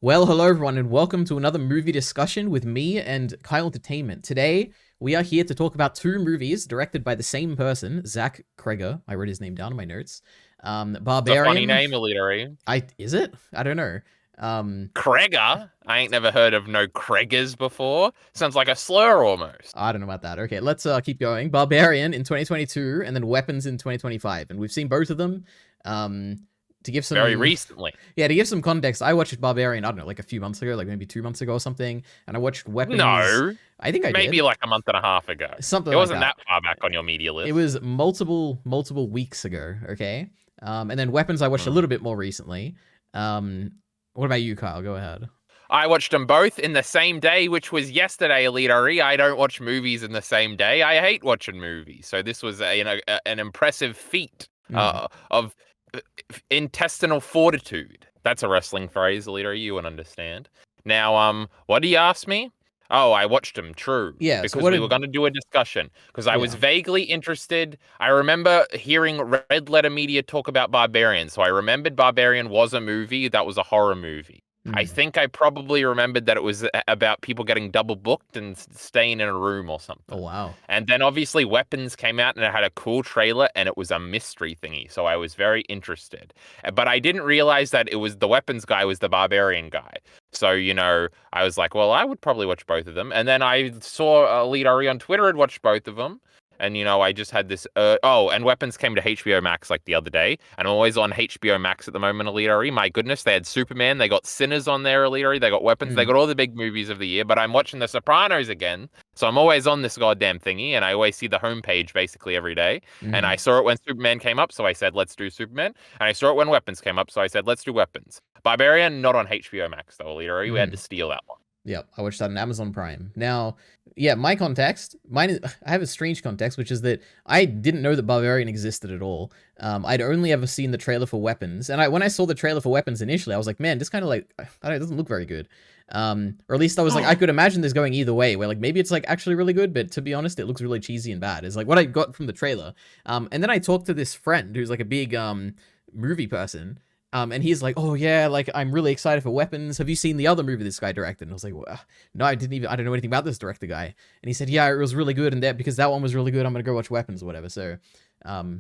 Well, hello everyone, and welcome to another movie discussion with me and Kyle Entertainment. Today, we are here to talk about two movies directed by the same person, Zach Kreger. I wrote his name down in my notes. It's a funny Barbarian. name, EliteAri. Is it? I don't know. Kreger? I ain't never heard of no Kregers before. Sounds like a slur almost. I don't know about that. Okay, let's keep going. Barbarian in 2022, and then Weapons in 2025, and we've seen both of them. To give Very some recently. Yeah, to give some context, I watched Barbarian, I don't know, like a few months ago, like maybe 2 months ago or something, and I watched Weapons. No. I think I Maybe did. like a month and a half ago. Something It like wasn't that. that far back on your media It list. was multiple weeks ago, okay? And then Weapons I watched a little bit more recently. What about you, Kyle? Go ahead. I watched them both in the same day, which was yesterday, EliteAri. I don't watch movies in the same day. I hate watching movies. So this was an impressive feat of intestinal fortitude. That's a wrestling phrase, EliteAri. You wouldn't understand. Now, what do you ask me? Oh, I watched them, true. Yeah, so Because what we did were going to do a discussion. Because I was Yeah. vaguely interested. I remember hearing Red Letter Media talk about Barbarian. So I remembered Barbarian was a movie that was a horror movie. I Mhm. think I probably remembered that it was about people getting double booked and staying in a room or Oh something. wow. And then obviously Weapons came out and it had a cool trailer and it was a mystery thingy. So I was very interested. But I didn't realize that it was the Weapons guy was the Barbarian guy. So, I was like, well, I would probably watch both of them. And then I saw EliteAri on Twitter had watched both of them. And I just had this. And Weapons came to HBO Max like the other day, and I'm always on HBO Max at the moment. EliteAri, my goodness, they had Superman, they got Sinners on there. EliteAri, they got Weapons, they Mm. got all the big movies of the year. But I'm watching The Sopranos again, so I'm always on this goddamn thingy, and I always see the homepage basically every day. And I Mhm. saw it when Superman came up, so I said let's do Superman. And I saw it when Weapons came up, so I said let's do Weapons. Barbarian not on HBO Max though. EliteAri, we had to Mhm. steal that one. Yep, I watched that on Amazon Prime. Now, yeah, my context, mine is, I have a strange context, which is that I didn't know that Barbarian existed at all. I'd only ever seen the trailer for Weapons, and when I saw the trailer for Weapons initially, I was like, man, this kind of like, I don't know, it doesn't look very good. Or at least I was like, I could imagine this going either way, where like maybe it's like actually really good, but to be honest, it looks really cheesy and bad. Is like what I got from the trailer. And then I talked to this friend who's like a big movie person. And he's like, "Oh yeah, like I'm really excited for Weapons. Have you seen the other movie this guy directed?" And I was like, well, "No, I didn't even. I don't know anything about this director guy." And he said, "Yeah, it was really good, and that because that one was really good, I'm gonna go watch Weapons or whatever." So,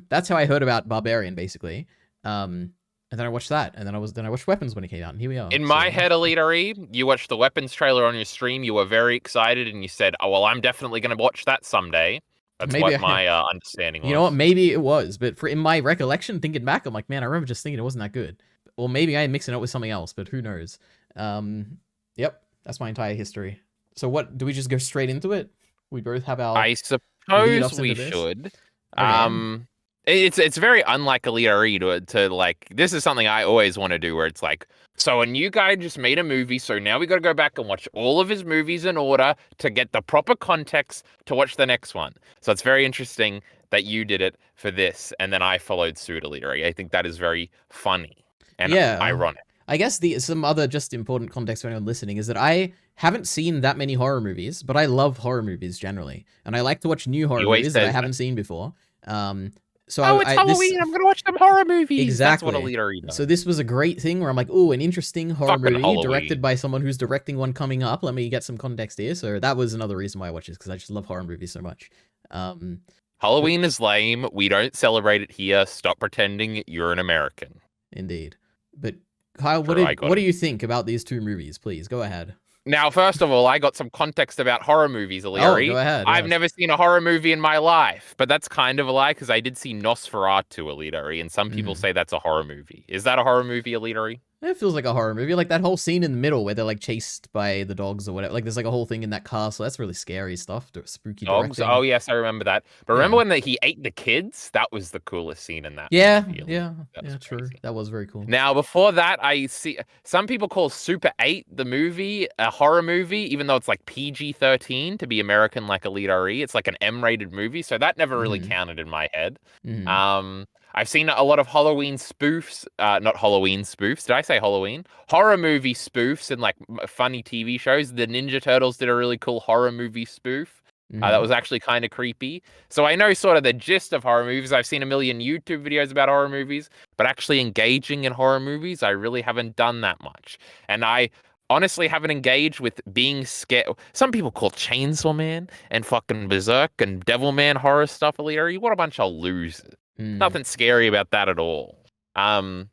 that's how I heard about Barbarian, basically. And then I watched that, and then I watched Weapons when it came out, and here we are. In my So, head, EliteAri, you watched the Weapons trailer on your stream. You were very excited, and you said, "Oh well, I'm definitely going to watch that someday." That's maybe what I, my understanding you know what? was. Maybe it was, but for in my recollection, thinking back, I'm like, man, I remember just thinking it wasn't that good. Or maybe I'm mixing it with something else, but who knows? Yep, that's my entire history. So what? Do we just go straight into it? We both have our I lead suppose offs into we this. should. Okay. It's very unlike EliteAri to like. This is something I always want to do, where it's like, so a new guy just made a movie, so now we got to go back and watch all of his movies in order to get the proper context to watch the next one. So it's very interesting that you did it for this, and then I followed suit, EliteAri. I think that is very funny and Yeah. ironic. I guess the some other just important context for anyone listening is that I haven't seen that many horror movies, but I love horror movies generally, and I like to watch new horror He always movies that I says that. haven't seen before. So Oh, it's this Halloween. I'm gonna watch some horror movies. That's what exactly. EliteAri So does. this was a great thing where I'm like, oh, an interesting horror Fucking movie directed Halloween. by someone who's directing one coming up. Let me get some context here. So that was another reason why I watch this because I just love horror movies so much. Um, but Halloween is lame. We don't celebrate it here. Stop pretending you're an American. indeed, but Kyle, True, I got what do it. you think about these two movies? Please go ahead. Now, first of all, I got some context about horror movies, Oh, go Aliari. ahead. I've Yes. never seen a horror movie in my life, but that's kind of a lie because I did see Nosferatu, Aliari, and some people Mhm. say that's a horror movie. Is that a horror movie, Aliari? It feels like a horror movie, like that whole scene in the middle where they're like chased by the dogs or whatever. Like there's like a whole thing in that castle. That's really scary stuff. Spooky Dogs? Oh, directing. yes, I remember that. But remember Yeah. when he ate the kids? That was the coolest scene in that Yeah. movie, Aliari. Yeah. That was Yeah. True. crazy. That was very cool. Now, before that, I see some people call Super 8 the movie a horror movie, even though it's like PG-13 to be American like Elite RE. It's like an M-rated movie, so that never really Hmm. counted in my head. Hmm. I've seen a lot of Halloween spoofs, not Halloween spoofs. Did I say Halloween? Horror movie spoofs and like funny TV shows. The Ninja Turtles did a really cool horror movie spoof. That Hmm. was actually kind of creepy. So I know sort of the gist of horror movies. I've seen a million YouTube videos about horror movies, but actually engaging in horror movies, I really haven't done that much. And honestly haven't engaged with being scared. Some people call Chainsaw Man and fucking Berserk and Devilman horror stuff, EliteAri. What a bunch of losers. Mm, Nothing scary about that at all. So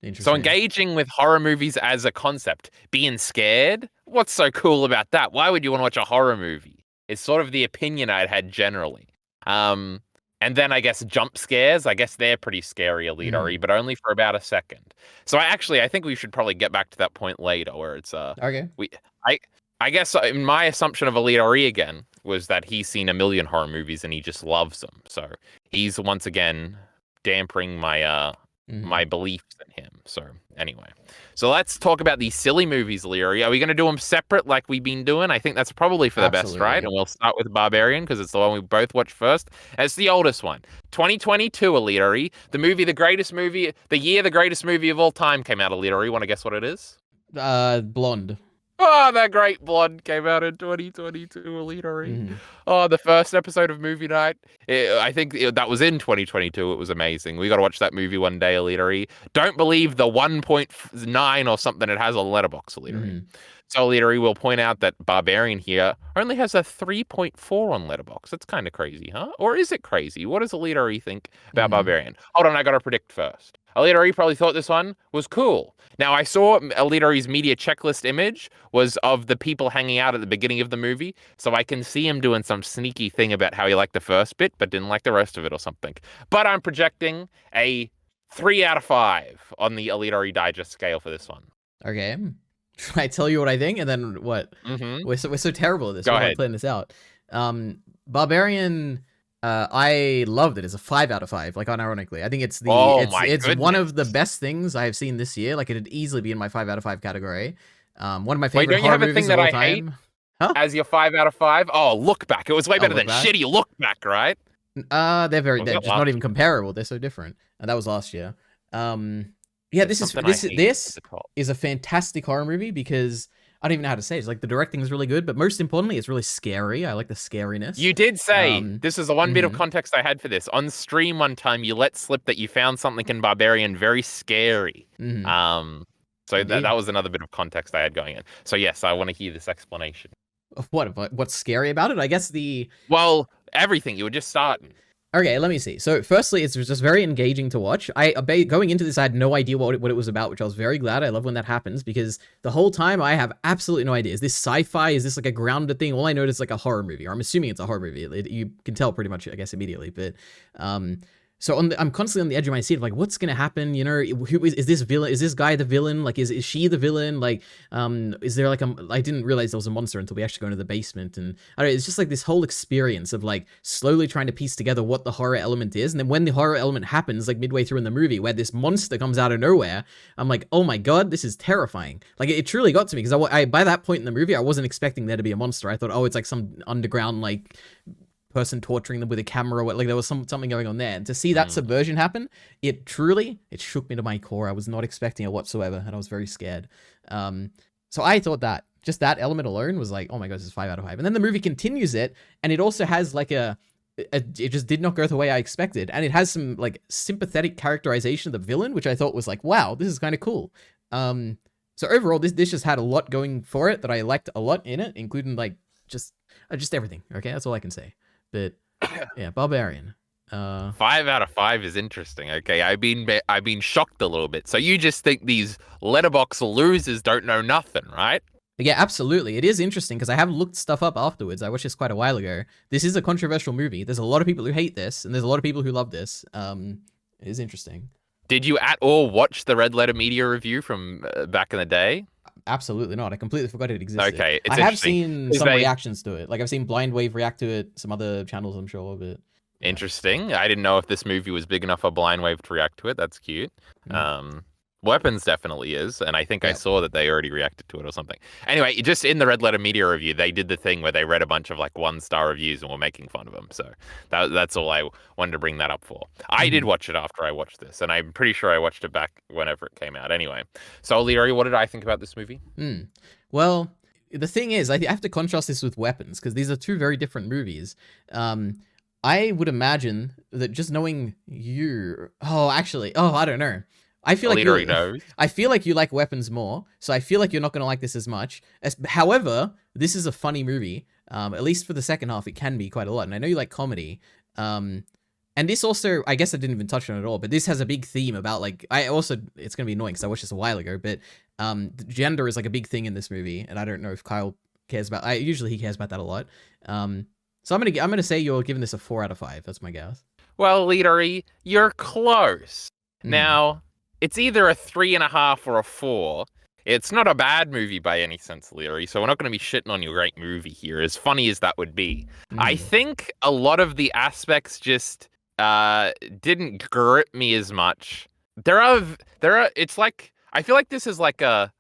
interesting. engaging with horror movies as a concept, being scared, what's so cool about that? Why would you want to watch a horror movie? It's sort of the opinion I'd had generally. Um, and then I guess jump scares, I guess they're pretty scary, EliteAri, Mm, but only for about a second. So I think we should probably get back to that point later, where it's okay. we I I guess my assumption of EliteAri again was that he's seen a million horror movies and he just loves them. So he's once again dampering my Mm, beliefs in him. So anyway, so let's talk about these silly movies, Leary. Are we going to do them separate like we've been doing? I think that's probably for the best, right? absolutely. And we'll start with Barbarian because it's the one we both watched first. And it's the oldest one. 2022, Leary. The movie, the greatest movie, the year the greatest movie of all time came out, Leary. Want to guess what it is? Blonde. Oh, that great blonde came out in 2022, EliteAri. Mm, Oh, the first episode of Movie Night. I think that was in 2022. It was amazing. We got to watch that movie one day, EliteAri. Don't believe the 1.9 or something it has on Letterboxd, EliteAri. mm, So, EliteAri will point out that Barbarian here only has a 3.4 on Letterboxd. That's kind of crazy, huh? Or is it crazy? What does EliteAri think about mm. Barbarian? Hold on, I got to predict first. EliteAri probably thought this one was cool. Now, I saw EliteAri's media checklist image was of the people hanging out at the beginning of the movie, so I can see him doing some sneaky thing about how he liked the first bit but didn't like the rest of it or something. But I'm projecting a 3 out of 5 on the EliteAri Digest scale for this one. Okay. I tell you what I think, and then what? Mm-hmm. We're so terrible at this. Go We're not ahead. planning this out. Barbarian. I loved it. It's a 5 out of 5. Like unironically, I think it's the Oh it's my it's one of the goodness. best things I've seen this year. Like it'd easily be in my 5 out of 5 category. One of my Wait, favorite don't you horror have a thing movies of that all I hate time. Huh? as your 5 out of 5? Oh, Look Back. It was way Oh, better look than back. shitty Look Back, right? Or was They're that just not last even year? comparable. They're so different. And that was last year. Yeah, There's something I hate at this the top. is a fantastic horror movie because I don't even know how to say it. It's like the directing is really good, but most importantly, it's really scary. I like the scariness. You did say, Um, this is the one bit of mhm, context I had for this. On stream one time, you let slip that you found something in Barbarian very scary. mhm, Um, so that indeed. was another bit of context I had going in. So yes, I want to hear this explanation. What's scary about it? I guess the Well, everything. You were just starting. Okay, let me see. So, firstly, it's just very engaging to watch. Going into this, I had no idea what it was about, which I was very glad. I love when that happens because the whole time I have absolutely no idea. Is this sci-fi? Is this like a grounded thing? All I know is like a horror movie, or I'm assuming it's a horror movie. You can tell pretty much, I guess, immediately. But so I'm constantly on the edge of my seat of like, what's gonna happen? You know, who is this villain? Is this guy the villain? Like, is she the villain? Like, is there like I didn't realize there was a monster until we actually go into the basement, and I don't know, it's just like this whole experience of like slowly trying to piece together what the horror element is, and then when the horror element happens, like midway through in the movie, where this monster comes out of nowhere, I'm like, oh my god, this is terrifying. Like, it truly got to me because I by that point in the movie, I wasn't expecting there to be a monster. I thought, oh, it's like some underground like person torturing them with a camera, like there was something going on there. And to see that Mm. subversion happen, it shook me to my core. I was not expecting it whatsoever, and I was very scared. So I thought that just that element alone was like, oh my god, this is 5 out of 5. And then the movie continues it, and it also has like it just did not go the way I expected, and it has some like sympathetic characterization of the villain, which I thought was like, wow, this is kind of cool. So overall, this just had a lot going for it that I liked a lot in it, including like just everything. Okay, that's all I can say. But yeah, Barbarian. 5 out of 5 is interesting. Okay, I've been shocked a little bit. So you just think these letterbox losers don't know nothing, right? Yeah, absolutely. It is interesting because I have looked stuff up afterwards. I watched this quite a while ago. This is a controversial movie. There's a lot of people who hate this, and there's a lot of people who love this. It is interesting. Did you at all watch the Red Letter Media review from back in the day? Absolutely not. I completely forgot it existed. Okay, it's I have interesting. seen some reactions to it. Like I've seen Blind Wave react to it, some other channels, I'm sure, but yeah. Interesting. I didn't know if this movie was big enough for Blind Wave to react to it. That's cute. Mm. Weapons definitely is, and I think I Yeah. saw that they already reacted to it or something. Anyway, just in the Red Letter Media review, they did the thing where they read a bunch of like 1-star reviews and were making fun of them. So that's all I wanted to bring that up for. I did watch it after I watched this, and I'm pretty sure I watched it back whenever it came out. Anyway, so EliteAri, what did I think about this movie? Well, the thing is, I have to contrast this with Weapons because these are two very different movies. I would imagine that just knowing you. Oh, actually, I don't know. I feel like EliteAri you knows. I feel like you like weapons more, so I feel like you're not going to like this as much. However, this is a funny movie. At least for the second half, it can be quite a lot. And I know you like comedy. And this also, I guess I didn't even touch on it at all, but this has a big theme about like, it's going to be annoying because I watched this a while ago, but gender is like a big thing in this movie. And I don't know if Kyle cares about, usually he cares about that a lot. So I'm gonna say you're giving this a 4 out of 5. That's my guess. Well, EliteAri, you're close. Now, it's either a 3.5 or a 4. It's not a bad movie by any sense, EliteAri, so we're not going to be shitting on your great movie here, as funny as that would be. I think a lot of the aspects just didn't grip me as much. It's like, I feel like this is like a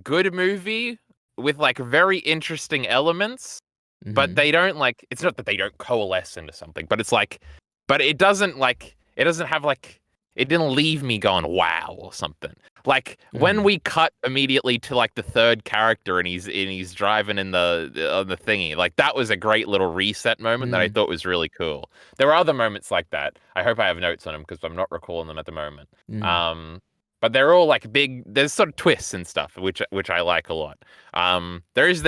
good movie with like very interesting elements, but they don't like, it's not that they don't coalesce into something, but it's like, but it doesn't have like, it didn't leave me going, wow, or something. Like when we cut immediately to like the third character and he's driving in the thingy, like that was a great little reset moment that I thought was really cool. There were other moments like that. I hope I have notes on them because I'm not recalling them at the moment. But they're all like big. There's sort of twists and stuff, which I like a lot. There is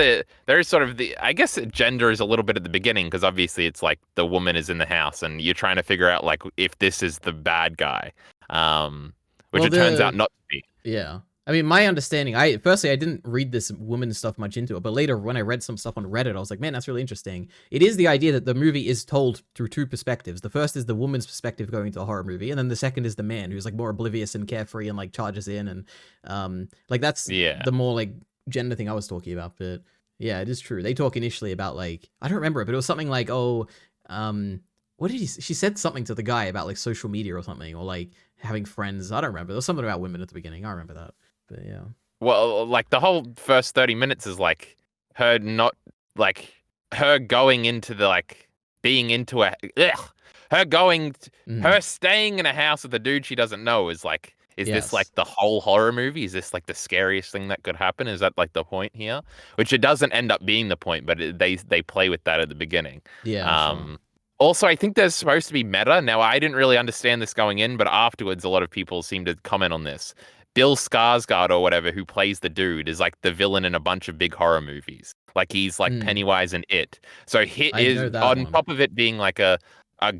sort of the, I guess gender is a little bit at the beginning because obviously it's like the woman is in the house and you're trying to figure out like if this is the bad guy, which it turns out not to be. Yeah. I mean, my understanding, I didn't read this woman stuff much into it, but later when I read some stuff on Reddit, I was like, man, that's really interesting. It is the idea that the movie is told through 2 perspectives. The first is the woman's perspective going to a horror movie, and then the second is the man who's like more oblivious and carefree and like charges in, and like that's the more like gender thing I was talking about. But yeah, it is true. They talk initially about like, I don't remember it, but it was something like, what did she said something to the guy about like social media or something, or like having friends. I don't remember. There was something about women at the beginning. I remember that. But yeah. Well, like the whole first 30 minutes is like her not like her going into the like being into her staying in a house with a dude she doesn't know is like, this like the whole horror movie? Is this like the scariest thing that could happen? Is that like the point here? Which it doesn't end up being the point, but they play with that at the beginning. Yeah. Sure. Also, I think there's supposed to be meta. Now, I didn't really understand this going in, but afterwards, a lot of people seem to comment on this. Bill Skarsgård or whatever, who plays the dude, is like the villain in a bunch of big horror movies. Like he's like Pennywise in It. So he is on top of it being like a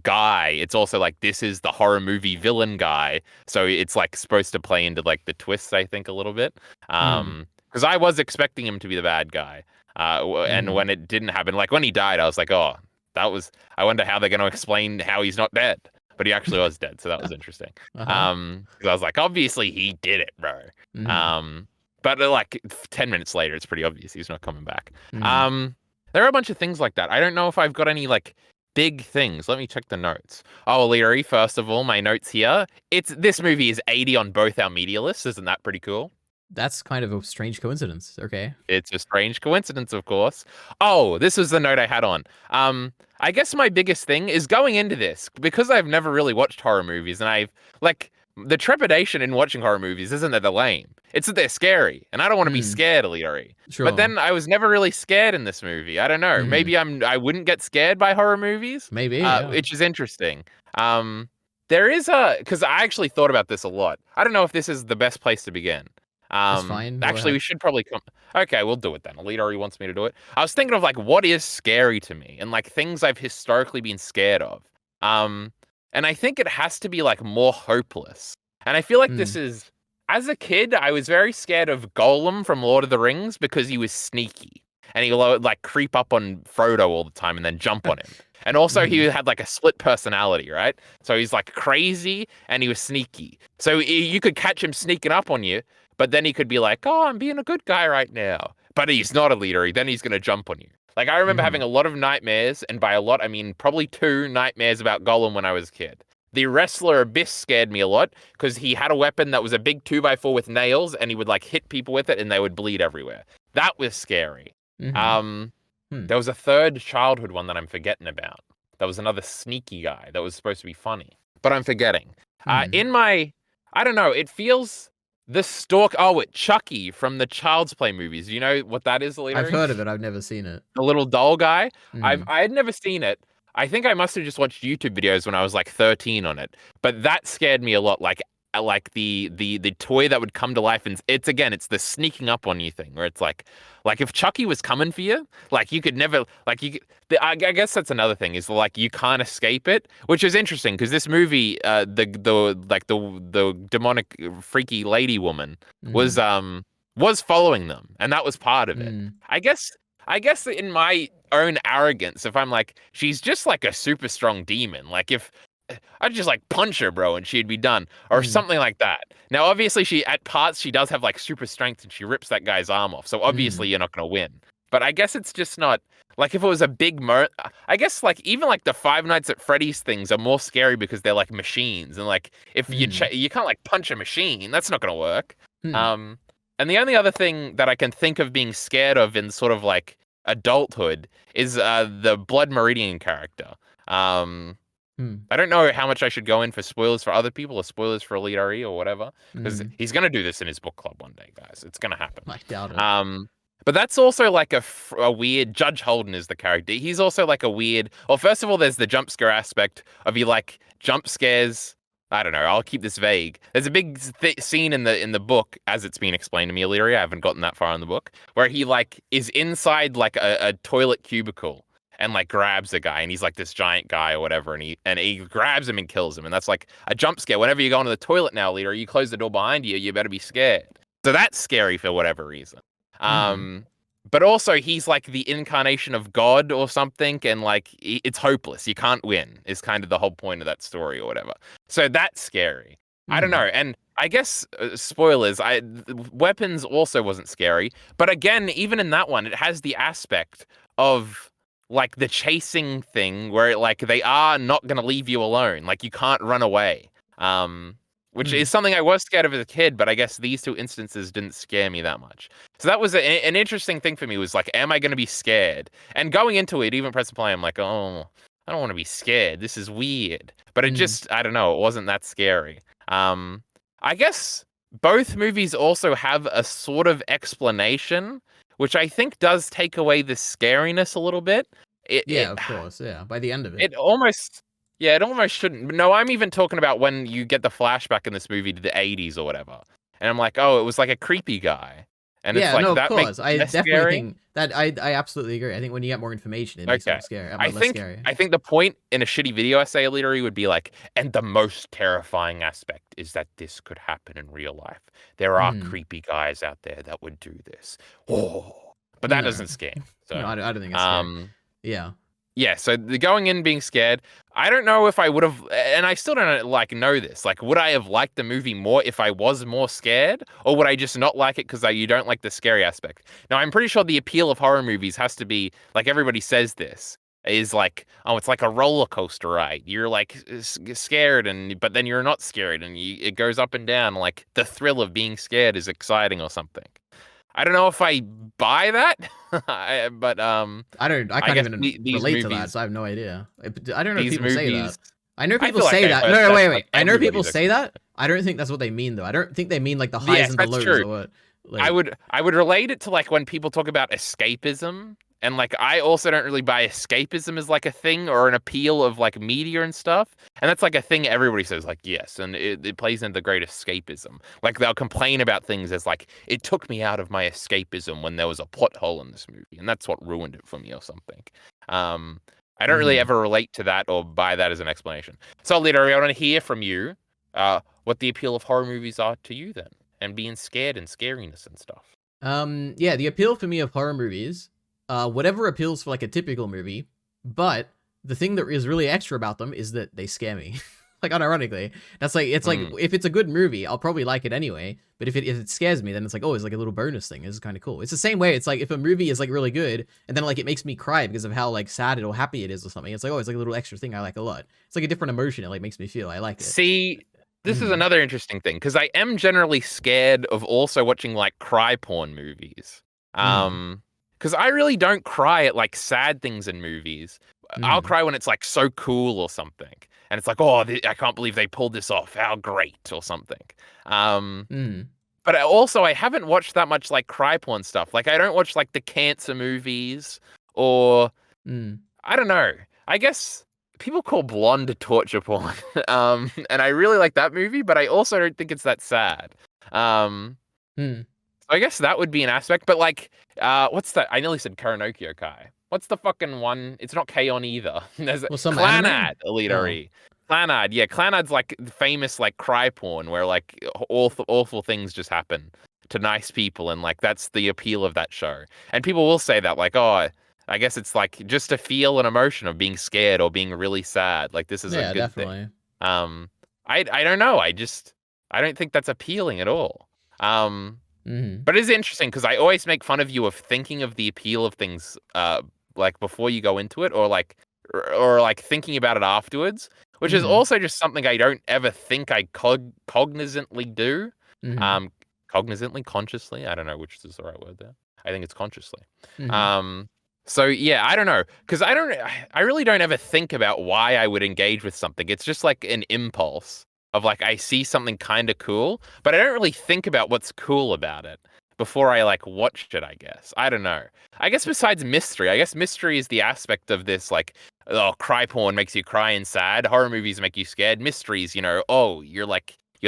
guy. It's also like this is the horror movie villain guy. So it's like supposed to play into like the twists, I think, a little bit. Because I was expecting him to be the bad guy. And when it didn't happen, like when he died, I was like, oh, I wonder how they're going to explain how he's not dead. But he actually was dead, so that was interesting. Because I was like, obviously he did it, bro. But like 10 minutes later, it's pretty obvious he's not coming back. There are a bunch of things like that. I don't know if I've got any like big things. Let me check the notes. Oh, EliteAri, first of all, my notes here. This movie is 80 on both our media lists. Isn't that pretty cool? That's kind of a strange coincidence. Okay. It's a strange coincidence, of course. Oh, this was the note I had on. I guess my biggest thing is going into this, because I've never really watched horror movies, and I've, like, the trepidation in watching horror movies isn't that they're lame. It's that they're scary, and I don't want to be scared, EliteAri. Sure. But then I was never really scared in this movie. I don't know. Maybe I wouldn't get scared by horror movies. Maybe, which is interesting. There is because I actually thought about this a lot. I don't know if this is the best place to begin. That's fine. Actually, we should probably come. Okay, we'll do it then. EliteAri wants me to do it. I was thinking of like what is scary to me and like things I've historically been scared of. And I think it has to be like more hopeless. And I feel like this is, as a kid, I was very scared of Gollum from Lord of the Rings because he was sneaky and he would like creep up on Frodo all the time and then jump on him. And also he had like a split personality, right? So he's like crazy and he was sneaky. So you could catch him sneaking up on you. But then he could be like, oh, I'm being a good guy right now. But he's not EliteAri. Then he's going to jump on you. Like, I remember having a lot of nightmares. And by a lot, I mean probably 2 nightmares about Gollum when I was a kid. The Wrestler Abyss scared me a lot because he had a weapon that was a big 2x4 with nails. And he would, like, hit people with it and they would bleed everywhere. That was scary. There was a third childhood one that I'm forgetting about. There was another sneaky guy that was supposed to be funny. But I'm forgetting. In my, I don't know, it feels... The Stalk. Oh, Chucky from the Child's Play movies. Do you know what that is, EliteAri? I've heard of it. I've never seen it. The little doll guy. I had never seen it. I think I must have just watched YouTube videos when I was like 13 on it. But that scared me a lot. Like like the toy that would come to life, and it's the sneaking up on you thing where it's like if Chucky was coming for you, like you could never like you could- I guess that's another thing is like you can't escape it, which is interesting because this movie the demonic freaky lady woman was Mm. um was following them, and that was part of it. Mm. I guess that in my own arrogance, if I'm like, she's just like a super strong demon. Like if I'd just like punch her, bro, and she'd be done, or Mm. something like that. Now, obviously, she at parts she does have like super strength, and she rips that guy's arm off. So Mm. obviously, you're not gonna win. But I guess it's just not like if it was a big I guess like even like the Five Nights at Freddy's things are more scary because they're like machines, and like if Mm. you can't like punch a machine, that's not gonna work. Mm. Um, and the only other thing that I can think of being scared of in sort of like adulthood is the Blood Meridian character. Um, Mm. I don't know how much I should go in for spoilers for other people or spoilers for EliteAri or whatever, because Mm. he's gonna do this in his book club one day, guys. It's gonna happen. I doubt it. But that's also like a weird. Judge Holden is the character. He's also like a weird. Well, first of all, there's the jump scare aspect of you like jump scares. I don't know. I'll keep this vague. There's a big scene in the book, as it's been explained to me, Illyria. I haven't gotten that far in the book, where he like is inside like a toilet cubicle and like grabs a guy, and he's like this giant guy or whatever, and he grabs him and kills him, and that's like a jump scare. Whenever you go into the toilet now, leader, you close the door behind you, you better be scared. So that's scary for whatever reason. Mm. But also he's like the incarnation of God or something, and like it's hopeless. You can't win is kind of the whole point of that story or whatever. So that's scary. I don't Mm. know. And I guess spoilers. Weapons also wasn't scary, but again, even in that one, it has the aspect of like the chasing thing where like they are not going to leave you alone. Like you can't run away. Which Mm. is something I was scared of as a kid, but I guess these two instances didn't scare me that much. So that was an interesting thing for me was like, am I going to be scared? And going into it, even press play, I'm like, oh, I don't want to be scared. This is weird. But it Mm. just, I don't know, it wasn't that scary. I guess both movies also have a sort of explanation, which I think does take away the scariness a little bit. Yeah, of course. Yeah. By the end of it. It almost, yeah, it almost shouldn't. No, I'm even talking about when you get the flashback in this movie to the 80s or whatever. And I'm like, oh, it was like a creepy guy. And it's Yeah, like, no, of that makes course. it I less definitely scary. think that I absolutely agree. I think when you get more information, it makes it Okay. more scary. I Less think scary. I think the point in a shitty video essay literally would be like, and the most terrifying aspect is that this could happen in real life. There are Mm. creepy guys out there that would do this. Oh, but that No. doesn't scare me. No, So, I don't think it's scary. um, Yeah. yeah, so the going in being scared, I don't know if I would have, and I still don't like know this. Like, would I have liked the movie more if I was more scared, or would I just not like it because you don't like the scary aspect? Now, I'm pretty sure the appeal of horror movies has to be like everybody says this is like, oh, it's like a roller coaster ride. You're like scared, but then you're not scared, and it goes up and down. Like the thrill of being scared is exciting or something. I don't know if I buy that, but I I can't guess even these relate to that, movies. so I have no idea. I don't know if These people say that. movies, I know I people feel like say I've that. heard No, no, that's wait, like wait. I know people everybody's say experience. that. I don't think that's what they mean though. I don't think they mean like the highs Yes, and the that's lows true. or what. I Like, would relate it to like when people talk about escapism, and like I also don't really buy escapism as like a thing or an appeal of like media and stuff. And that's like a thing everybody says like yes, and it plays into the great escapism. Like they'll complain about things as like it took me out of my escapism when there was a plot hole in this movie, and that's what ruined it for me or something. Um, I don't really mm. ever relate to that or buy that as an explanation. So, literally, I want to hear from you what the appeal of horror movies are to you then, and being scared and scariness and stuff. Yeah, the appeal for me of horror movies, whatever appeals for like a typical movie, but the thing that is really extra about them is that they scare me. Like unironically, that's like it's like Mm. if it's a good movie, I'll probably like it anyway. But if it scares me, then it's like oh, it's like a little bonus thing. It's kind of cool. It's the same way. It's like if a movie is like really good and then like it makes me cry because of how like sad it or happy it is or something. It's like oh, it's like a little extra thing I like a lot. It's like a different emotion. It like makes me feel I like it. See, this is Mm. another interesting thing because I am generally scared of also watching like cry porn movies. Mm. Because I really don't cry at like sad things in movies. I'll Mm. cry when it's like so cool or something, and it's like, oh, I can't believe they pulled this off. How great or something. Um, Mm. but I haven't watched that much like cry porn stuff. Like I don't watch like the cancer movies or Mm. I don't know. I guess people call Blonde torture porn. And I really like that movie, but I also don't think it's that sad. Um, Hmm. so I guess that would be an aspect. But like, what's that? I nearly said Karanokio Kai. What's the fucking one? It's not K-On! Either. There's a Well, some anime. Clanad, Oh, EliteAri. Clanad, yeah, Clanad's like famous like cry porn where like awful things just happen to nice people, and like that's the appeal of that show. And people will say that like, oh, I guess it's like just to feel an emotion of being scared or being really sad. Like this is a yeah, good thing. definitely. Um, I don't know. I don't think that's appealing at all. Um, Hmm. but it's interesting because I always make fun of you of thinking of the appeal of things, like before you go into it, or like thinking about it afterwards, which is Hmm. also just something I don't ever think I cognizantly do. Hmm. Um, cognizantly, consciously. I don't know which is the right word there. I think it's consciously. Hmm. Um, so yeah, I don't know because I really don't ever think about why I would engage with something. It's just like an impulse of like I see something kind of cool, but I don't really think about what's cool about it before I like watched it, I guess. I don't know. I guess besides mystery, I guess mystery is the aspect of this like, oh, cry porn makes you cry and sad, horror movies make you scared, mysteries, oh, you're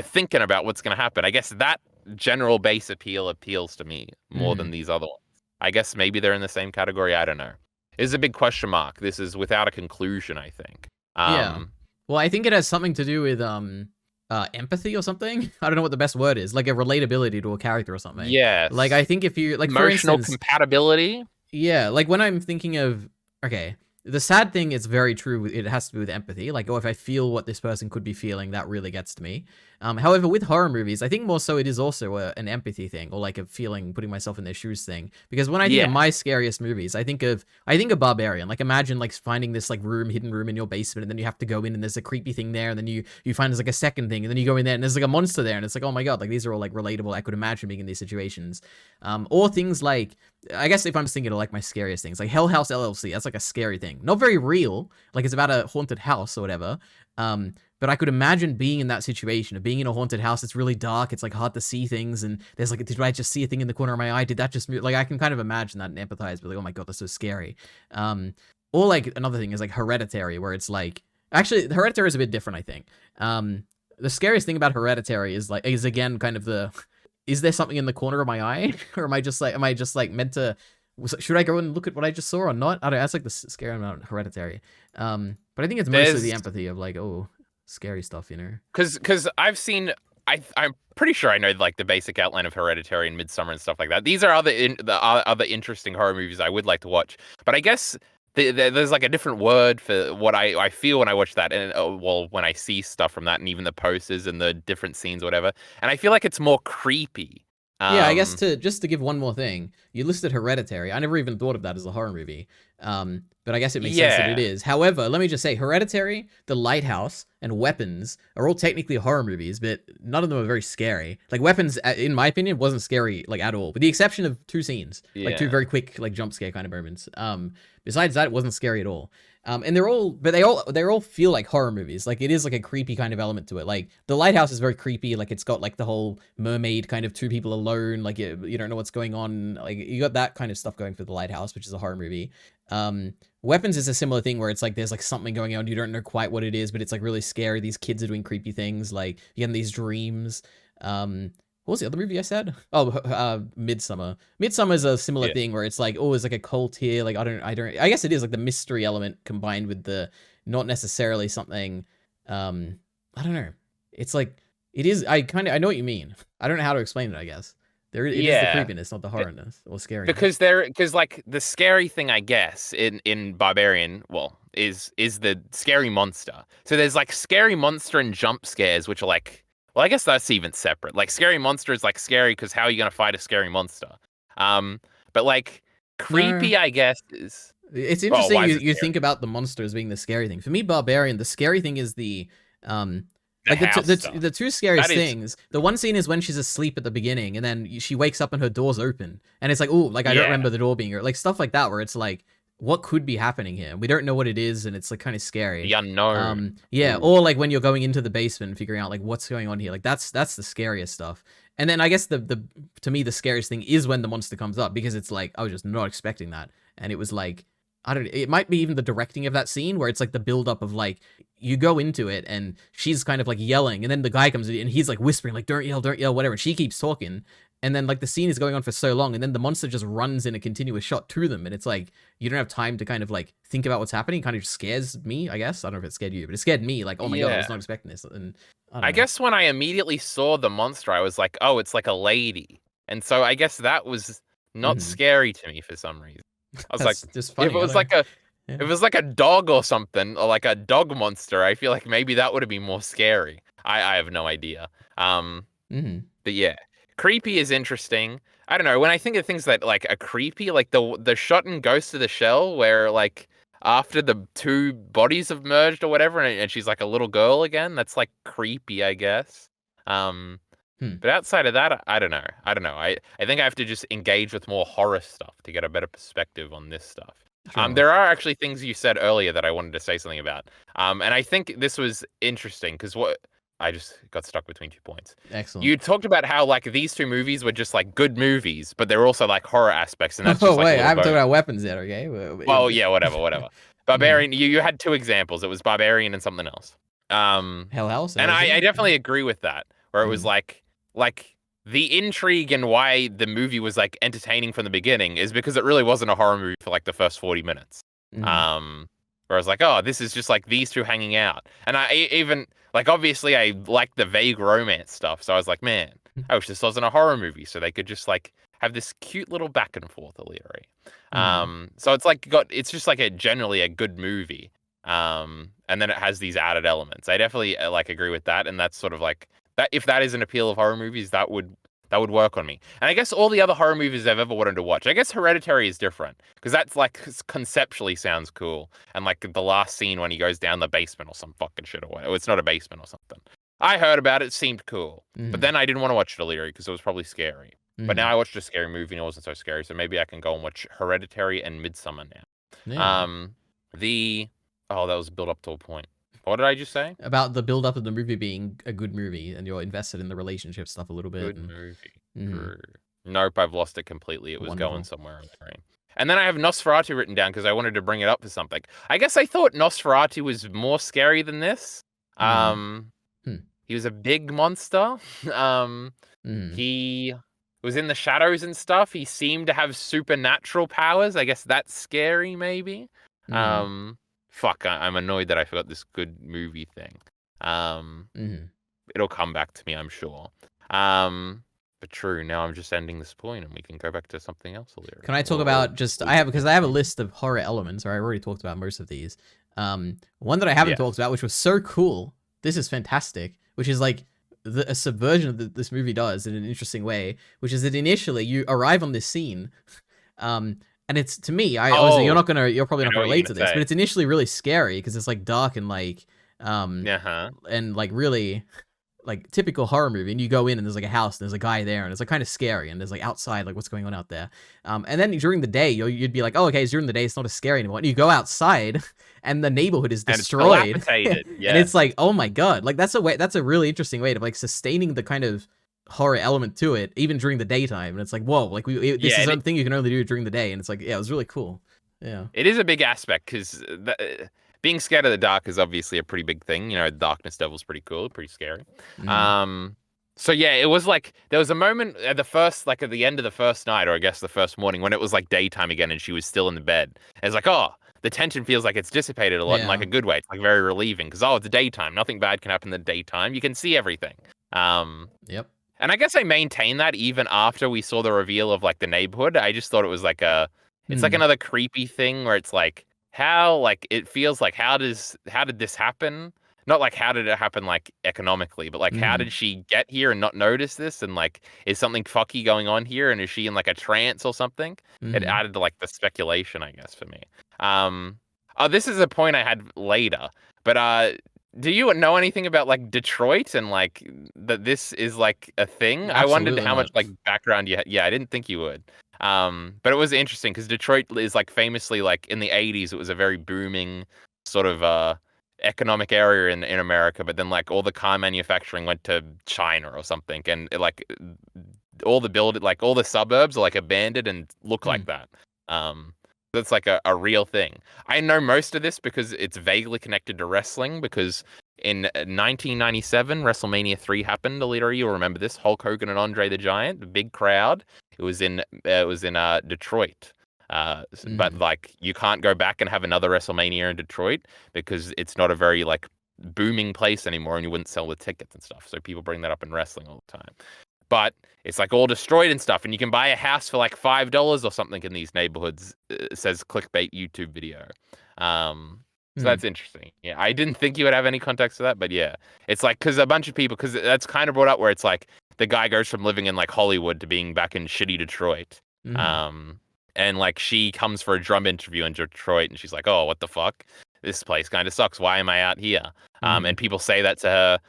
thinking about what's going to happen. I guess that general base appeal appeals to me more than Hmm. these other ones. I guess maybe they're in the same category, I don't know. It's a big question mark. This is without a conclusion, I think. Yeah. Um Well, I think it has something to do with empathy or something. I don't know what the best word is, like a relatability to a character or something. Like I yes. think if you like, for Emotional instance, compatibility. yeah, like when I'm thinking of, okay, the sad thing is very true. It has to do with empathy. Like, oh, if I feel what this person could be feeling, that really gets to me. However, with horror movies, I think more so it is also an empathy thing, or like a feeling, putting myself in their shoes thing. Because when I think of Yeah. my scariest movies, I think of Barbarian. Like, imagine like finding this like hidden room in your basement, and then you have to go in, and there's a creepy thing there, and then you find there's like a second thing, and then you go in there, and there's like a monster there, and it's like, oh my god, like these are all like relatable. I could imagine being in these situations. Or things like, I guess if I'm just thinking of like my scariest things, like Hell House LLC, that's like a scary thing. Not very real, like it's about a haunted house or whatever. But I could imagine being in that situation of being in a haunted house. It's really dark. It's like hard to see things, and there's like, did I just see a thing in the corner of my eye? Did that just move? Like I can kind of imagine that and empathize, but like, oh my god, that's so scary. Or like another thing is like Hereditary, where it's like, actually Hereditary is a bit different, I think. The scariest thing about Hereditary is again kind of the, is there something in the corner of my eye, or am I just like meant to? Should I go and look at what I just saw or not? I don't know. That's like the scary amount Hereditary. But I think it's mostly the There's empathy of like, oh, scary stuff, you know? because I've seen I'm pretty sure I know like the basic outline of Hereditary and Midsummer and stuff like that. These are other interesting horror movies I would like to watch. But I guess there's like a different word for what I feel when I watch that, and well, when I see stuff from that, and even the posters and the different scenes, or whatever. And I feel like it's more creepy. Yeah, I guess Um, to give one more thing, you listed Hereditary. I never even thought of that as a horror movie. But I guess it makes sense that it yeah, is. However, let me just say, Hereditary, The Lighthouse, and Weapons are all technically horror movies, but none of them are very scary. Like Weapons, in my opinion, wasn't scary like at all, with the exception of two scenes, like two yeah, very quick like jump scare kind of moments. Besides that, it wasn't scary at all. And they all feel like horror movies. Like it is like a creepy kind of element to it. Like The Lighthouse is very creepy. Like it's got like the whole mermaid kind of two people alone. Like you don't know what's going on. Like you got that kind of stuff going for The Lighthouse, which is a horror movie. Weapons is a similar thing where it's like there's like something going on. You don't know quite what it is, but it's like really scary. These kids are doing creepy things. Like you get these dreams. What was the other movie I said? Oh, Midsummer. Midsummer is a similar yeah. thing where it's like, oh, it's like a cult here. Like I guess it is like the mystery element combined with the not necessarily something. I don't know. It's like it is. I know what you mean. I don't know how to explain it. I guess it is the Yeah. creepiness, not the horrorness or scariness. Because like the scary thing I guess in Barbarian, well, is the scary monster. So there's like scary monster and jump scares, which are like, well, I guess that's even separate. Like scary monster is like scary because how are you gonna fight a scary monster? But like No, creepy, I guess is, it's oh, interesting why is you it you scary? think about the monsters being the scary thing. For me, Barbarian, the scary thing is the um The like house the stuff. two scariest That is, things. The one scene is when she's asleep at the beginning, and then she wakes up and her door's open, and it's like, oh, like I don't yeah, remember the door being like stuff like that, where it's like, what could be happening here? We don't know what it is, and it's like kind of the scary. unknown. Yeah, Ooh. or like when you're going into the basement, and figuring out like what's going on here. Like that's the scariest stuff. And then I guess the to me the scariest thing is when the monster comes up, because it's like I was just not expecting that, and it was like I don't. It might be even the directing of that scene where it's like the build up of like you go into it and she's kind of like yelling, and then the guy comes in and he's like whispering like don't yell, whatever. And she keeps talking, and then like the scene is going on for so long, and then the monster just runs in a continuous shot to them, and it's like you don't have time to kind of like think about what's happening. It kind of just scares me, I guess. I don't know if it scared you, but it scared me. Like, oh my god, I Yeah. was not expecting this, and I don't I know. guess when I immediately saw the monster, I was like, oh, it's like a lady. And so I guess that was not Mm-hmm. scary to me for some reason. I was like, That's just if it funny. I was don't know. like a Yeah. if it was like a dog or something, or like a dog monster, I feel like maybe that would have been more scary. I have no idea. Um, Mm-hmm. but yeah, creepy is interesting. I don't know. When I think of things that like are creepy, like the shot in Ghost of the Shell, where like after the two bodies have merged or whatever, and she's like a little girl again, that's like creepy, I guess. Um, Hmm. but outside of that, I don't know. I don't know. I think I have to just engage with more horror stuff to get a better perspective on this stuff. Sure. There are actually things you said earlier that I wanted to say something about. And I think this was interesting because what I just got stuck between 2 points. Excellent. You talked about how like these two movies were just like good movies, but they're also like horror aspects, and that's Oh just like a wait, I little haven't talked bonus. about weapons yet. Okay. Well, yeah, whatever. Mhm. Barbarian, you had two examples. It was Barbarian and something else. Hell House, And I LSD. definitely agree with that, where it was Mm-hmm. like the intrigue and why the movie was like entertaining from the beginning is because it really wasn't a horror movie for like the first 40 minutes. Mm-hmm. Where I was like, oh, this is just like these two hanging out. And even like obviously I like the vague romance stuff, so I was like, man, I wish this wasn't a horror movie, so they could just like have this cute little back and forth EliteAri. Mm-hmm. So it's like it's just like a generally a good movie. And then it has these added elements. I definitely like agree with that, and that's sort of like that. If that is an appeal of horror movies, that would work on me. And I guess all the other horror movies I've ever wanted to watch, I guess Hereditary is different because that's like conceptually sounds cool, and like the last scene when he goes down the basement or some fucking shit or whatever. It's not a basement or something. I heard about it, seemed cool, but Mm-hmm. then I didn't want to watch Delirium because it was probably scary. But Mm-hmm. now I watched a scary movie and it wasn't so scary, so maybe I can go and watch Hereditary and Midsummer now. Yeah. The Oh, that was built up to a point. What did I just say? About the build up of the movie being a good movie, and you're invested in the relationship stuff a little bit, Good and movie. mm-hmm. Nope, I've lost it completely. It was going Wonderful. somewhere on the screen. And then I have Nosferatu written down because I wanted to bring it up for something. I guess I thought Nosferatu was more scary than this. Mm-hmm. Um, Hmm. he was a big monster. Um, Mm-hmm. he was in the shadows and stuff. He seemed to have supernatural powers. I guess that's scary, maybe. Mm-hmm. Um, fuck, I'm annoyed that I forgot this good movie thing. Um, Mm-hmm. it'll come back to me, I'm sure. But true. Now I'm just ending this point, and we can go back to something else later. Can I talk Or about just I have because I have a list of horror elements, or I already talked about most of these. One that I haven't yes. talked about, which was so cool. This is fantastic. Which is like a subversion that this movie does in an interesting way. Which is that initially you arrive on this scene, and it's to me. I obviously Oh, you're probably I not know gonna what you're relate to gonna this, but say. it's initially really scary because it's like dark and like Uh huh. and like really like typical horror movie, and you go in and there's like a house and there's a guy there and it's like kind of scary and there's like outside like what's going on out there, and then during the day you'd be like, oh okay, it's during the day, it's not as scary anymore, and you go outside and the neighborhood is And it's destroyed dilapidated. and Yes. it's like, oh my god, like that's a really interesting way to like sustaining the kind of horror element to it even during the daytime, and it's like, whoa, like this Yeah. is something you can only do during the day, and it's like, yeah, it was really cool. Yeah. It is a big aspect because being scared of the dark is obviously a pretty big thing. You know, Darkness Devil's pretty cool, pretty scary. Mm-hmm. So yeah, it was like there was a moment at at the end of the first night, or I guess the first morning, when it was like daytime again and she was still in the bed. It's like, oh, the tension feels like it's dissipated a lot in like Yeah. a good way. It's like very relieving because oh, it's daytime. Nothing bad can happen in the daytime. You can see everything. Yep. And I guess I maintain that even after we saw the reveal of like the neighborhood. I just thought it was like it's like Hmm. another creepy thing where it's like how like it feels like how did this happen? Not like how did it happen like economically, but like how Hmm. did she get here and not notice this? And like is something fucky going on here? And is she in like a trance or something? It Hmm. added to like the speculation, I guess, for me. Oh, this is a point I had later, but do you know anything about like Detroit and like that this is like a thing? I wondered Absolutely how much not. like background you had. Yeah, I didn't think you would. But it was interesting because Detroit is like famously like in the 80s, it was a very booming sort of economic area in America, but then like all the car manufacturing went to China or something, and all the suburbs are like abandoned and look Hmm. like that. Um, That's like a real thing. I know most of this because it's vaguely connected to wrestling because in 1997, WrestleMania 3 happened. EliteAri, you'll remember this. Hulk Hogan and Andre the Giant, the big crowd. It was in Detroit. But Mm. like you can't go back and have another WrestleMania in Detroit because it's not a very like booming place anymore, and you wouldn't sell the tickets and stuff. So people bring that up in wrestling all the time. But it's like all destroyed and stuff, and you can buy a house for like $5 or something in these neighborhoods. It says clickbait YouTube video. So Hmm. that's interesting. Yeah, I didn't think you would have any context to that, but yeah, it's like because a bunch of people, because that's kind of brought up where it's like the guy goes from living in like Hollywood to being back in shitty Detroit. Mm. Um, and like she comes for a drum interview in Detroit, and she's like, "Oh, what the fuck? This place kind of sucks. Why am I out here?" Mm. And people say that to her.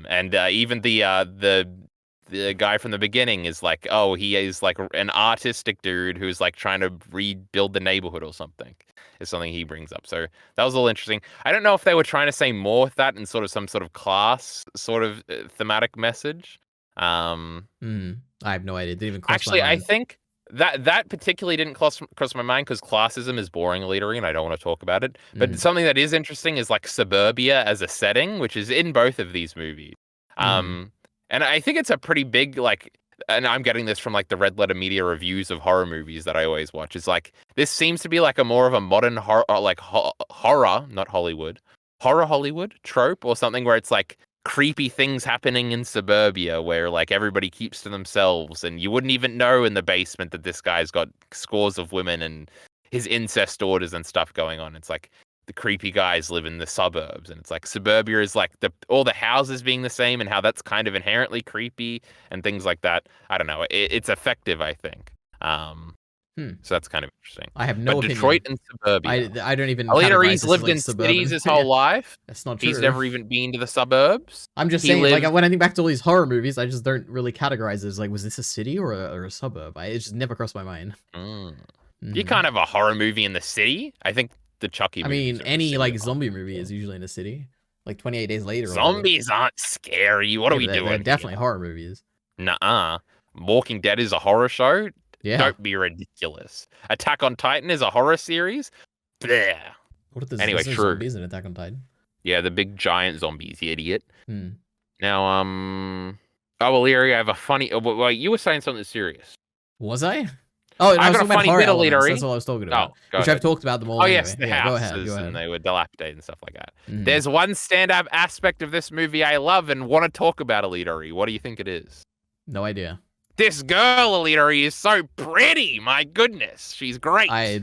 And even the guy from the beginning is like, oh, he is like an artistic dude who's like trying to rebuild the neighborhood or something. Is something he brings up. So that was all interesting. I don't know if they were trying to say more with that and sort of some sort of class sort of thematic message. Um, Mm. I have no idea. It didn't even cross my Actually, I mind. think that particularly didn't cross my mind because classism is boring literary and I don't want to talk about it. But Mm. something that is interesting is like suburbia as a setting, which is in both of these movies. Mm. Um, and I think it's a pretty big like, and I'm getting this from like the Red Letter Media reviews of horror movies that I always watch. Is like this seems to be like a more of a modern horror, horror, not Hollywood, horror Hollywood trope or something where it's like creepy things happening in suburbia where like everybody keeps to themselves and you wouldn't even know in the basement that this guy's got scores of women and his incest orders and stuff going on. It's like the creepy guys live in the suburbs and it's like suburbia is like all the houses being the same and how that's kind of inherently creepy and things like that. I don't know. It's effective, I think. Um, Hmm. so that's kind of interesting. I have no But Detroit opinion. and suburbia. I don't even categorize Aliteri's this as lived like in suburban. cities his Yeah, whole life. that's not He's true. never even been to the suburbs. I'm just He saying, like lived when I think back to all these horror movies, I just don't really categorize it as like, was this a city or a suburb? It just never crossed my mind. Mm. You Hmm. can't have a horror movie in the city. I think the Chucky I movies mean, are in the any city like a lot. zombie movie is usually in a city, like 28 Days Later or whatever. Zombies aren't scary. What are Yeah, we but they're doing here? definitely horror movies. Nuh-uh. Walking Dead is a horror show. Yeah. Don't be ridiculous. Attack on Titan is a horror series. Bleh. What if Anyway, there's no true. zombies in Attack on Titan? Yeah, the big giant zombies, you idiot. Hmm. Now, oh, well, Leary, I have a funny. Wait, you were saying something serious. Was I? Oh, no, I I was got a talking about funny horror bit of elements. That's Leary. what I was talking Oh, about, go which I've ahead. talked about them all Oh, anyway. yes, the Yeah, go ahead. Go houses, and ahead. they were dilapidated and stuff like that. Mm. There's one stand-up aspect of this movie I love and want to talk about, EliteAri. What do you think it is? No idea. This girl, EliteAri, is so pretty. My goodness, she's great. I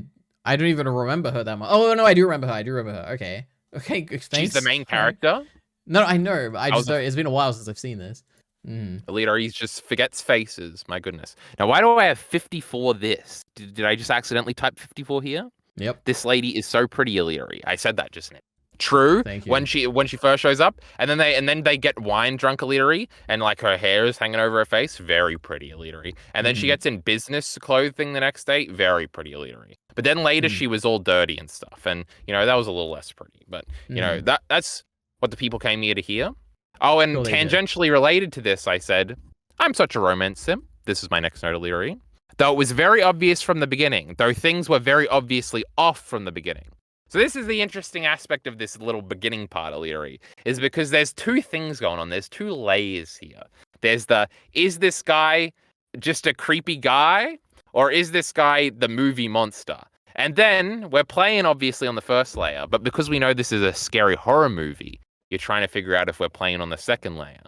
don't even remember her that much. Oh no, I do remember her. I do remember her. Okay. Okay. She's the Thanks. main All right. character. No, I know, but I I just was a don't. It's been a while since I've seen this. Mm. EliteAri just forgets faces. My goodness. Now, why do I have 54 this? Did I just accidentally type 54 here? Yep. This lady is so pretty, EliteAri. I said that just now. True. Thank When you. she first shows up, and then they get wine drunk EliteAri, and like her hair is hanging over her face, very pretty EliteAri. And then she Mm. gets in business clothing the next day, very pretty EliteAri. But then later Mm. she was all dirty and stuff, and that was a little less pretty. But Mm. that's what the people came here to hear. Oh, and Sure they did. tangentially related to this, I said, I'm such a romance sim. This is my next note, EliteAri. Though it was very obvious from the beginning, though things were very obviously off from the beginning. So this is the interesting aspect of this little beginning part, EliteAri, is because there's two things going on. There's two layers here. There's is this guy just a creepy guy, or is this guy the movie monster? And then we're playing obviously on the first layer, but because we know this is a scary horror movie, you're trying to figure out if we're playing on the second layer.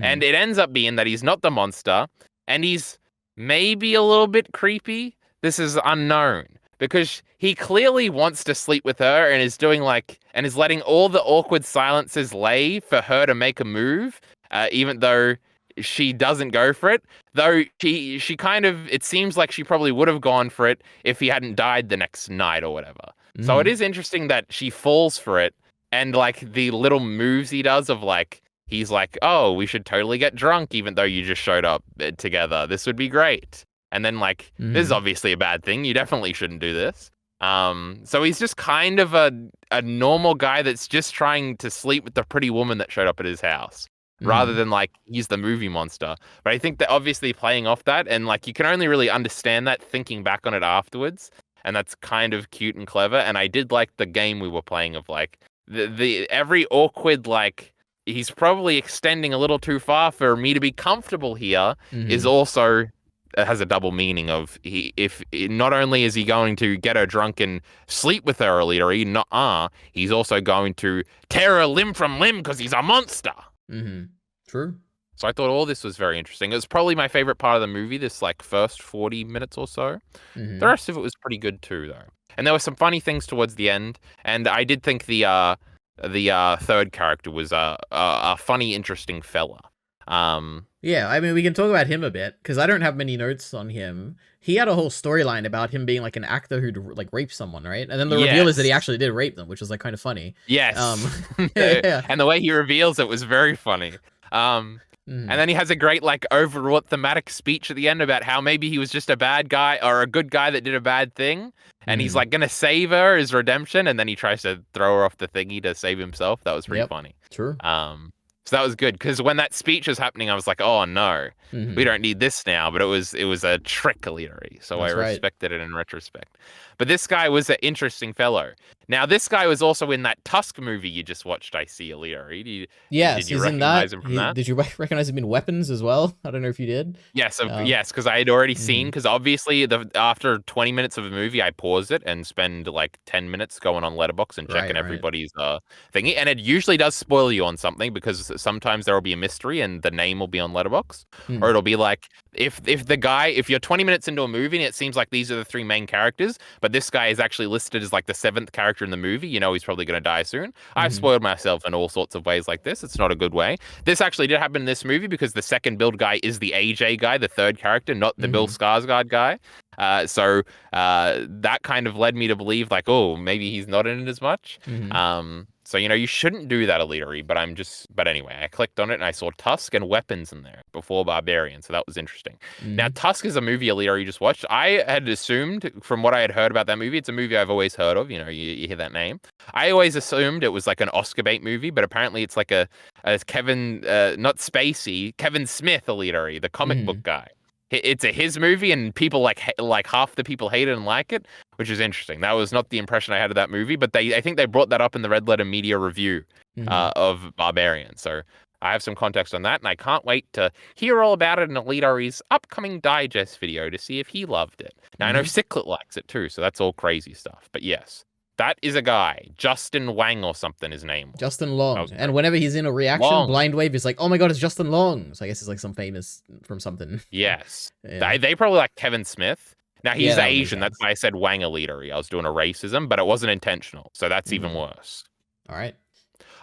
And it ends up being that he's not the monster, and he's maybe a little bit creepy. This is unknown because he clearly wants to sleep with her and is doing and is letting all the awkward silences lay for her to make a move, even though she doesn't go for it. Though she kind of, it seems like she probably would have gone for it if he hadn't died the next night or whatever. So it is interesting that she falls for it, and like the little moves he does of he's like, oh, we should totally get drunk even though you just showed up together. This would be great. And then this is obviously a bad thing. You definitely shouldn't do this. So he's just kind of a normal guy that's just trying to sleep with the pretty woman that showed up at his house, rather than he's the movie monster. But I think that obviously playing off that, and you can only really understand that thinking back on it afterwards. and that's kind of cute and clever. And I did like the game we were playing of like the every awkward like he's probably extending a little too far for me to be comfortable here is Mm-hmm. also has a double meaning of if not only is he going to get her drunk and sleep with her EliteAri, he's also going to tear her limb from limb because he's a monster. Mm-hmm. True. So I thought all this was very interesting. It was probably my favorite part of the movie, this like first 40 minutes or so. The Mm-hmm. rest of it was pretty good too, though. And there were some funny things towards the end. And I did think the third character was a funny, interesting fella. Yeah, I mean, we can talk about him a bit because I don't have many notes on him. He had a whole storyline about him being like an actor who'd like rape someone, right? And then the reveal is that he Yes. actually did rape them, which is like kind of funny. Um, Yes. yeah. And the way he reveals it was very funny. And Mhm. then he has a great, like, overwrought thematic speech at the end about how maybe he was just a bad guy or a good guy that did a bad thing. And he's, Mhm. like, going to save her, his redemption. And then he tries to throw her off the thingy to save himself. That was pretty Yep. funny. True. So that was good because when that speech was happening, I was like, oh, no, we Mhm. don't need this now. But it was a trick, EliteAri. So I That's right. respected it in retrospect. But this guy was an interesting fellow. Now, this guy was also in that Tusk movie you just watched, I see, EliteAri. Yes, Did you he's in that. recognize him from that? Did you recognize him in Weapons as well? I don't know if you did. Yes, Um, yes, because I had already seen. mhm. Because obviously, after 20 minutes of a movie, I pause it and spend like 10 minutes going on Letterboxd and checking Right, right. everybody's thingy. And it usually does spoil you on something because sometimes there will be a mystery and the name will be on Letterboxd, or Mhm. it'll be like if you're 20 minutes into a movie and it seems like these are the three main characters, but this guy is actually listed as like the seventh character in the movie, you know he's probably going to die soon. I've Mhm. spoiled myself in all sorts of ways like this. It's not a good way. This actually did happen in this movie because the second build guy is the AJ guy, the third character, not the Bill Mhm. Skarsgård guy. So that kind of led me to believe like, oh, maybe he's not in it as much. Mhm. So you shouldn't do that, EliteAri, but anyway, I clicked on it and I saw Tusk and Weapons in there before Barbarian, so that was interesting. Now, Mhm. Tusk is a movie, EliteAri, you just watched. I had assumed from what I had heard about that movie, it's a movie I've always heard of. You hear that name. I always assumed it was like an Oscar bait movie, but apparently it's like a Kevin, not Spacey, Kevin Smith, EliteAri, the comic book Mhm. guy. It's his movie, and people like half the people hate it and like it, which is interesting. That was not the impression I had of that movie, but I think they brought that up in the Red Letter Media review Mhm. of Barbarian. So I have some context on that, and I can't wait to hear all about it in EliteAri's upcoming digest video to see if he loved it. Now I know Mhm. Ciclet likes it too, so that's all crazy stuff. But yes, that is a guy, Justin Wang or something. His name was. Justin That Long. was And great. whenever he's in a reaction, Long. Blind Wave is like, "Oh my god, it's Justin Long." So I guess it's like some famous from something. Yes. Yeah. They probably like Kevin Smith. Now Yeah, he's that would make Asian. That's sense. why I said Wang EliteAri. I was doing a racism, but it wasn't intentional. So that's even Mhm. worse. All right.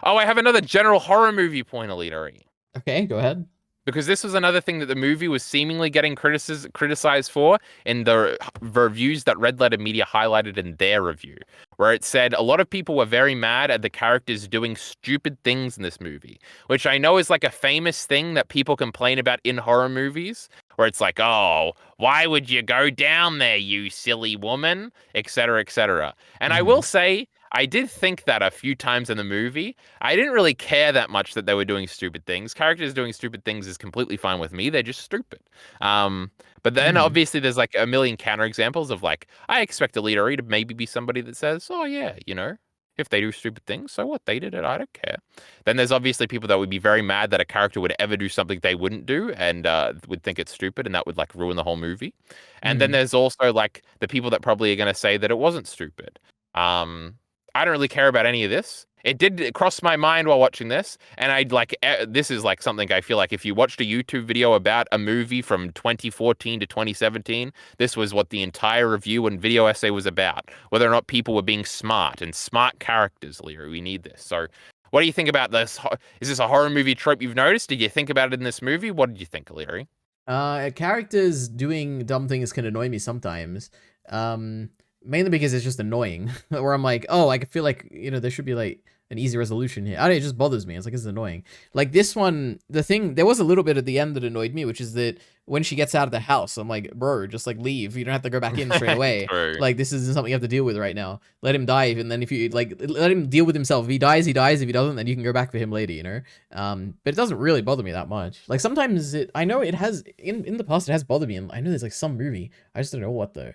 Oh, I have another general horror movie point, EliteAri. Okay, go ahead. Because this was another thing that the movie was seemingly getting criticized for in the reviews that Red Letter Media highlighted in their review, where it said a lot of people were very mad at the characters doing stupid things in this movie, which I know is like a famous thing that people complain about in horror movies, where it's like, oh, why would you go down there, you silly woman, etc., etc. And I will Mhm. say, I did think that a few times in the movie. I didn't really care that much that they were doing stupid things. Characters doing stupid things is completely fine with me. They're just stupid. Um, but then Mhm. obviously there's like a million counterexamples of like, I expect a EliteAri to maybe be somebody that says, oh yeah, if they do stupid things, so what? They did it. I don't care. Then there's obviously people that would be very mad that a character would ever do something they wouldn't do and would think it's stupid and that would like ruin the whole movie. And then Mhm. there's also like the people that probably are going to say that it wasn't stupid. Um, I don't really care about any of this. It did cross my mind while watching this, and I'd like this is like something I feel like if you watched a YouTube video about a movie from 2014 to 2017, this was what the entire review and video essay was about. Whether or not people were being smart and smart characters, Leary. We need this. So, what do you think about this? Is this a horror movie trope you've noticed? Did you think about it in this movie? What did you think, Leary? Characters doing dumb things can annoy me sometimes. Um, Mainly because it's just annoying. Where I'm like, oh, I feel like there should be like an easy resolution here. I don't know, it just bothers me. It's like it's annoying. Like this one, there was a little bit at the end that annoyed me, which is that when she gets out of the house, I'm like, bro, just like leave. You don't have to go back in straight away. True. Like this isn't something you have to deal with right now. Let him die, and then if you like, let him deal with himself. If he dies, he dies. If he doesn't, then you can go back for him later. But it doesn't really bother me that much. Like sometimes I know it has in the past it has bothered me, and I know there's like some movie I just don't know what though.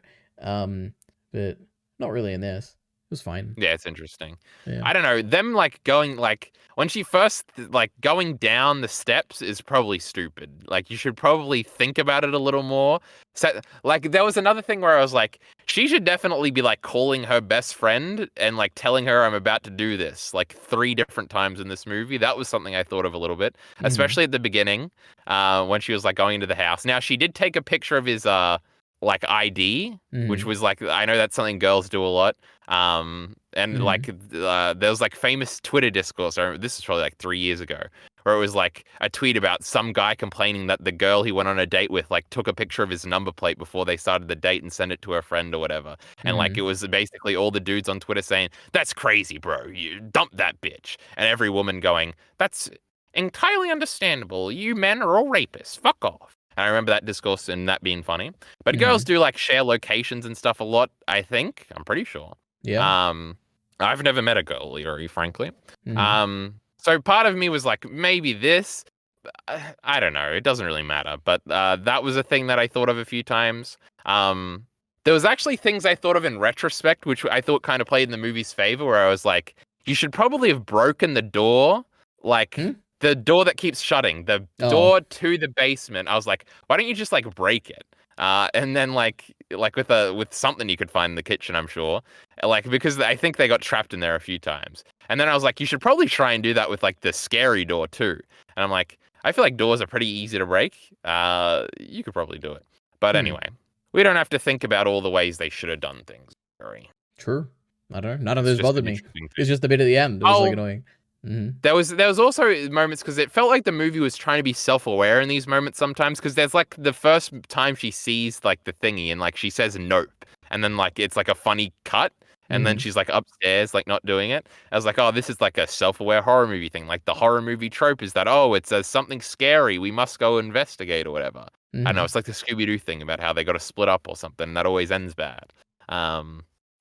but not really in this. It was fine. Yeah, it's interesting. Yeah. I don't know. Them like going like when she first like going down the steps is probably stupid. Like you should probably think about it a little more. So, like there was another thing where I was like, she should definitely be like calling her best friend and like telling her I'm about to do this like 3 different times in this movie. That was something I thought of a little bit, especially at the beginning, when she was like going into the house. Now she did take a picture of his like ID, which was like I know that's something girls do a lot. And like there was like famous Twitter discourse. Or this is probably like 3 years ago, where it was like a tweet about some guy complaining that the girl he went on a date with like took a picture of his number plate before they started the date and sent it to her friend or whatever. And like it was basically all the dudes on Twitter saying, "That's crazy, bro. You dump that bitch." And every woman going, "That's entirely understandable. You men are all rapists. Fuck off." And I remember that discourse and that being funny. But girls do like share locations and stuff a lot, I think. I'm pretty sure. Yeah. I've never met a girl, EliteAri, frankly. So part of me was like, maybe this. I don't know. It doesn't really matter. But that was a thing that I thought of a few times. There was actually things I thought of in retrospect, which I thought kind of played in the movie's favor, where I was like, you should probably have broken the door, like the door that keeps shutting, the door to the basement. I was like, why don't you just like break it? And then like with something you could find in the kitchen, I'm sure. Like because I think they got trapped in there a few times. And then I was like, you should probably try and do that with like the scary door too. And I'm like, I feel like doors are pretty easy to break. You could probably do it. But anyway, we don't have to think about all the ways they should have done things. True. I don't know. None of those bothered me. It's just the bit at the end. It was like annoying. There was also moments because it felt like the movie was trying to be self-aware in these moments sometimes, because there's like the first time she sees like the thingy and like she says nope, and then like it's like a funny cut, and then she's like upstairs like not doing it. I was like, oh, this is like a self-aware horror movie thing. Like the horror movie trope is that, oh, it's something scary, we must go investigate or whatever. I don't know, it's like the Scooby-Doo thing about how they got to split up or something, and that always ends bad.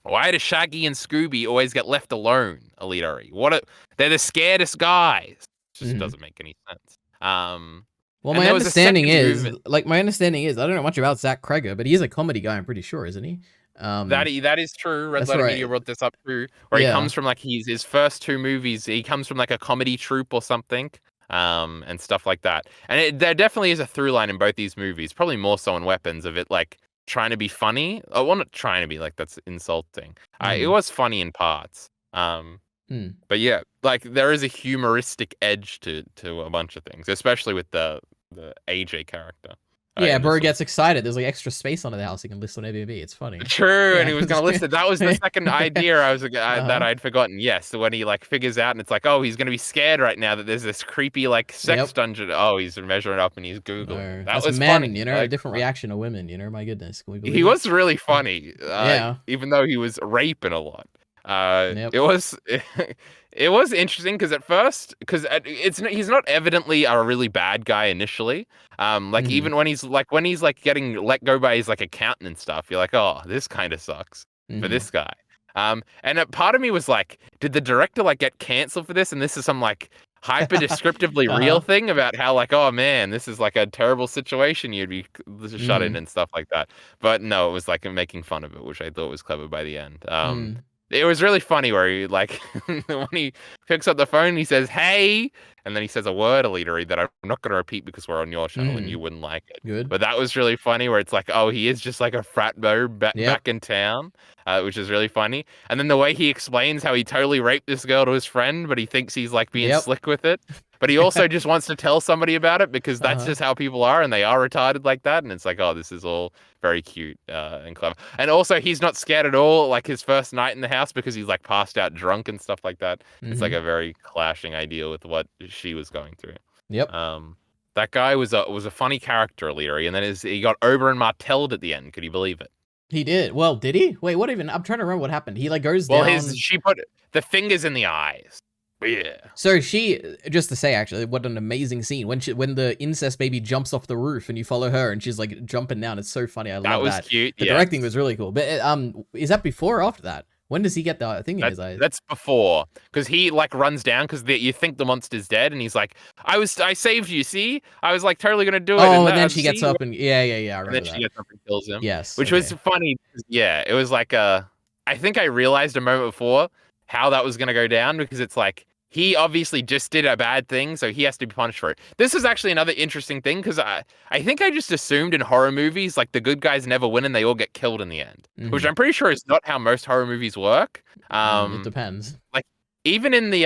Why do Shaggy and Scooby always get left alone, EliteAri? They're the scaredest guys. It just doesn't make any sense. Well, my understanding is, I don't know much about Zach Kreger, but he is a comedy guy, I'm pretty sure, isn't he? That is true. Red Letter Media brought this up too, where he comes from like his first 2 movies. He comes from like a comedy troupe or something, and stuff like that. And there definitely is a through line in both these movies, probably more so in Weapons, of it like trying to be funny. Oh, well, not trying to be, like that's insulting. It was funny in parts. But yeah, like there is a humoristic edge to a bunch of things, especially with the AJ character. Yeah, bro gets excited. There's like extra space under the house he can list on Airbnb. It's funny. True, and he was gonna list it. That was the second idea I was that I'd forgotten. Yes, so when he like figures out, and it's like, oh, he's gonna be scared right now that there's this creepy like sex dungeon. Oh, he's measuring up and he's googling. That was men, funny. You know, like, a different reaction to women. You know, my goodness, can we believe he was really funny. Yeah, even though he was raping a lot. It was it was interesting because at first, because he's not evidently a really bad guy initially. Like even when he's like getting let go by his like accountant and stuff, you're like, oh, this kind of sucks for this guy. And a part of me was like, did the director like get canceled for this? And this is some like hyper descriptively real thing about how like, oh man, this is like a terrible situation you'd be shut in and stuff like that. But no, it was like making fun of it, which I thought was clever by the end. It was really funny where he like when he picks up the phone, he says, "Hey," and then he says a word, EliteAri, that I'm not going to repeat because we're on your channel and you wouldn't like it. Good. But that was really funny where it's like, oh, he is just like a frat bro back in town, which is really funny. And then the way he explains how he totally raped this girl to his friend, but he thinks he's like being slick with it. But he also just wants to tell somebody about it because that's just how people are, and they are retarded like that. And it's like, oh, this is all very cute and clever. And also, he's not scared at all, like his first night in the house, because he's like passed out drunk and stuff like that. It's like a very clashing idea with what she was going through. Yep. That guy was a funny character, EliteAri, and then he got Oberyn Martelled at the end. Could you believe it? He did. Well, did he? Wait, what even? I'm trying to remember what happened. He like goes down. Well, she put the fingers in the eyes. Yeah. So she, just to say, actually, what an amazing scene when the incest baby jumps off the roof and you follow her and she's like jumping down. It's so funny. I love that. That was cute. The directing was really cool. But is that before or after that? When does he get the thing in his eyes? That's before, because he like runs down because you think the monster's dead, and he's like, I saved you. See, I was like totally gonna do it, Oh, and and then she gets see, up and yeah, I and then remember she that. gets up and kills him, Yes. which was Okay. funny. Yeah, it was like I think I realized a moment before how that was gonna go down because it's like he obviously just did a bad thing, so he has to be punished for it. This is actually another interesting thing because I think I just assumed in horror movies like the good guys never win and they all get killed in the end, which I'm pretty sure is not how most horror movies work. It depends. Like even in the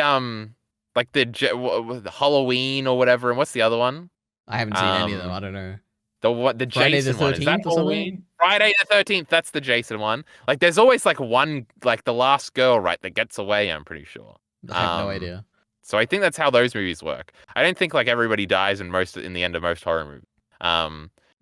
like the Halloween or whatever, and what's the other one? I haven't seen any of them. I don't know. The Friday the Jason one, is that 13th or something? Halloween? Friday the 13th, that's the Jason one. Like there's always like one, like the last girl, right, that gets away, I'm pretty sure. I have no idea. So I think that's how those movies work. I don't think like everybody dies in the end of most horror movies.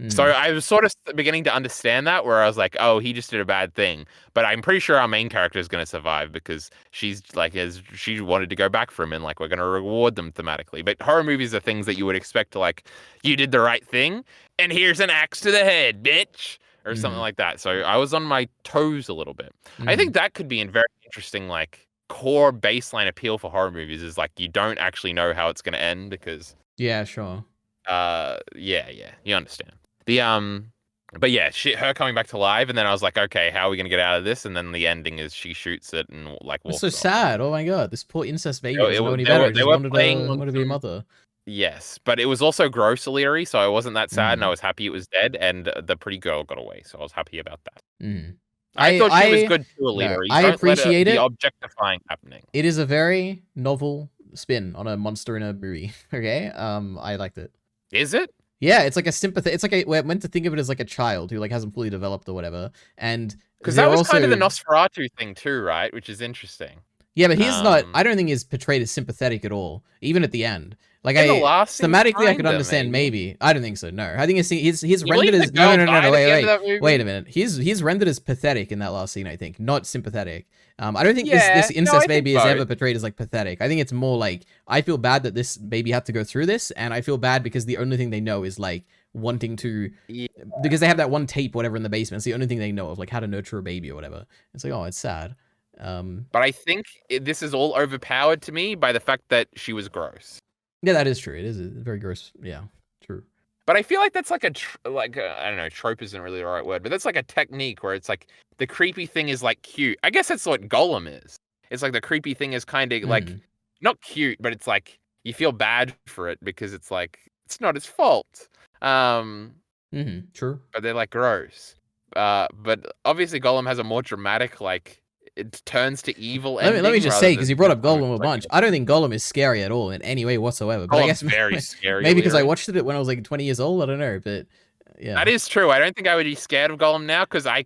So I was sort of beginning to understand that, where I was like, oh, he just did a bad thing. But I'm pretty sure our main character is going to survive because she's like, she wanted to go back for him, and like we're going to reward them thematically. But horror movies are things that you would expect to like, you did the right thing, and here's an axe to the head, bitch, or something like that. So I was on my toes a little bit. I think that could be a very interesting like core baseline appeal for horror movies is like you don't actually know how it's going to end because yeah, sure. Yeah, you understand. But yeah, her coming back to life, and then I was like, okay, how are we gonna get out of this? And then the ending is she shoots it and like walks It's so off. sad. Oh my god, this poor incest baby No, doesn't know any better. They were Just playing wanted to be a mother. Yes, but it was also gross EliteAri, so I wasn't that sad, and I was happy it was dead, and the pretty girl got away, so I was happy about that. I thought she was good too, EliteAri. I appreciate it. The objectifying happening. It is a very novel spin on a monster in a movie. Okay, I liked it. Is it? Yeah, it's like a sympathy. It's like we're meant to think of it as like a child who like hasn't fully developed or whatever, and because that was kind of the Nosferatu thing too, right? Which is interesting. Yeah, but he's not. I don't think he's portrayed as sympathetic at all, even at the end. Like thematically, I could understand maybe. I don't think so. No, I think he's rendered as no. Wait a minute. He's rendered as pathetic in that last scene. I think not sympathetic. I don't think this incest baby is ever portrayed as like pathetic. I think it's more like I feel bad that this baby had to go through this, and I feel bad because the only thing they know is like wanting to, because they have that one tape, whatever, in the basement. It's the only thing they know of, like how to nurture a baby or whatever. It's like, oh, it's sad. But I think this is all overpowered to me by the fact that she was gross. Yeah, that is true. It is a very gross. Yeah, true. But I feel like that's like I don't know, trope isn't really the right word, but that's like a technique where it's like the creepy thing is like cute. I guess that's what Golem is. It's like the creepy thing is kind of like not cute, but it's like you feel bad for it because it's like it's not its fault. True. But they're like gross. But obviously Golem has a more dramatic like it turns to evil. Let me just say, because you brought up Golem a bunch. I don't think Golem is scary at all in any way whatsoever. But I guess very scary. Maybe because I watched it when I was like 20 years old. I don't know, but yeah, that is true. I don't think I would be scared of Golem now because I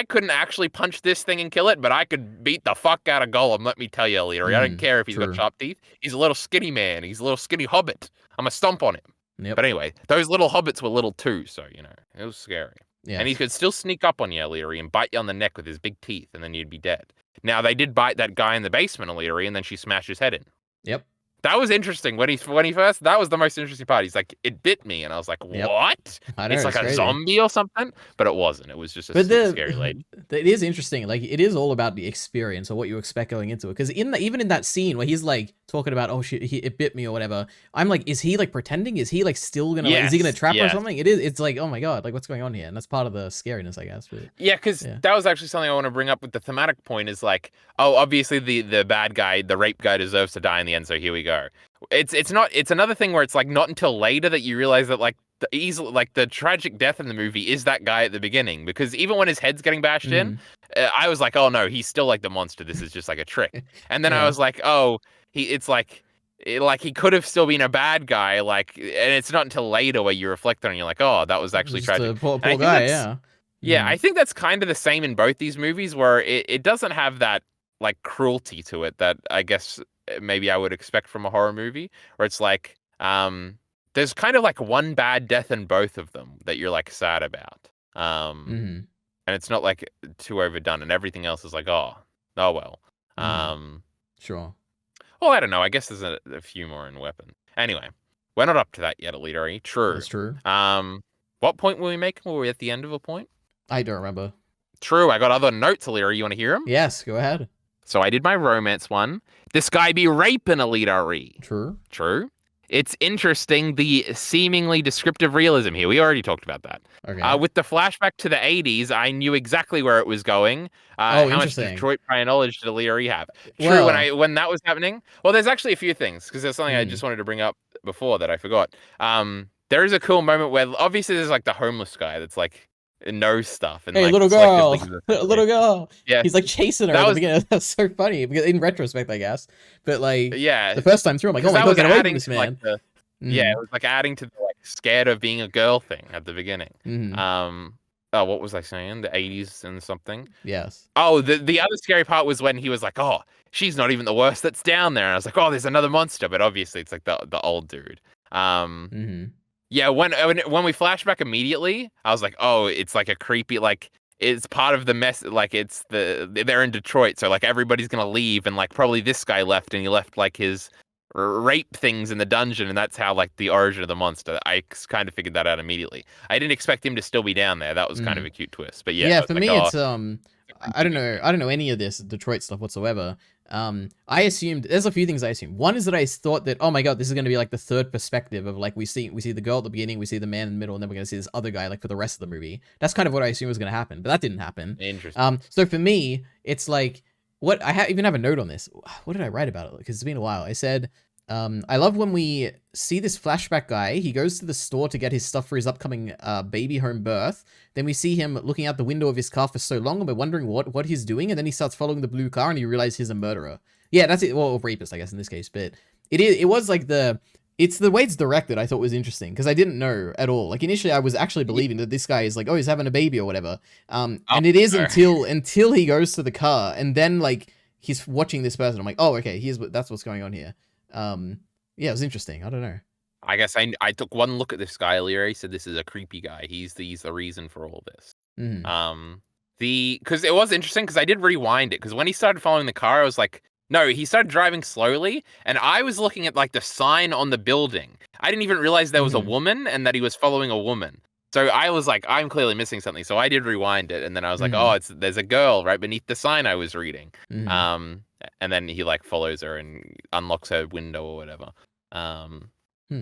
couldn't actually punch this thing and kill it, but I could beat the fuck out of Golem. Let me tell you, EliteAri. I don't care if he's got sharp teeth. He's a little skinny man. He's a little skinny hobbit. I'm gonna stomp on him. Yep. But anyway, those little hobbits were little too, so you know it was scary. Yeah. And he could still sneak up on you, EliteAri, and bite you on the neck with his big teeth, and then you'd be dead. Now, they did bite that guy in the basement, EliteAri, and then she smashed his head in. Yep. That was interesting. When he first, that was the most interesting part. He's like, it bit me. And I was like, what? I know, it's like a zombie or something? But it wasn't. It was just a scary lady. It is interesting. Like, it is all about the experience or what you expect going into it. Because even in that scene where he's like talking about, oh shit, it bit me or whatever, I'm like, is he like pretending? Is he like still gonna, is he gonna trap her or something? It's like, oh my God, like what's going on here? And that's part of the scariness, I guess. But, yeah, because that was actually something I want to bring up with the thematic point is like, oh, obviously the bad guy, the rape guy deserves to die in the end. So here we go. It's another thing where it's like not until later that you realize that like the tragic death in the movie is that guy at the beginning, because even when his head's getting bashed in, I was like, oh no, he's still like the monster. This is just like a trick. And then I was like, oh, he could have still been a bad guy. Like, and it's not until later where you reflect on it and you're like, oh, that was actually tragic. A poor guy, yeah. Yeah, I think that's kind of the same in both these movies, where it doesn't have that like cruelty to it that I guess maybe I would expect from a horror movie, where it's like there's kind of like one bad death in both of them that you're like sad about, and it's not like too overdone, and everything else is like oh well. Sure. Well, I don't know. I guess there's a few more in Weapon. Anyway, we're not up to that yet, EliteAri. True. That's true. What point were we making? Were we at the end of a point? I don't remember. True, I got other notes, EliteAri. You want to hear them? Yes, go ahead. So I did my romance one. This guy be raping EliteAri. True. True. It's interesting, the seemingly descriptive realism here. We already talked about that. Okay. With the flashback to the 80s, I knew exactly where it was going. Oh, How much interesting. Detroit prior knowledge did EliteAri have? True, Well, when that was happening. Well, there's actually a few things, because there's something I mm. just wanted to bring up before that I forgot. There is a cool moment where obviously there's like the homeless guy that's like knows stuff and Hey, like little girl, selectively little girl. Yeah, He's like chasing her that at the was beginning. That's so funny because in retrospect, I guess. But like, yeah. the first time through, I'm like, oh Because my that god, was get away from adding this to like man. the yeah, it was like adding to the like scared of being a girl thing at the beginning. Mm-hmm. Oh, what was I saying? The 80s and something. Yes. Oh, the other scary part was when he was like, "Oh, she's not even the worst that's down there." And I was like, "Oh, there's another monster," but obviously it's like the old dude. Mm-hmm. Yeah, when we flash back immediately, I was like, "Oh, it's like a creepy like it's part of the mess like they're in Detroit, so like everybody's going to leave and like probably this guy left and he left like his rape things in the dungeon and that's how like the origin of the monster." I kind of figured that out immediately. I didn't expect him to still be down there. That was kind of a cute twist. But yeah, Yeah, I was for like, me, "Oh, it's I don't know any of this Detroit stuff whatsoever. I assumed there's a few things I assumed. One is that I thought that, oh my god, this is going to be like the third perspective of like we see the girl at the beginning, we see the man in the middle, and then we're going to see this other guy like for the rest of the movie. That's kind of what I assumed was going to happen, but that didn't happen. interesting." So for me, it's like what even have a note on this. What did I write about it? Because it's been a while. I said, I love when we see this flashback guy. He goes to the store to get his stuff for his upcoming baby home birth. Then we see him looking out the window of his car for so long, and we're wondering what he's doing. And then he starts following the blue car, and you realize he's a murderer. Yeah, that's it. Well, rapist, I guess in this case. But it was like it's the way it's directed. I thought was interesting because I didn't know at all. Like initially, I was actually believing that this guy is like, oh, he's having a baby or whatever. And it is until he goes to the car, and then like he's watching this person. I'm like, oh, okay, that's what's going on here. Yeah, it was interesting. I don't know. I guess I took one look at this guy earlier. He said this is a creepy guy. He's the reason for all this. Because it was interesting because I did rewind it because when he started following the car, I was like, no, he started driving slowly, and I was looking at like the sign on the building. I didn't even realize there was a woman and that he was following a woman. So I was like, I'm clearly missing something. So I did rewind it, and then I was like, oh, there's a girl right beneath the sign I was reading. And then he like follows her and unlocks her window or whatever.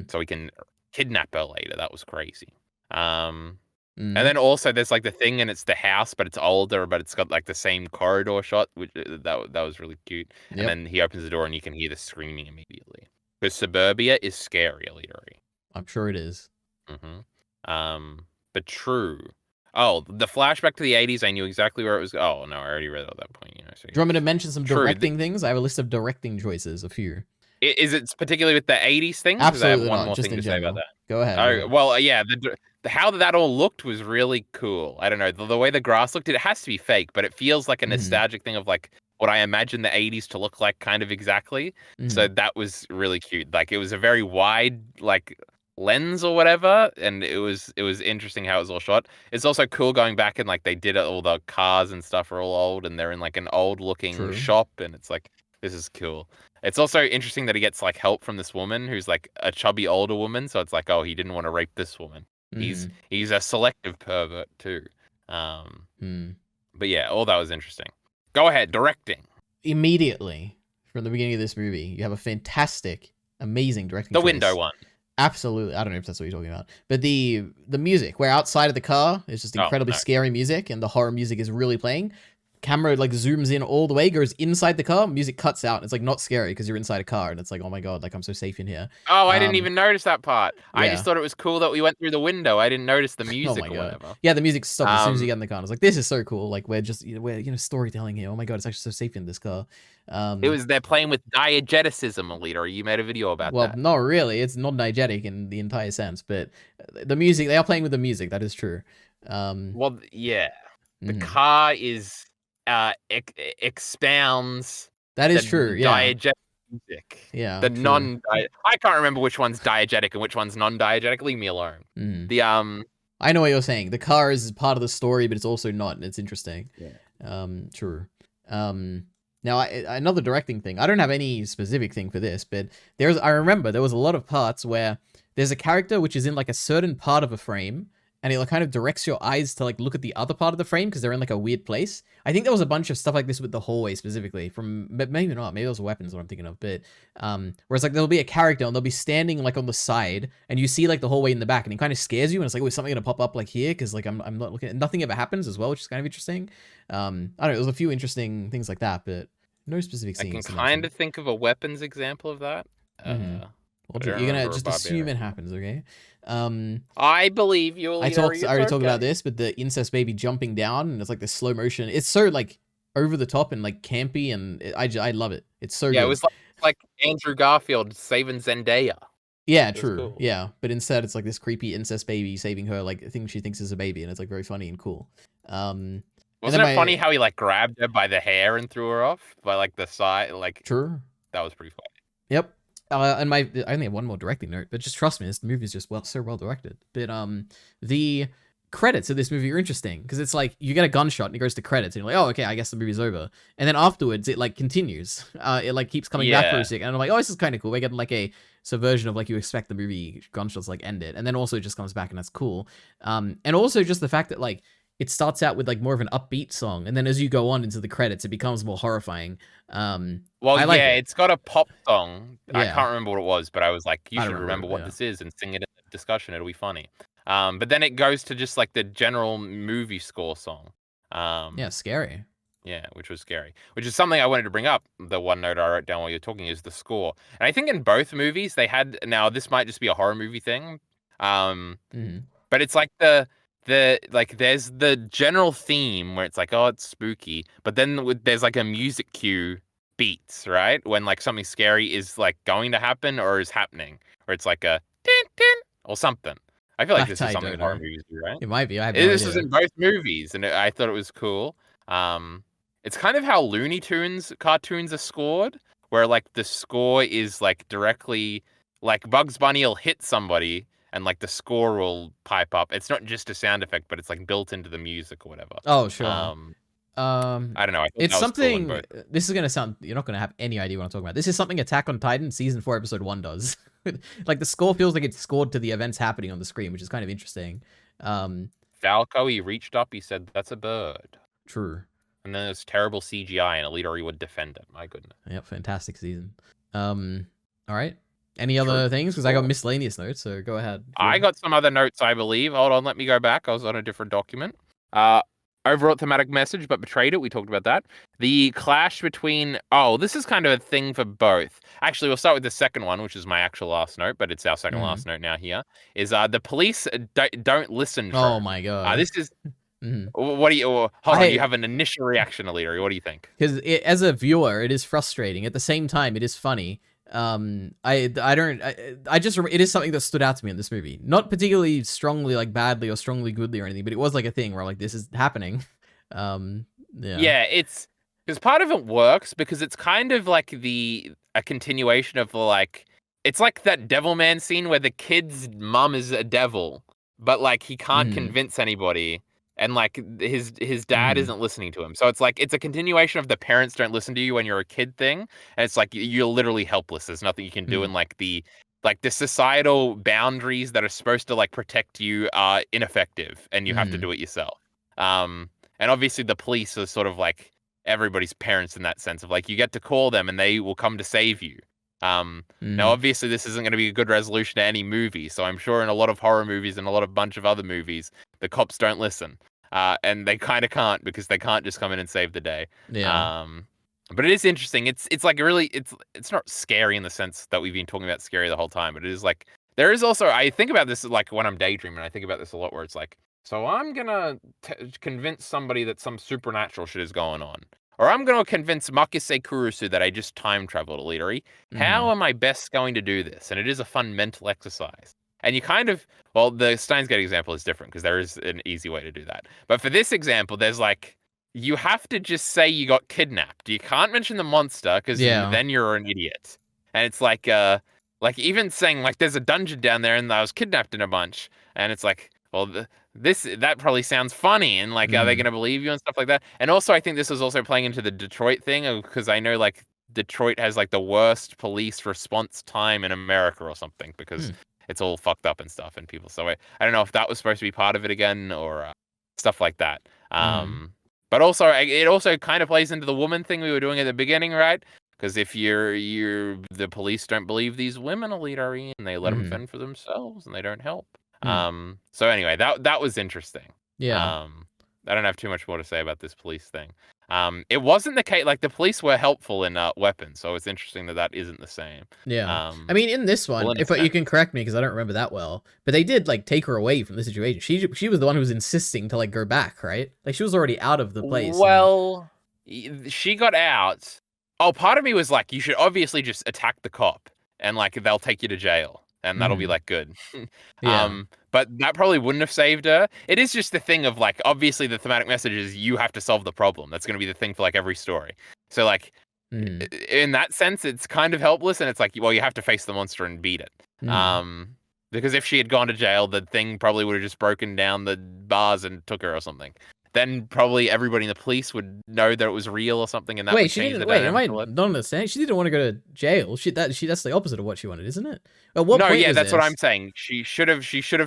So he can kidnap her later. That was crazy. And then also there's like the thing, and it's the house, but it's older, but it's got like the same corridor shot, which that was really cute. Yep. And then he opens the door, and you can hear the screaming immediately. Because suburbia is scary, EliteAri. I'm sure it is. But true. Oh, the flashback to the 80s, I knew exactly where it was. Oh, no, I already read it at that point. So do you want me to mention some directing things? I have a list of directing choices, a few. Is it particularly with the 80s things? Absolutely I have not, more just thing in to say general. about that. Go ahead. Well, yeah, how that all looked was really cool. I don't know, the way the grass looked, it has to be fake, but it feels like a nostalgic thing of like what I imagine the 80s to look like kind of exactly. So that was really cute. Like it was a very wide like lens or whatever, and it was interesting how it was all shot. It's also cool going back and like they did it, all the cars and stuff are all old and they're in like an old looking shop, and it's like, this is cool. It's also interesting that he gets like help from this woman who's like a chubby older woman, so it's like, oh, he didn't want to rape this woman. He's a selective pervert too. But yeah, all that was interesting. Go ahead, directing. Immediately from the beginning of this movie, you have a fantastic, amazing directing choice. Window one. Absolutely. I don't know if that's what you're talking about. But the music, where outside of the car is just incredibly scary music, and the horror music is really playing. Camera like zooms in all the way, goes inside the car, music cuts out, and it's like not scary because you're inside a car, and it's like, oh my god, like I'm so safe in here. Oh, I didn't even notice that part. Yeah. I just thought it was cool that we went through the window. I didn't notice the music or whatever. Yeah, the music stopped as soon as you get in the car. I was like, this is so cool. Like we're storytelling here. Oh my god, it's actually so safe in this car. They're playing with diegeticism, EliteAri. You made a video about that. Well, not really. It's not diegetic in the entire sense, but the music, they are playing with the music. That is true. Well, yeah, the car is expounds. That is true. Yeah. Diegetic music. Yeah. I can't remember which one's diegetic and which one's non-diegetic. Leave me alone. I know what you're saying. The car is part of the story, but it's also not, and it's interesting. Yeah. True. Now, another directing thing. I don't have any specific thing for this, but I remember there was a lot of parts where there's a character which is in like a certain part of a frame, and it like kind of directs your eyes to like look at the other part of the frame because they're in like a weird place. I think there was a bunch of stuff like this with the hallway specifically from, but maybe not, maybe those weapons what I'm thinking of, but whereas like there'll be a character and they'll be standing like on the side and you see like the hallway in the back and it kind of scares you and it's like, oh, is something gonna pop up like here because like I'm not looking, nothing ever happens as well, which is kind of interesting. I don't know, there's a few interesting things like that, but no specific I scenes. can kind of think of a weapons example of that. Mm-hmm. But I You're don't gonna remember just a assume it barbarian. happens, okay? I believe you, I EliteAri. already It's talked about okay. this, but the incest baby jumping down and it's like this slow motion. It's so like over the top and like campy, and I love it. It's so Yeah, it good. was like Andrew Garfield saving Zendaya. Yeah, It was true. cool. Yeah, but instead it's like this creepy incest baby saving her like a thing she thinks is a baby, and it's like very funny and cool. And Wasn't then it funny how he like grabbed her by the hair and threw her off by like the side? Like true. that was pretty funny. Yep. And I only have one more directing note, but just trust me, this movie is just so well directed. But the credits of this movie are interesting because it's like you get a gunshot and it goes to credits and you're like, oh, okay, I guess the movie's over. And then afterwards it like continues. It like keeps coming back for a second, and I'm like, oh, this is kind of cool. We're getting like a subversion of like you expect the movie gunshots like end it, and then also it just comes back and that's cool. And also just the fact that like it starts out with like more of an upbeat song, and then as you go on into the credits, it becomes more horrifying. Well, I like yeah, it. it's got a pop song. I Yeah. can't remember what it was, but I was like, you I should don't remember what yeah. this is and sing it in the discussion. It'll be funny. But then it goes to just like the general movie score song. Yeah, scary. Yeah, which was scary. Which is something I wanted to bring up. The one note I wrote down while you're talking is the score. And I think in both movies they had, now this might just be a horror movie thing. But it's like like there's the general theme where it's like, oh, it's spooky, but then there's like a music cue beats, right? When like something scary is like going to happen or is happening, or it's like a din, din, or something. I feel like this is I something don't horror know. movies do, right? It might be. I have no This is idea. in both movies, and I thought it was cool. It's kind of how Looney Tunes cartoons are scored, where like the score is like directly, like Bugs Bunny will hit somebody and like the score will pipe up. It's not just a sound effect, but it's like built into the music or whatever. Oh, sure. I don't know. I thought It's that was cool in something. both. This is gonna sound. You're not gonna have any idea what I'm talking about. This is something Attack on Titan season 4 episode 1 does. Like the score feels like it's scored to the events happening on the screen, which is kind of interesting. Falco, he reached up, he said, "That's a bird." True. And then there's terrible CGI, and EliteAri would defend it. My goodness. Yep, fantastic season. All right. Any other things? Because I got miscellaneous notes, so go ahead. I got some other notes, I believe. Hold on, let me go back. I was on a different document. Overall thematic message, but betrayed it. We talked about that. The clash between... Oh, this is kind of a thing for both. Actually, we'll start with the second one, which is my actual last note, but it's our second last note now here. Is the police don't listen trope. Oh my god. This is... What do you... hold on, you have an initial reaction, EliteAri. What do you think? Because as a viewer, it is frustrating. At the same time, it is funny. I just it is something that stood out to me in this movie. Not particularly strongly like badly or strongly goodly or anything, but it was like a thing where like this is happening. Yeah, it's because part of it works because it's kind of like a continuation of like, it's like that Devilman scene where the kid's mum is a devil, but like he can't convince anybody. And like his dad isn't listening to him. So it's like, it's a continuation of the parents don't listen to you when you're a kid thing. And it's like, you're literally helpless. There's nothing you can do. And like the societal boundaries that are supposed to like protect you are ineffective and you have to do it yourself. And obviously the police are sort of like everybody's parents in that sense of like, you get to call them and they will come to save you. Now, obviously this isn't going to be a good resolution to any movie. So I'm sure in a lot of horror movies and a lot of bunch of other movies, the cops don't listen. And they kind of can't because they can't just come in and save the day. Yeah. But it is interesting. It's like really, it's not scary in the sense that we've been talking about scary the whole time, but it is like, there is also, I think about this like when I'm daydreaming, I think about this a lot where it's like, so I'm going to convince somebody that some supernatural shit is going on. Or I'm going to convince Makise Kurusu that I just time traveled a EliteAri. How am I best going to do this? And it is a fun mental exercise. And you kind of, well, the Steins Gate example is different because there is an easy way to do that. But for this example, there's like, you have to just say you got kidnapped. You can't mention the monster because then you're an idiot. And it's like even saying like there's a dungeon down there and I was kidnapped in a bunch. And it's like, well, that probably sounds funny. And like, are they going to believe you and stuff like that? And also, I think this is also playing into the Detroit thing because I know like Detroit has like the worst police response time in America or something because it's all fucked up and stuff, and people. So I don't know if that was supposed to be part of it again or stuff like that. But also it also kind of plays into the woman thing we were doing at the beginning, right? Because if the police don't believe these women EliteAri and they let them fend for themselves and they don't help. So anyway, that was interesting. Yeah. I don't have too much more to say about this police thing. It wasn't the case. Like the police were helpful in weapons, so it's interesting that isn't the same. Yeah. I mean, in this one, if you can correct me because I don't remember that well, but they did like take her away from the situation. She was the one who was insisting to like go back, right? Like she was already out of the place. Well, she got out. Oh, part of me was like, you should obviously just attack the cop and like they'll take you to jail and that'll be like good. Yeah. But that probably wouldn't have saved her. It is just the thing of like, obviously the thematic message is you have to solve the problem. That's going to be the thing for like every story. So like in that sense, it's kind of helpless and it's like, well, you have to face the monster and beat it. Because if she had gone to jail, the thing probably would have just broken down the bars and took her or something. Then probably everybody in the police would know that it was real or something, and that would change the dynamic. Am I not understanding? She didn't want to go to jail. That's the opposite of what she wanted, isn't it? At what point was that's this? what I'm saying. She should have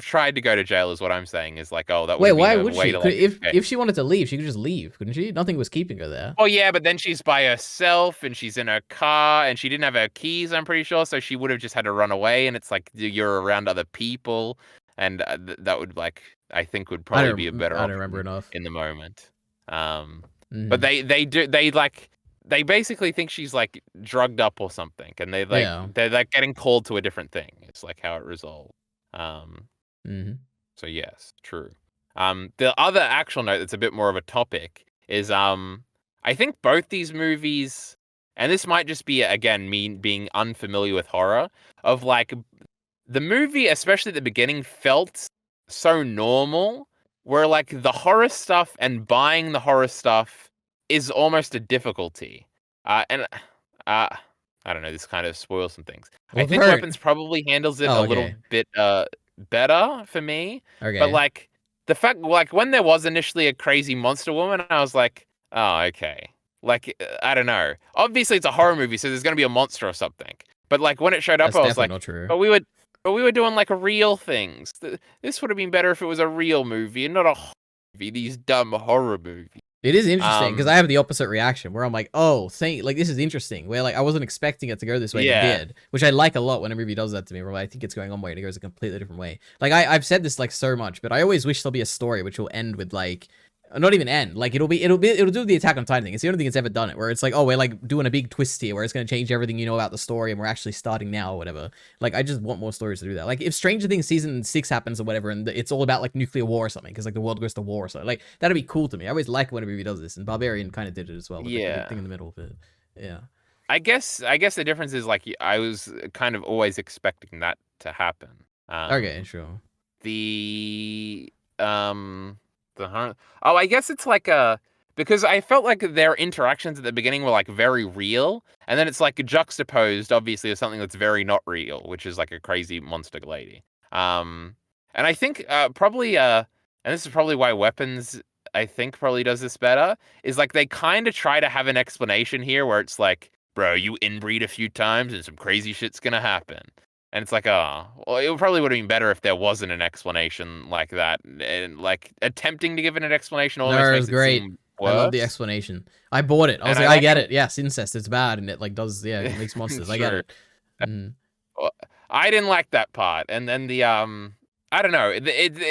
tried to go to jail, is what I'm saying. Is like, oh, that wait, would why be a would way she? to, like, if she wanted to leave, she could just leave, couldn't she? Nothing was keeping her there. Oh yeah, but then she's by herself and she's in her car and she didn't have her keys, I'm pretty sure, so she would have just had to run away. And it's like you're around other people, and that would like I think would probably be a better. I don't remember enough in the moment. But they basically think she's like drugged up or something, and they're like getting called to a different thing. It's like how it resolved. So yes, true. The other actual note that's a bit more of a topic is I think both these movies, and this might just be again me being unfamiliar with horror, of like the movie, especially at the beginning, felt so normal. Where like the horror stuff and buying the horror stuff is almost a difficulty. And I don't know, this kind of spoils some things. I think Weapons probably handles it a little bit better for me. Okay. But like the fact, like when there was initially a crazy monster woman, I was like, oh, okay. Like, I don't know. Obviously it's a horror movie, so there's going to be a monster or something. But like when it showed up, I was like, but we were doing like real things. This would have been better if it was a real movie and not a horror movie. These dumb horror movies. It is interesting because I have the opposite reaction where I'm like, oh, like this is interesting. Where like I wasn't expecting it to go this way, and it did, which I like a lot when a movie does that to me. Where I think it's going one way and it goes a completely different way. Like I've said this like so much, but I always wish there'll be a story which will end with like. Not even end. Like it'll do the Attack on Titan thing. It's the only thing it's ever done it, where it's like, oh, we're like doing a big twist here, where it's gonna change everything you know about the story, and we're actually starting now or whatever. Like I just want more stories to do that. Like if Stranger Things season 6 happens or whatever, and it's all about like nuclear war or something, because like the world goes to war or something, like that'd be cool to me. I always like when a movie does this, and Barbarian kind of did it as well. With the thing in the middle of it. Yeah. I guess the difference is like I was kind of always expecting that to happen. Okay, sure. I guess it's like because I felt like their interactions at the beginning were like very real, and then it's like juxtaposed obviously with something that's very not real, which is like a crazy monster lady. And I think probably and this is probably why Weapons I think probably does this better, is like they kind of try to have an explanation here where it's like, bro, you inbreed a few times and some crazy shit's gonna happen. And it's like, oh, well, it probably would have been better if there wasn't an explanation like that. And like attempting to give it an explanation almost makes it seem worse. I love the explanation. I bought it. I was like, I get it. Yes, incest, it's bad, and it like does, it makes monsters. I get it. I didn't like that part. And then the I don't know.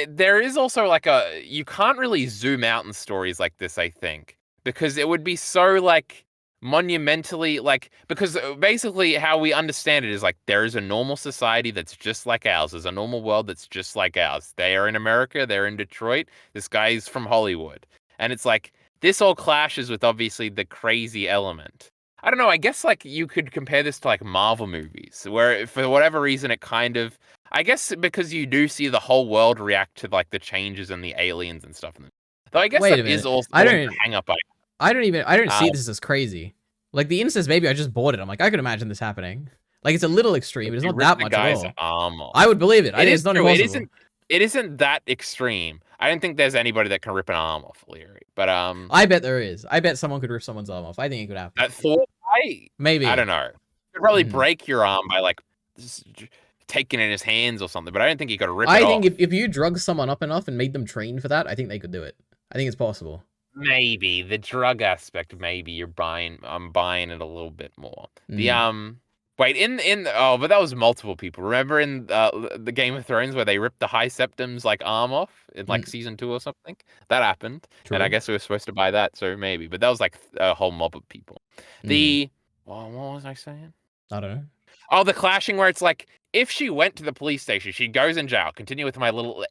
There is also like you can't really zoom out in stories like this, I think, because it would be so like monumentally, like, because basically how we understand it is like there is a normal society that's just like ours. There's a normal world that's just like ours. They are in America. They're in Detroit. This guy's from Hollywood. And it's like this all clashes with obviously the crazy element. I don't know. I guess like you could compare this to like Marvel movies where for whatever reason it kind of, I guess because you do see the whole world react to like the changes and the aliens and stuff. Though I guess that is also a hang up. I don't see this as crazy. Like the incest baby, I just bought it. I'm like, I could imagine this happening. Like it's a little extreme, but it's not that much at all. I would believe it. It's not impossible. It isn't that extreme. I don't think there's anybody that can rip an arm off, Leary. But I bet there is. I bet someone could rip someone's arm off. I think it could happen. Maybe. I don't know. You could probably break your arm by like taken in his hands or something, but I don't think he could rip it I off. think if you drug someone up enough and made them train for that, I think they could do it. I think it's possible. Maybe the drug aspect, maybe I'm buying it a little bit more. The wait, but that was multiple people. Remember in the Game of Thrones where they ripped the High Septim's like arm off in like season 2 or something? That happened. True. And I guess we were supposed to buy that, so maybe. But that was like a whole mob of people. What was I saying? I don't know. Oh, the clashing where it's like, if she went to the police station, she goes in jail. Continue with my little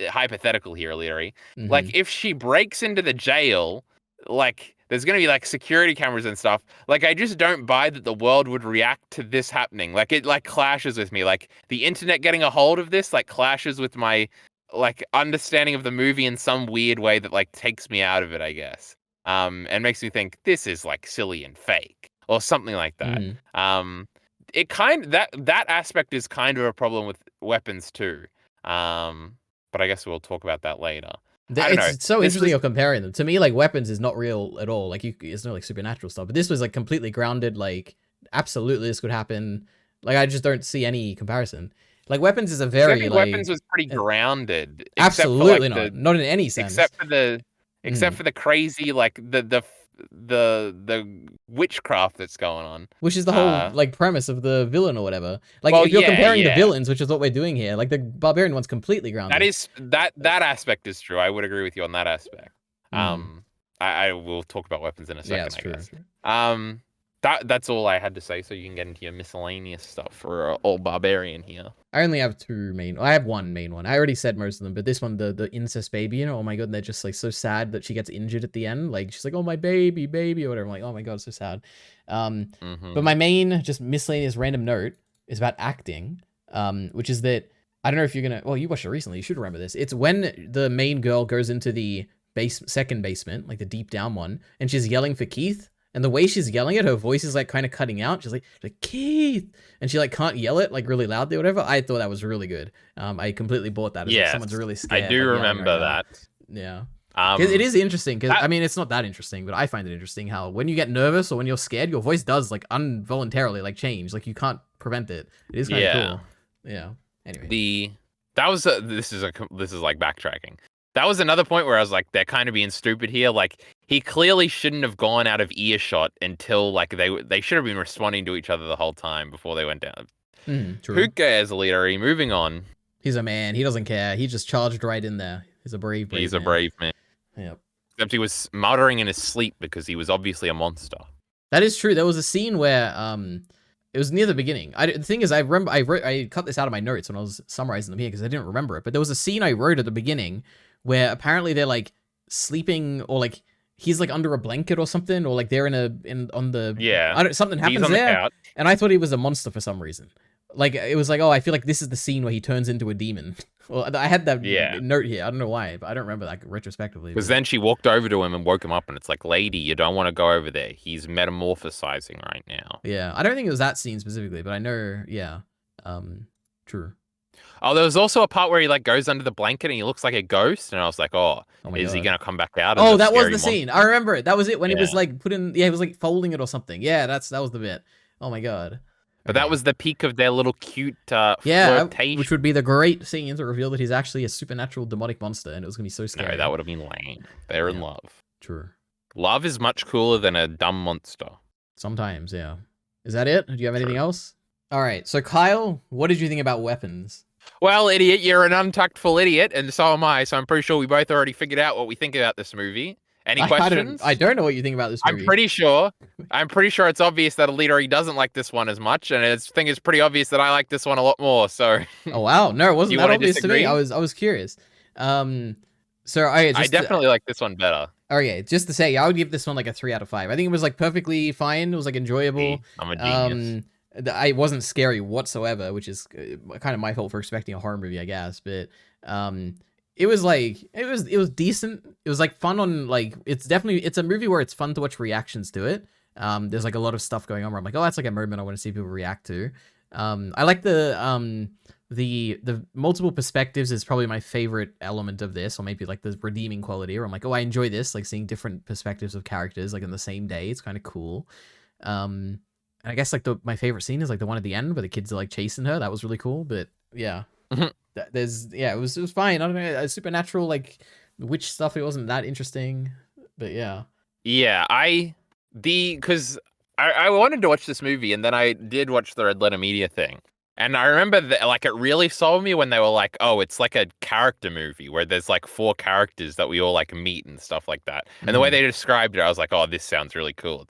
hypothetical here, EliteAri. Like, if she breaks into the jail, like, there's going to be, like, security cameras and stuff. Like, I just don't buy that the world would react to this happening. Like, it, like, clashes with me. Like, the internet getting a hold of this, like, clashes with my, like, understanding of the movie in some weird way that, like, takes me out of it, I guess. And makes me think, this is, like, silly and fake. Or something like that. It that aspect is kind of a problem with weapons too. But I guess we'll talk about that later. It's so interesting you're comparing them. To me, like, weapons is not real at all. Like, it's no like supernatural stuff. But this was like completely grounded. Like, absolutely, this could happen. Like, I just don't see any comparison. Like, weapons is a very like weapons was pretty grounded. Absolutely not. Not in any sense. Except for the crazy like the witchcraft that's going on, which is the whole like premise of the villain or whatever. Like, if you're comparing the villains, which is what we're doing here, like the barbarian one's completely grounded. That aspect is true. I would agree with you on that aspect. I will talk about weapons in a second. Yeah, I guess. That's all I had to say. So you can get into your miscellaneous stuff for old barbarian here. I only have I have one main one. I already said most of them, but this one, the incest baby, you know, oh my god, and they're just like so sad that she gets injured at the end. Like, she's like, oh, my baby, or whatever. I'm like, oh my god, so sad. But my main just miscellaneous random note is about acting, which is that I don't know if you're gonna. Well, you watched it recently. You should remember this. It's when the main girl goes into the second basement, like the deep down one, and she's yelling for Keith. And the way she's yelling it, her voice is like kind of cutting out. She's like Keith, and she like can't yell it like really loudly or whatever. I thought that was really good. I completely bought that. As someone's really scared. I do remember that. Yeah. It is interesting because I mean, it's not that interesting, but I find it interesting how when you get nervous or when you're scared, your voice does like involuntarily like change. Like, you can't prevent it. It is kind of cool. Yeah. Anyway, this is like backtracking. That was another point where I was like, they're kind of being stupid here. Like, he clearly shouldn't have gone out of earshot until like they should have been responding to each other the whole time before they went down. True. Who cares, EliteAri? Moving on. He's a man. He doesn't care. He just charged right in there. He's a brave man. He's a brave man. Yep. Except he was muttering in his sleep because he was obviously a monster. That is true. There was a scene where it was near the beginning. The thing is, I remember I cut this out of my notes when I was summarizing them here because I didn't remember it. But there was a scene I wrote at the beginning where apparently they're like sleeping, or like he's like under a blanket or something, or like they're something happens there, and I thought he was a monster for some reason. Like, it was like, oh, I feel like this is the scene where he turns into a demon. Well, I had that note here. I don't know why, but I don't remember that retrospectively. Because then she walked over to him and woke him up, and it's like, lady, you don't want to go over there. He's metamorphosizing right now. Yeah, I don't think it was that scene specifically, but I know, true. Oh, there was also a part where he like goes under the blanket and he looks like a ghost, and I was like, oh is he gonna come back out? Oh, that was the scene. I remember it. That was it when he was like he was like folding it or something. Yeah, that was the bit. Oh my god. But that was the peak of their little cute flirtation. Which would be the great scene to reveal that he's actually a supernatural demonic monster, and it was gonna be so scary. No, that would have been lame. They're in love. True. Love is much cooler than a dumb monster. Sometimes, yeah. Is that it? Do you have anything else? All right. So Kyle, what did you think about weapons? Well, idiot, you're an untactful idiot, and so am I. So I'm pretty sure we both already figured out what we think about this movie. Any questions? I don't know what you think about this movie. I'm pretty sure it's obvious that EliteAri doesn't like this one as much, and I think it's pretty obvious that I like this one a lot more. So. Oh wow, no, it wasn't that obvious to me. I was curious. So I definitely like this one better. Okay, just to say, I would give this one like a 3 out of 5. I think it was like perfectly fine. It was like enjoyable. I'm a genius. I wasn't scary whatsoever, which is kind of my fault for expecting a horror movie, I guess. But it was like it was decent. It was like fun on like it's a movie where it's fun to watch reactions to it. There's like a lot of stuff going on where I'm like, oh, that's like a moment I want to see people react to. I like the multiple perspectives is probably my favorite element of this, or maybe like the redeeming quality, where I'm like, oh, I enjoy this, like seeing different perspectives of characters like in the same day. It's kind of cool. And I guess like my favorite scene is like the one at the end where the kids are like chasing her. That was really cool. But yeah, it was fine. I don't know, supernatural like witch stuff. It wasn't that interesting, but yeah. Yeah, because I wanted to watch this movie, and then I did watch the Red Letter Media thing. And I remember that, like, it really sold me when they were like, "Oh, it's like a character movie where there's like four characters that we all like meet and stuff like that." And the way they described it, I was like, "Oh, this sounds really cool."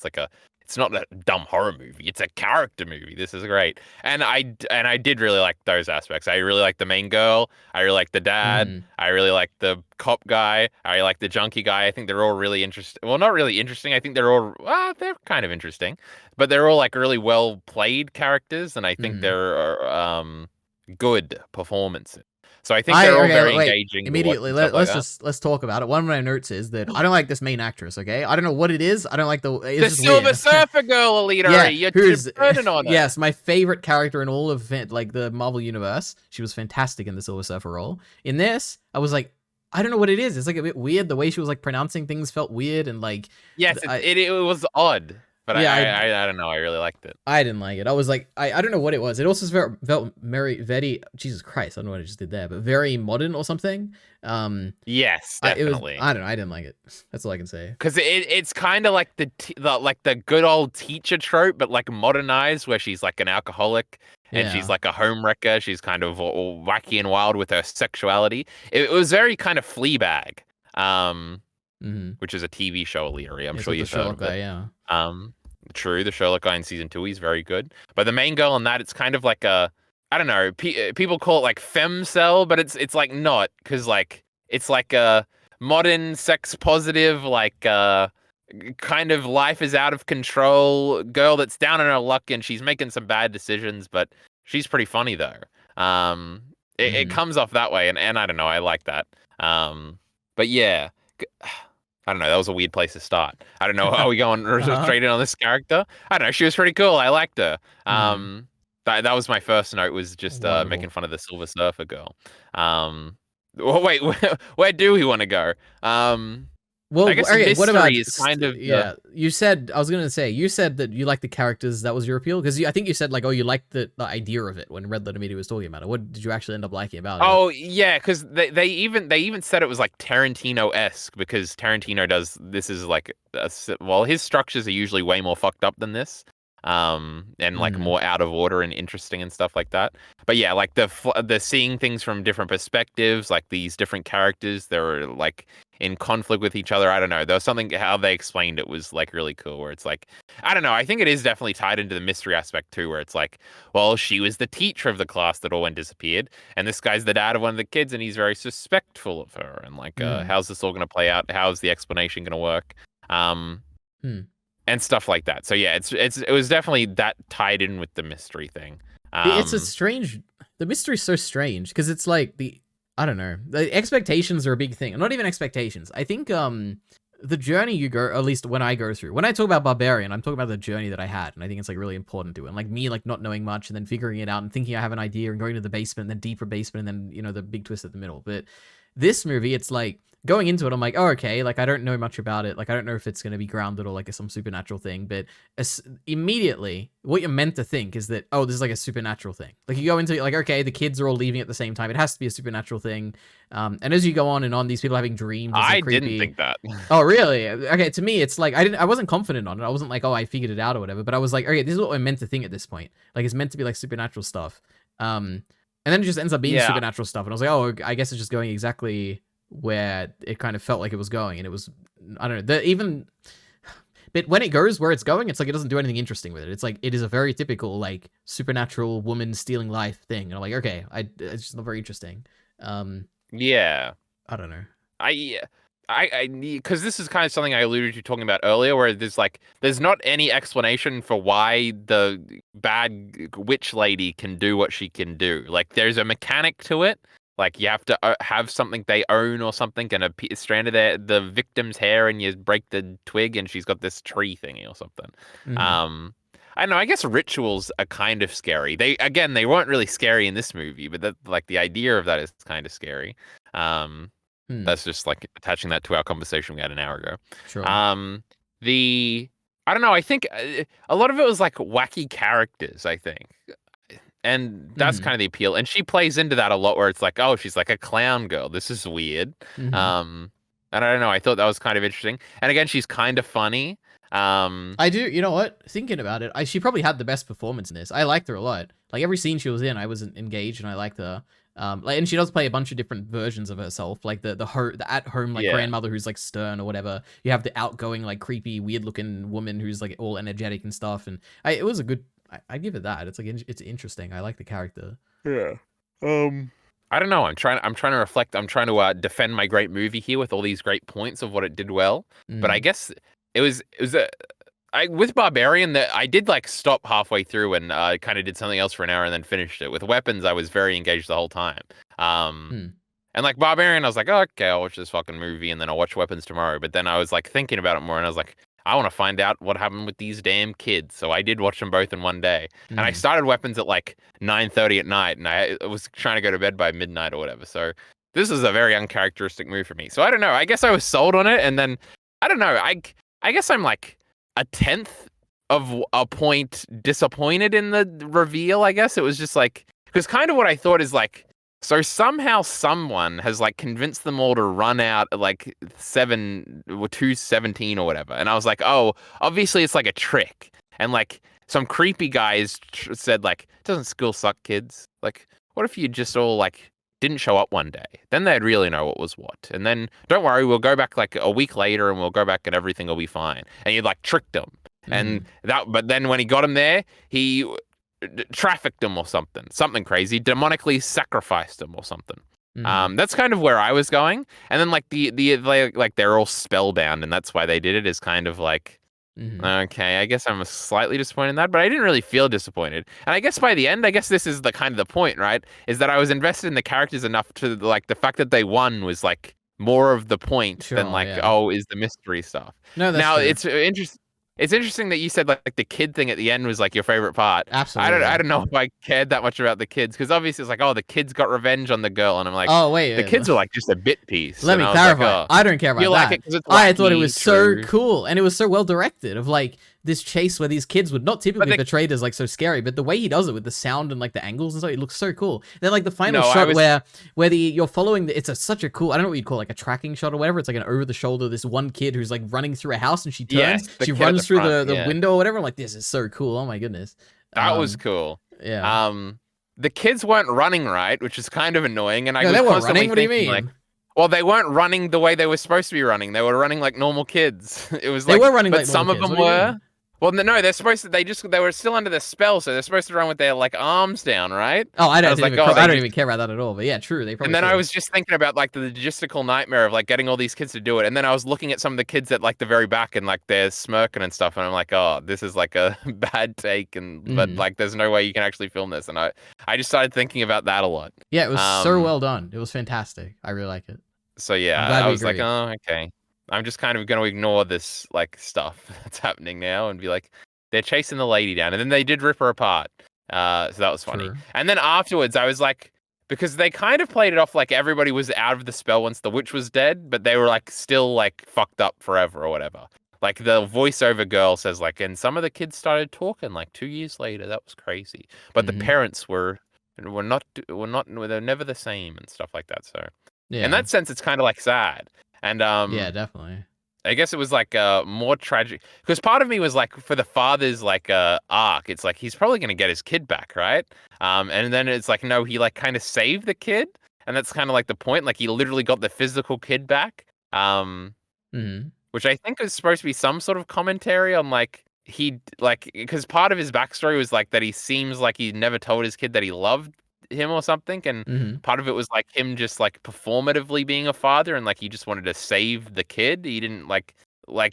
It's not a dumb horror movie. It's a character movie. This is great. And I did really like those aspects. I really like the main girl. I really like the dad. Mm. I really like the cop guy. I like the junkie guy. I think they're all really interesting. Well, not really interesting. I think they're kind of interesting, but they're all like really well played characters, and I think Mm. they're good performances. So I think they're all very Wait. engaging to watch Immediately, and stuff like that. let's talk about it. One of my notes is that I don't like this main actress. Okay, I don't know what it is. I don't like it's The just Silver weird. Surfer girl, EliteAri. Yeah, You're who's burning on her. yes, my favorite character in all of like the Marvel universe. She was fantastic in the Silver Surfer role. In this, I was like, I don't know what it is. It's like a bit weird. The way she was like pronouncing things felt weird, and like Yes, it was odd, but yeah, I don't know. I really liked it. I didn't like it. I was like, I don't know what it was. It also felt very, Jesus Christ, I don't know what I just did there, but very modern or something. Yes, It was, definitely. I don't know. I didn't like it. That's all I can say. Because it's kind of like the good old teacher trope, but like modernized, where she's like an alcoholic and she's Yeah. like a home wrecker. She's kind of all wacky and wild with her sexuality. It was very kind of Fleabag, Mm-hmm. which is a TV show, EliteAri. I'm It's sure like the you've heard Sherlock of it. guy, yeah. True, the Sherlock guy in season 2, he's very good. But the main girl in that, it's kind of like I don't know, people call it like femcel, but it's like not, because like it's like a modern sex positive, like kind of life is out of control girl that's down on her luck, and she's making some bad decisions, but she's pretty funny though. It Mm-hmm. comes off that way, and I don't know, I like that. But yeah. I don't know. That was a weird place to start. I don't know. Are we going Uh-huh. straight in on this character? I don't know. She was pretty cool. I liked her. Mm-hmm. That was my first note. Was just making Wonderful. fun of the Silver Surfer girl. Well, wait, where do we want to go? I Well, guess okay, what about mystery is kind of yeah, you said I was gonna say you said that you like the characters, that was your appeal, because I think you said like, oh, you liked the idea of it when Red Letter Media was talking about it. What did you actually end up liking about it? Oh yeah, because they even said it was like Tarantino-esque, because Tarantino does this is like well, his structures are usually way more fucked up than this, and like Mm-hmm. more out of order and interesting and stuff like that. But yeah, like the seeing things from different perspectives, like these different characters, they're like in conflict with each other. I don't know. There was something how they explained it was like really cool, where it's like, I don't know. I think it is definitely tied into the mystery aspect too, where it's like, well, she was the teacher of the class that all went disappeared, and this guy's the dad of one of the kids, and he's very suspectful of her, and like, Mm-hmm. how's this all going to play out? How's the explanation going to work? Um, Hmm. and stuff like that. So yeah, it was definitely that tied in with the mystery thing. It's a Um, strange. The mystery's so strange because it's like I don't know. The expectations are a big thing. Not even expectations. I think the journey you go, at least when I go through, when I talk about Barbarian, I'm talking about the journey that I had, and I think it's like really important to it. And like me, like not knowing much and then figuring it out and thinking I have an idea and going to the basement, and then deeper basement, and then the big twist at the middle. But this movie, it's like going into it, I'm like, oh, okay, like I don't know much about it. Like I don't know if it's gonna be grounded or like some supernatural thing. But immediately, what you're meant to think is that, oh, this is like a supernatural thing. Like you go into it, like, okay, the kids are all leaving at the same time. It has to be a supernatural thing. And as you go on and on, these people having dreams, there's like I didn't creepy. think that. Oh, really? Okay, to me, it's like I wasn't confident on it. I wasn't like, oh, I figured it out or whatever. But I was like, okay, this is what I'm meant to think at this point. Like it's meant to be like supernatural stuff. And then it just ends up being Yeah, supernatural stuff. And I was like, oh, I guess it's just going exactly where it kind of felt like it was going. And it was, I don't know, but when it goes where it's going, it's like it doesn't do anything interesting with it. It's like it is a very typical like supernatural woman stealing life thing. And I'm like, okay, it's just not very interesting. Um, yeah. I don't know. I I need, because this is kind of something I alluded to talking about earlier, where there's not any explanation for why the bad witch lady can do what she can do. Like there's a mechanic to it. Like you have to have something they own or something, and a strand of the victim's hair, and you break the twig, and she's got this tree thingy or something. Mm-hmm. Um, I don't know. I guess rituals are kind of scary. They weren't really scary in this movie, but that like the idea of that is kind of scary. Um, Hmm. that's just like attaching that to our conversation we had an hour ago. Sure. Um, the I don't know. I think a lot of it was like wacky characters, I think. And that's Mm-hmm. kind of the appeal. And she plays into that a lot where it's like, oh, she's like a clown girl. This is weird. Mm-hmm. And I don't know. I thought that was kind of interesting. And again, she's kind of funny. I do. You know what? Thinking about it, she probably had the best performance in this. I liked her a lot. Like every scene she was in, I was engaged and I liked her. Like, and she does play a bunch of different versions of herself, like the at home like Yeah. grandmother who's like stern or whatever. You have the outgoing like creepy weird looking woman who's like all energetic and stuff. And it was a good. I give it that. It's like it's interesting. I like the character. Yeah. I don't know. I'm trying to reflect. I'm trying to defend my great movie here with all these great points of what it did well. But I Mm. guess it was a I with Barbarian that I did like stop halfway through and kind of did something else for an hour and then finished it. With Weapons, I was very engaged the whole time. Um, Mm. and like Barbarian, I was like, oh, okay, I'll watch this fucking movie and then I'll watch Weapons tomorrow. But then I was like thinking about it more and I was like, I want to find out what happened with these damn kids. So I did watch them both in one day. And I Mm. started Weapons at like 9:30 at night and I was trying to go to bed by midnight or whatever. So this is a very uncharacteristic move for me. So I don't know. I guess I was sold on it and then I don't know. I guess I'm like a tenth of a point disappointed in the reveal. I guess it was just like because kind of what I thought is like so somehow someone has like convinced them all to run out at like 2:17 or whatever, and I was like, oh, obviously it's like a trick, and like some creepy guys said like, doesn't school suck, kids? Like, what if you just all like didn't show up one day? Then they'd really know what was what. And then don't worry, we'll go back like a week later and we'll go back and everything will be fine. And you'd like tricked them. And Mm. but then when he got him there, he trafficked him or something crazy, demonically sacrificed him or something. Mm. That's kind of where I was going. And then like like they're all spellbound, and that's why they did it. Is kind of like Mm. okay, I guess I'm slightly disappointed in that, but I didn't really feel disappointed. And I guess by the end, I guess this is the kind of the point, right? Is that I was invested in the characters enough to like the fact that they won was like more of the point than Sure. like Yeah. oh is the mystery stuff. No, that's Now true. it's interesting. It's interesting that you said like the kid thing at the end was like your favorite part. I Absolutely. don't know if I cared that much about the kids because obviously it's like oh the kids got revenge on the girl and I'm like Oh the wait. kids are like just a bit piece Let and me I was like clarify. oh I don't care you about like that. it because it's I thought it wacky, was so true. cool and it was so well directed of like this chase where these kids would not But typically the, portrayed as like so scary, but the way he does it with the sound and like the angles and stuff, it looks so cool. Then like the final no, I shot was where you're following it's such a cool I don't know what you'd call like a tracking shot or whatever. It's like an over the shoulder this one kid who's like running through a house and she turns, yes the she kid at the runs through front the yeah. window or whatever. I'm like this is so cool. Oh my goodness. That was Um cool. yeah. The kids weren't running right, which is kind of annoying, and I No, was they weren't constantly running. What do you thinking like, mean? well, they weren't running the way they were supposed to be running. They were running like normal kids. It was They like, were running but like normal some of kids. them What do you were. mean? Well, no, they're supposed to. They were still under the spell, so they're supposed to run with their like arms down, right? Oh, I was like, oh, I they don't just even care about that at all. But yeah, true. They and probably then I should. was just thinking about like the logistical nightmare of like getting all these kids to do it. And then I was looking at some of the kids at like the very back and like they're smirking and stuff. And I'm like, oh, this is like a bad take. And but Mhm. like there's no way you can actually film this. And I just started thinking about that a lot. Yeah, it was so Um well done. It was fantastic. I really like it. so I'm yeah, glad I we was like, agree. oh, okay. I'm just kind of gonna ignore this like stuff that's happening now and be like, they're chasing the lady down. And then they did rip her apart. So that was funny. True. And then afterwards I was like because they kind of played it off like everybody was out of the spell once the witch was dead, but they were like still like fucked up forever or whatever. Like the voiceover girl says like, and some of the kids started talking like 2 years later. That was crazy. But the Mhm. parents they're never the same and stuff like that. So in Yeah. that sense, it's kind of like sad. And Yeah, definitely. I guess it was like more tragic because part of me was like for the father's like arc, it's like he's probably gonna get his kid back, right? And then it's like no, he like kind of saved the kid, and that's kind of like the point. Like he literally got the physical kid back, Mhm. which I think is supposed to be some sort of commentary on like he like because part of his backstory was like that he seems like he never told his kid that he loved him or something, and Mhm. part of it was like him just like performatively being a father and like he just wanted to save the kid. He didn't like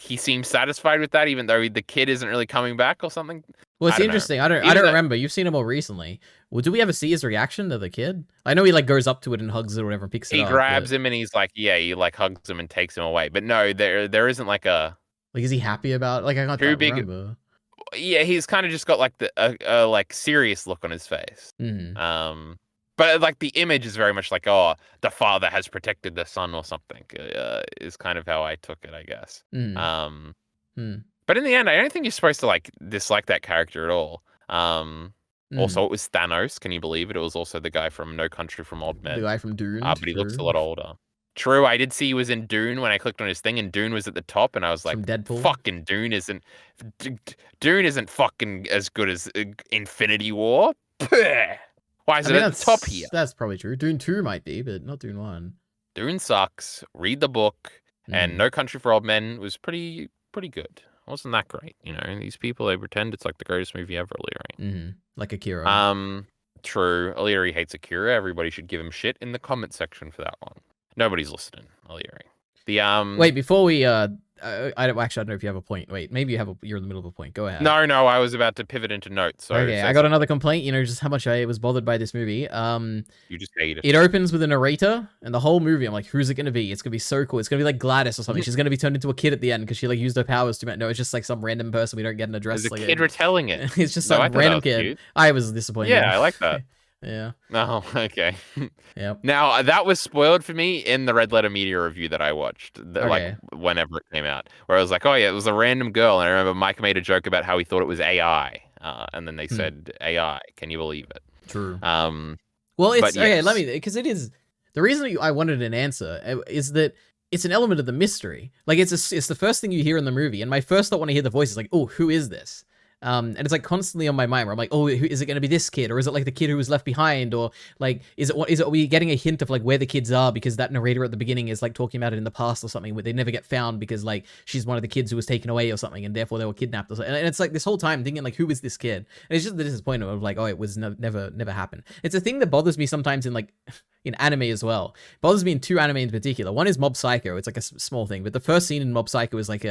he seems satisfied with that even though the kid isn't really coming back or something. Well, it's I don't know. interesting. I Even don't though remember. You've seen him more recently. Well, do we ever see his reaction to the kid? I know he like goes up to it and hugs it or whatever and picks it he up, grabs but him and he's like, yeah, he like hugs him and takes him away. But no, there isn't like a like is he happy about like I can't too quite big. remember. Yeah, he's kind of just got like a like serious look on his face. Mhm. But like the image is very much like, oh, the father has protected the son or something. Is kind of how I took it, I guess. Mhm. Um, Hmm. but But in the end, I don't think you're supposed to like dislike that character at all. Also, it was Thanos. Can you believe it? It was also the guy from No Country for Old The Men. guy from Dune. But he looks a lot older. True, I did see he was in Dune when I clicked on his thing, and Dune was at the top, and I was like, From Deadpool. "Fucking Dune isn't fucking as good as Infinity War." Why is it at the top here? That's probably true. Dune 2 might be, but not Dune 1. Dune sucks. Read the book, and No Country for Old Men was pretty good. It wasn't that great, you know. These people, they pretend it's like the greatest movie ever, EliteAri. Like Akira. True. EliteAri hates Akira. Everybody should give him shit in the comment section for that one. Nobody's listening, EliteAri. Wait, before we I don't know if you have a point. Wait, maybe you're in the middle of a point. Go ahead. No, I was about to pivot into notes. So okay, I got another complaint. Just how much I was bothered by this movie. You just hate it. It opens with a narrator, and the whole movie, I'm like, who's it gonna be? It's gonna be so cool. It's gonna be like Gladys or something. She's gonna be turned into a kid at the end because she like used her powers to. No, it's just like some random person we don't get an address. There's a kid retelling it. It's just some random kid. Cute. I was disappointed. Yeah, I like that. Yeah. Oh, okay. Yep. Now, that was spoiled for me in the Red Letter Media review that I watched, like, whenever it came out, where I was like, oh, yeah, it was a random girl. And I remember Mike made a joke about how he thought it was AI. And then they said AI. Can you believe it? True. Well, it's, okay, yes. because it is, the reason I wanted an answer is that it's an element of the mystery. Like, it's the first thing you hear in the movie. And my first thought when I hear the voice is like, oh, who is this? And it's like constantly on my mind where I'm like, oh, is it going to be this kid? Or is it like the kid who was left behind? Or like, are we getting a hint of like where the kids are? Because that narrator at the beginning is like talking about it in the past or something where they never get found because like she's one of the kids who was taken away or something. And therefore they were kidnapped or something. And it's like this whole time thinking like, who is this kid? And it's just the disappointment of like, oh, it was never happened. It's a thing that bothers me sometimes in like, in anime as well. It bothers me in two anime in particular. One is Mob Psycho. It's like a small thing. But the first scene in Mob Psycho is like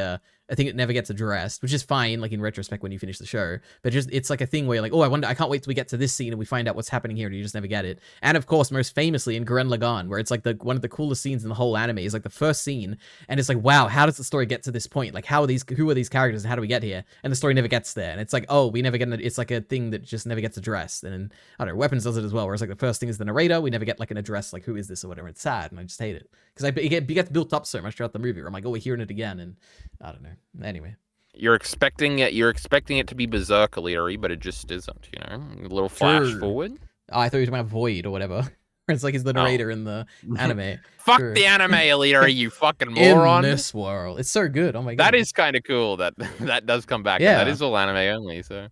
I think it never gets addressed, which is fine, like in retrospect when you finish the show. But just it's like a thing where you're like, oh, I can't wait till we get to this scene and we find out what's happening here, and you just never get it. And of course, most famously in Gurren Lagann, where it's like one of the coolest scenes in the whole anime is like the first scene, and it's like, wow, how does the story get to this point? Like, who are these characters and how do we get here? And the story never gets there, and it's like, oh, we never get it's like a thing that just never gets addressed. And I don't know, Weapons does it as well, where it's like the first thing is the narrator, we never get like an address, like who is this or whatever. It's sad, and I just hate it because it gets built up so much throughout the movie. Where I'm like, oh, we're hearing it again, and I don't know. Anyway. You're expecting it to be Berserk EliteAri, but it just isn't, you know? A little flash forward. Oh, I thought you were talking about Void or whatever. It's like he's the narrator in the anime. Fuck the anime, EliteAri, you fucking moron. In this world. It's so good. Oh my god. That is kind of cool that does come back. Yeah. That is all anime only, so.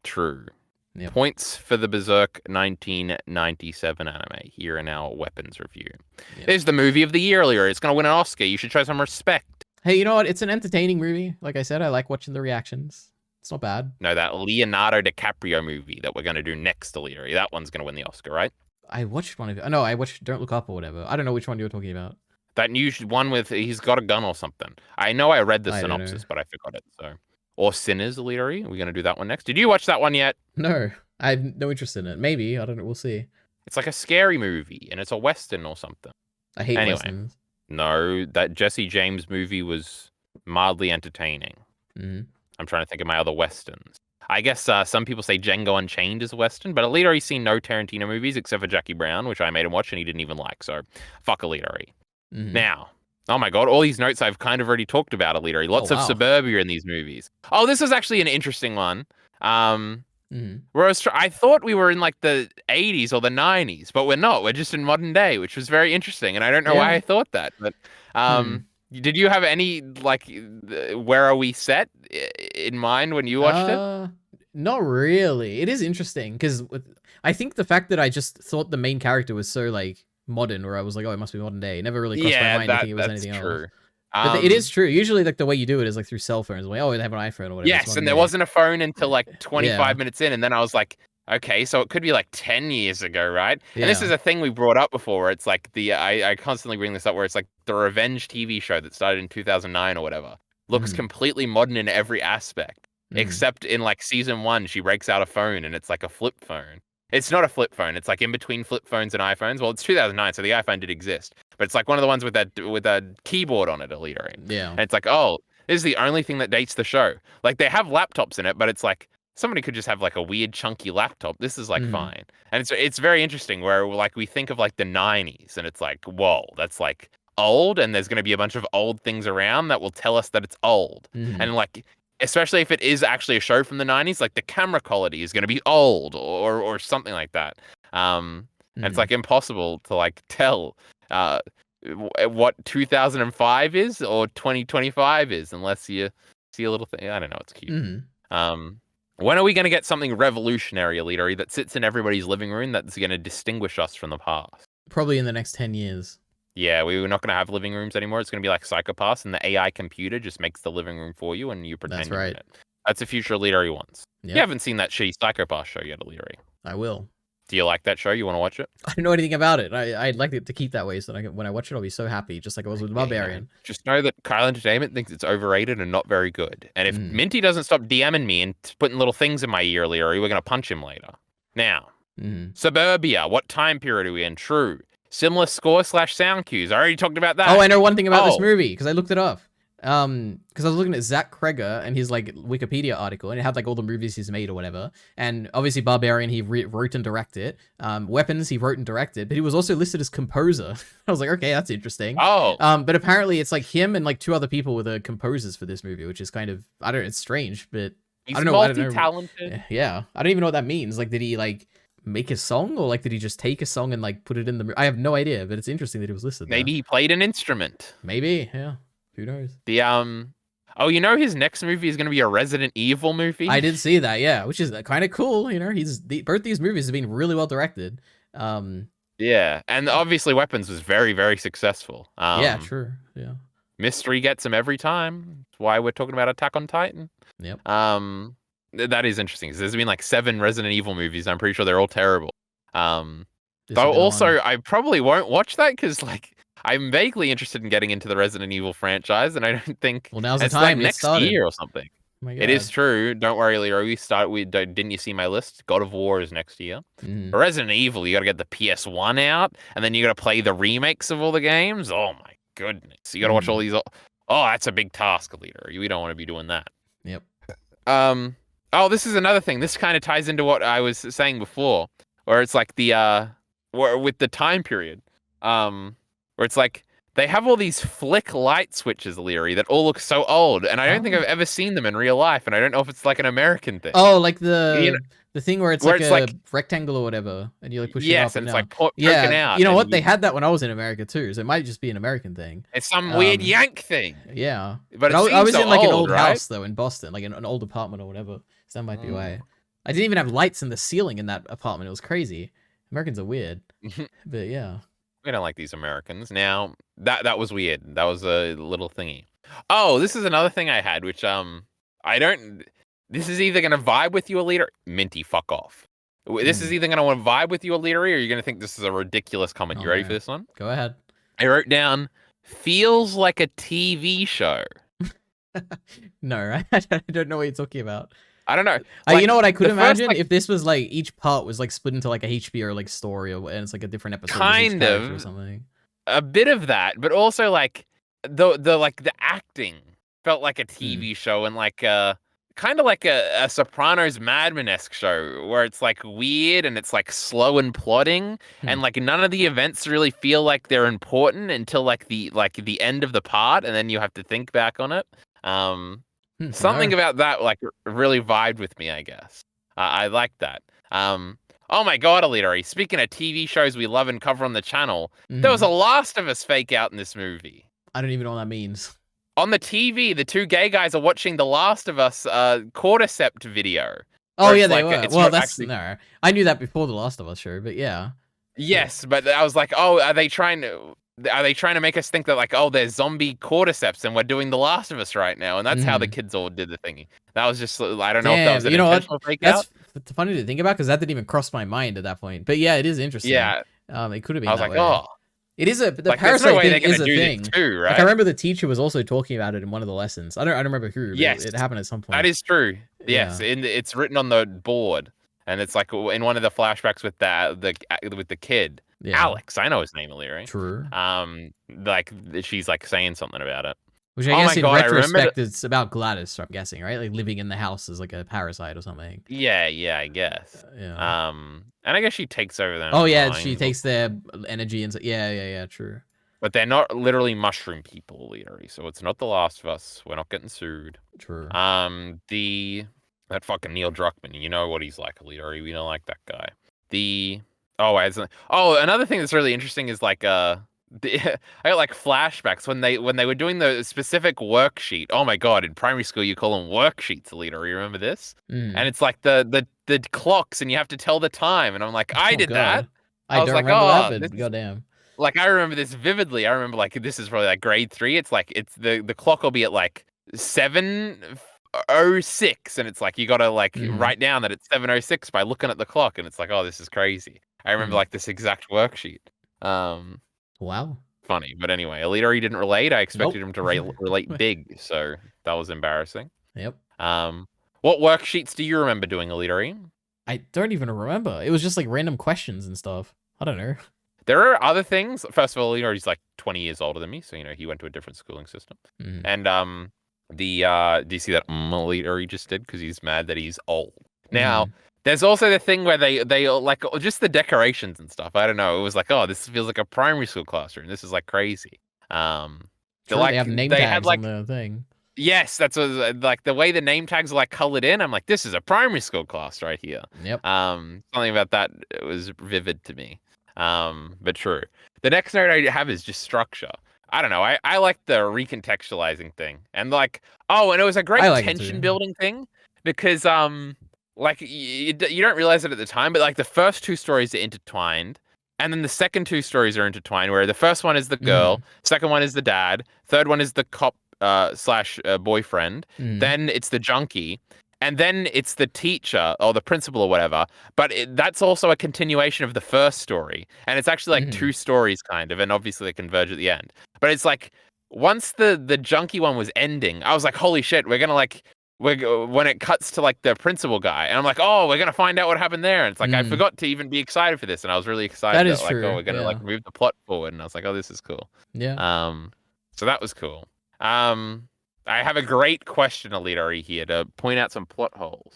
True. Yep. Points for the Berserk 1997 anime. Here in our Weapons review. Yep. There's the movie of the year earlier. It's going to win an Oscar. You should show some respect. Hey, you know what? It's an entertaining movie. Like I said, I like watching the reactions. It's not bad. No, that Leonardo DiCaprio movie that we're going to do next to EliteAri, that one's going to win the Oscar, right? I watched one of it. No, I watched Don't Look Up or whatever. I don't know which one you were talking about. That new one with he's got a gun or something. I know I read the synopsis, but I forgot it. So, or Sinners, EliteAri. Are we going to do that one next? Did you watch that one yet? No, I have no interest in it. Maybe. I don't know. We'll see. It's like a scary movie, and it's a Western or something. I hate Westerns. No, that Jesse James movie was mildly entertaining. Mm-hmm. I'm trying to think of my other Westerns. I guess some people say Django Unchained is a Western, but EliteAri's seen no Tarantino movies except for Jackie Brown, which I made him watch and he didn't even like, so fuck EliteAri. Mm-hmm. Now, oh my god, all these notes I've kind of already talked about EliteAri. Lots of suburbia in these movies. Oh, this is actually an interesting one. Where I thought we were in like the 80s or the 90s, but we're not. We're just in modern day, which was very interesting, and I don't know why I thought that, but did you have any, like, where are we set in mind when you watched it? Not really. It is interesting, because I think the fact that I just thought the main character was so, like, modern, where I was like, oh, it must be modern day. It never really crossed my mind thinking it was anything else. But it is true. Usually, like, the way you do it is, like, through cell phones. Like, oh, they have an iPhone or whatever. Yes, and there wasn't a phone until, like, 25 minutes in, and then I was like, okay, so it could be like 10 years ago, right? Yeah. And this is a thing we brought up before, where it's like I constantly bring this up, where it's like the Revenge TV show that started in 2009 or whatever looks completely modern in every aspect, except in like season 1, she breaks out a phone and it's like a flip phone. It's not a flip phone. It's like in between flip phones and iPhones. Well, it's 2009, so the iPhone did exist, but it's like one of the ones with a keyboard on it, EliteAri. Yeah. And it's like, oh, this is the only thing that dates the show. Like, they have laptops in it, but it's like, somebody could just have like a weird chunky laptop. This is like fine. And it's very interesting where like we think of like the 90s and it's like, whoa, that's like old, and there's going to be a bunch of old things around that will tell us that it's old. And like, especially if it is actually a show from the 90s, like the camera quality is going to be old or something like that. And it's like impossible to like tell what 2005 is or 2025 is unless you see a little thing. I don't know. It's cute. When are we going to get something revolutionary, EliteAri, that sits in everybody's living room that's going to distinguish us from the past? Probably in the next 10 years. Yeah, we're not going to have living rooms anymore. It's going to be like Psychopaths, and the AI computer just makes the living room for you, and you pretend you're in it. That's a future EliteAri wants. Yep. You haven't seen that shitty Psychopath show yet, EliteAri. I will. Do you like that show? You want to watch it? I don't know anything about it. I'd like it to keep that way so that when I watch it, I'll be so happy, just like I was with Barbarian. Just know that Kyle Entertainment thinks it's overrated and not very good. And if Minty doesn't stop DMing me and putting little things in my ear, EliteAri, we're going to punch him later. Now, Suburbia. What time period are we in? True. Similar score/sound cues. I already talked about that. Oh, I know one thing about this movie because I looked it up. Because I was looking at Zach Kreger and his like Wikipedia article, and it had like all the movies he's made or whatever. And obviously Barbarian, he wrote and directed. Weapons, he wrote and directed, but he was also listed as composer. I was like, okay, that's interesting. But apparently it's like him and like 2 other people were the composers for this movie, which is kind of, I don't know, it's strange, but he's multi-talented. Yeah, I don't even know what that means. Like, did he like make a song, or like did he just take a song and like put it in the movie? I have no idea, but it's interesting that he was listed. Maybe he played an instrument. Maybe, yeah. Who knows? The you know his next movie is going to be a Resident Evil movie? I did see that, yeah, which is kind of cool. You know, both these movies have been really well directed. Yeah, and obviously Weapons was very, very successful. Yeah, true. Yeah. Mystery gets him every time. That's why we're talking about Attack on Titan. Yep. That is interesting. There's been like 7 Resident Evil movies. I'm pretty sure they're all terrible. Though also, I probably won't watch that because like I'm vaguely interested in getting into the Resident Evil franchise, and I don't think now's the time. Like next year or something. It is true. Don't worry, Leo. Didn't you see my list? God of War is next year. For Resident Evil, you got to get the PS1 out, and then you got to play the remakes of all the games. Oh my goodness, you got to watch all these. Oh, that's a big task, EliteAri. We don't want to be doing that. Yep. Oh, this is another thing. This kind of ties into what I was saying before, where it's like the with the time period, where it's like they have all these flick light switches, EliteAri, that all look so old, and I don't think I've ever seen them in real life, and I don't know if it's like an American thing. Oh, like the thing where it's like a rectangle or whatever, and you like push it up and it's down. like poking out. You know what? They had that when I was in America too, so it might just be an American thing. It's some weird yank thing. Yeah, but I was so in like old, an old right? house though in Boston, like in an old apartment or whatever. So that might be why. I didn't even have lights in the ceiling in that apartment. It was crazy. Americans are weird, but yeah. We don't like these Americans. Now, that was weird. That was a little thingy. Oh, this is another thing I had, which I don't. This is either gonna vibe with you, EliteAri. Minty, fuck off. This is either gonna want to vibe with you, EliteAri, or you're gonna think this is a ridiculous comment. You ready for this one? Go ahead. I wrote down, feels like a TV show. No, I don't know what you're talking about. I don't know. You know what I could imagine? If this was like each part was like split into like a HBO like story, and it's like a different episode. Kind of or something. A bit of that, but also like the acting felt like a TV show, and like kind of like a Sopranos Mad Men-esque show where it's like weird and it's like slow and plodding, and like none of the events really feel like they're important until like the end of the part, and then you have to think back on it. Something about that like really vibed with me, I guess. I like that. Oh my god, EliteAri, speaking of TV shows we love and cover on the channel, there was a Last of Us fake out in this movie. I don't even know what that means. On the TV, the 2 gay guys are watching the Last of Us cordyceps video. Oh yeah, they were. Well, that's no. I knew that before the Last of Us show, but yeah. Yes, but I was like, oh, are they trying to make us think that like, oh, there's zombie cordyceps and we're doing The Last of Us right now, and that's how the kids all did the thingy. That was just, I don't know if that was an intentional fake out. That's funny to think about because that didn't even cross my mind at that point. But yeah, it is interesting. Yeah, it could have been. I was like, oh, it is the like, parasite thing is a thing too, right? Like, I remember the teacher was also talking about it in one of the lessons. I don't remember who. Yes, it happened at some point. That is true. Yes, it's written on the board, and it's like in one of the flashbacks with the kid. Yeah. Alex, I know his name, EliteAri. True. Like she's like saying something about it. Which I guess in retrospect, it's about Gladys. I'm guessing, right? Like living in the house as like a parasite or something. Yeah, I guess. Yeah. And I guess she takes over them. Oh yeah, she takes their energy and yeah, true. But they're not literally mushroom people, EliteAri. So it's not The Last of Us. We're not getting sued. True. That fucking Neil Druckmann, you know what he's like, EliteAri. We don't like that guy. Another thing that's really interesting is like I got like flashbacks when they were doing the specific worksheet. Oh my god, in primary school you call them worksheets, EliteAri. You remember this? And it's like the clocks, and you have to tell the time. And I'm like, I did that. I was don't like, remember oh, that, but goddamn. like I remember this vividly. I remember like this is probably like grade 3. It's like it's the clock will be at like 7:06, and it's like you gotta like write down that it's 7:06 by looking at the clock, and it's like, oh, this is crazy. I remember like this exact worksheet. Wow. Funny, but anyway, EliteAri didn't relate. I expected him to relate big, so that was embarrassing. Yep. What worksheets do you remember doing, EliteAri? I don't even remember. It was just like random questions and stuff. I don't know. There are other things. First of all, EliteAri's like 20 years older than me, so he went to a different schooling system. And do you see that EliteAri just did? Because he's mad that he's old. Now, there's also the thing where they like just the decorations and stuff. I don't know. It was like, oh, this feels like a primary school classroom. This is like crazy. They have name tags on the thing. Yes, that's what, like the way the name tags are like colored in. I'm like, this is a primary school class right here. Yep. Something about that was vivid to me. But true. The next note I have is just structure. I don't know. I like the recontextualizing thing, and like, and it was a great tension building thing because like you don't realize it at the time, but like the first 2 stories are intertwined, and then the second 2 stories are intertwined. Where the first one is the girl, second one is the dad, third one is the cop slash boyfriend, then it's the junkie. And then it's the teacher or the principal or whatever. But that's also a continuation of the first story. And it's actually like 2 stories kind of. And obviously they converge at the end. But it's like once the junkie one was ending, I was like, holy shit, we're going to like, when it cuts to like the principal guy. And I'm like, oh, we're going to find out what happened there. And it's like, I forgot to even be excited for this. And I was really excited. That is true. Like, oh, we're going to like move the plot forward. And I was like, oh, this is cool. Yeah. So that was cool. I have a great question, EliteAri, here to point out some plot holes.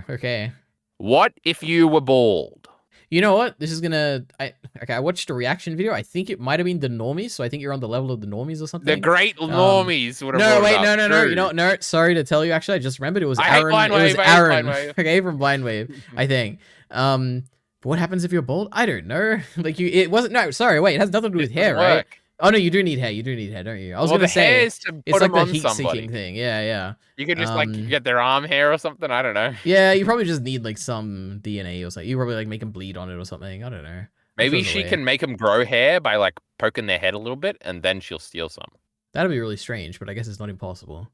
Okay. What if you were bald? You know what? This is gonna. I watched a reaction video. I think it might have been the normies, so I think you're on the level of the normies or something. The great normies would have. No. You know, no. Sorry to tell you. Actually, I just remembered it was Aaron. It was Aaron. Okay, from Blind Wave, I think. What happens if you're bald? I don't know. Like it wasn't. No, sorry. Wait, it has nothing to do with hair, right? Oh no, you do need hair. You do need hair, don't you? I was gonna say it's like the heat-seeking thing. Yeah. You could just like get their arm hair or something. I don't know. Yeah, you probably just need like some DNA or something. You probably like make them bleed on it or something. I don't know. Maybe she can make them grow hair by like poking their head a little bit, and then she'll steal some. That'd be really strange, but I guess it's not impossible.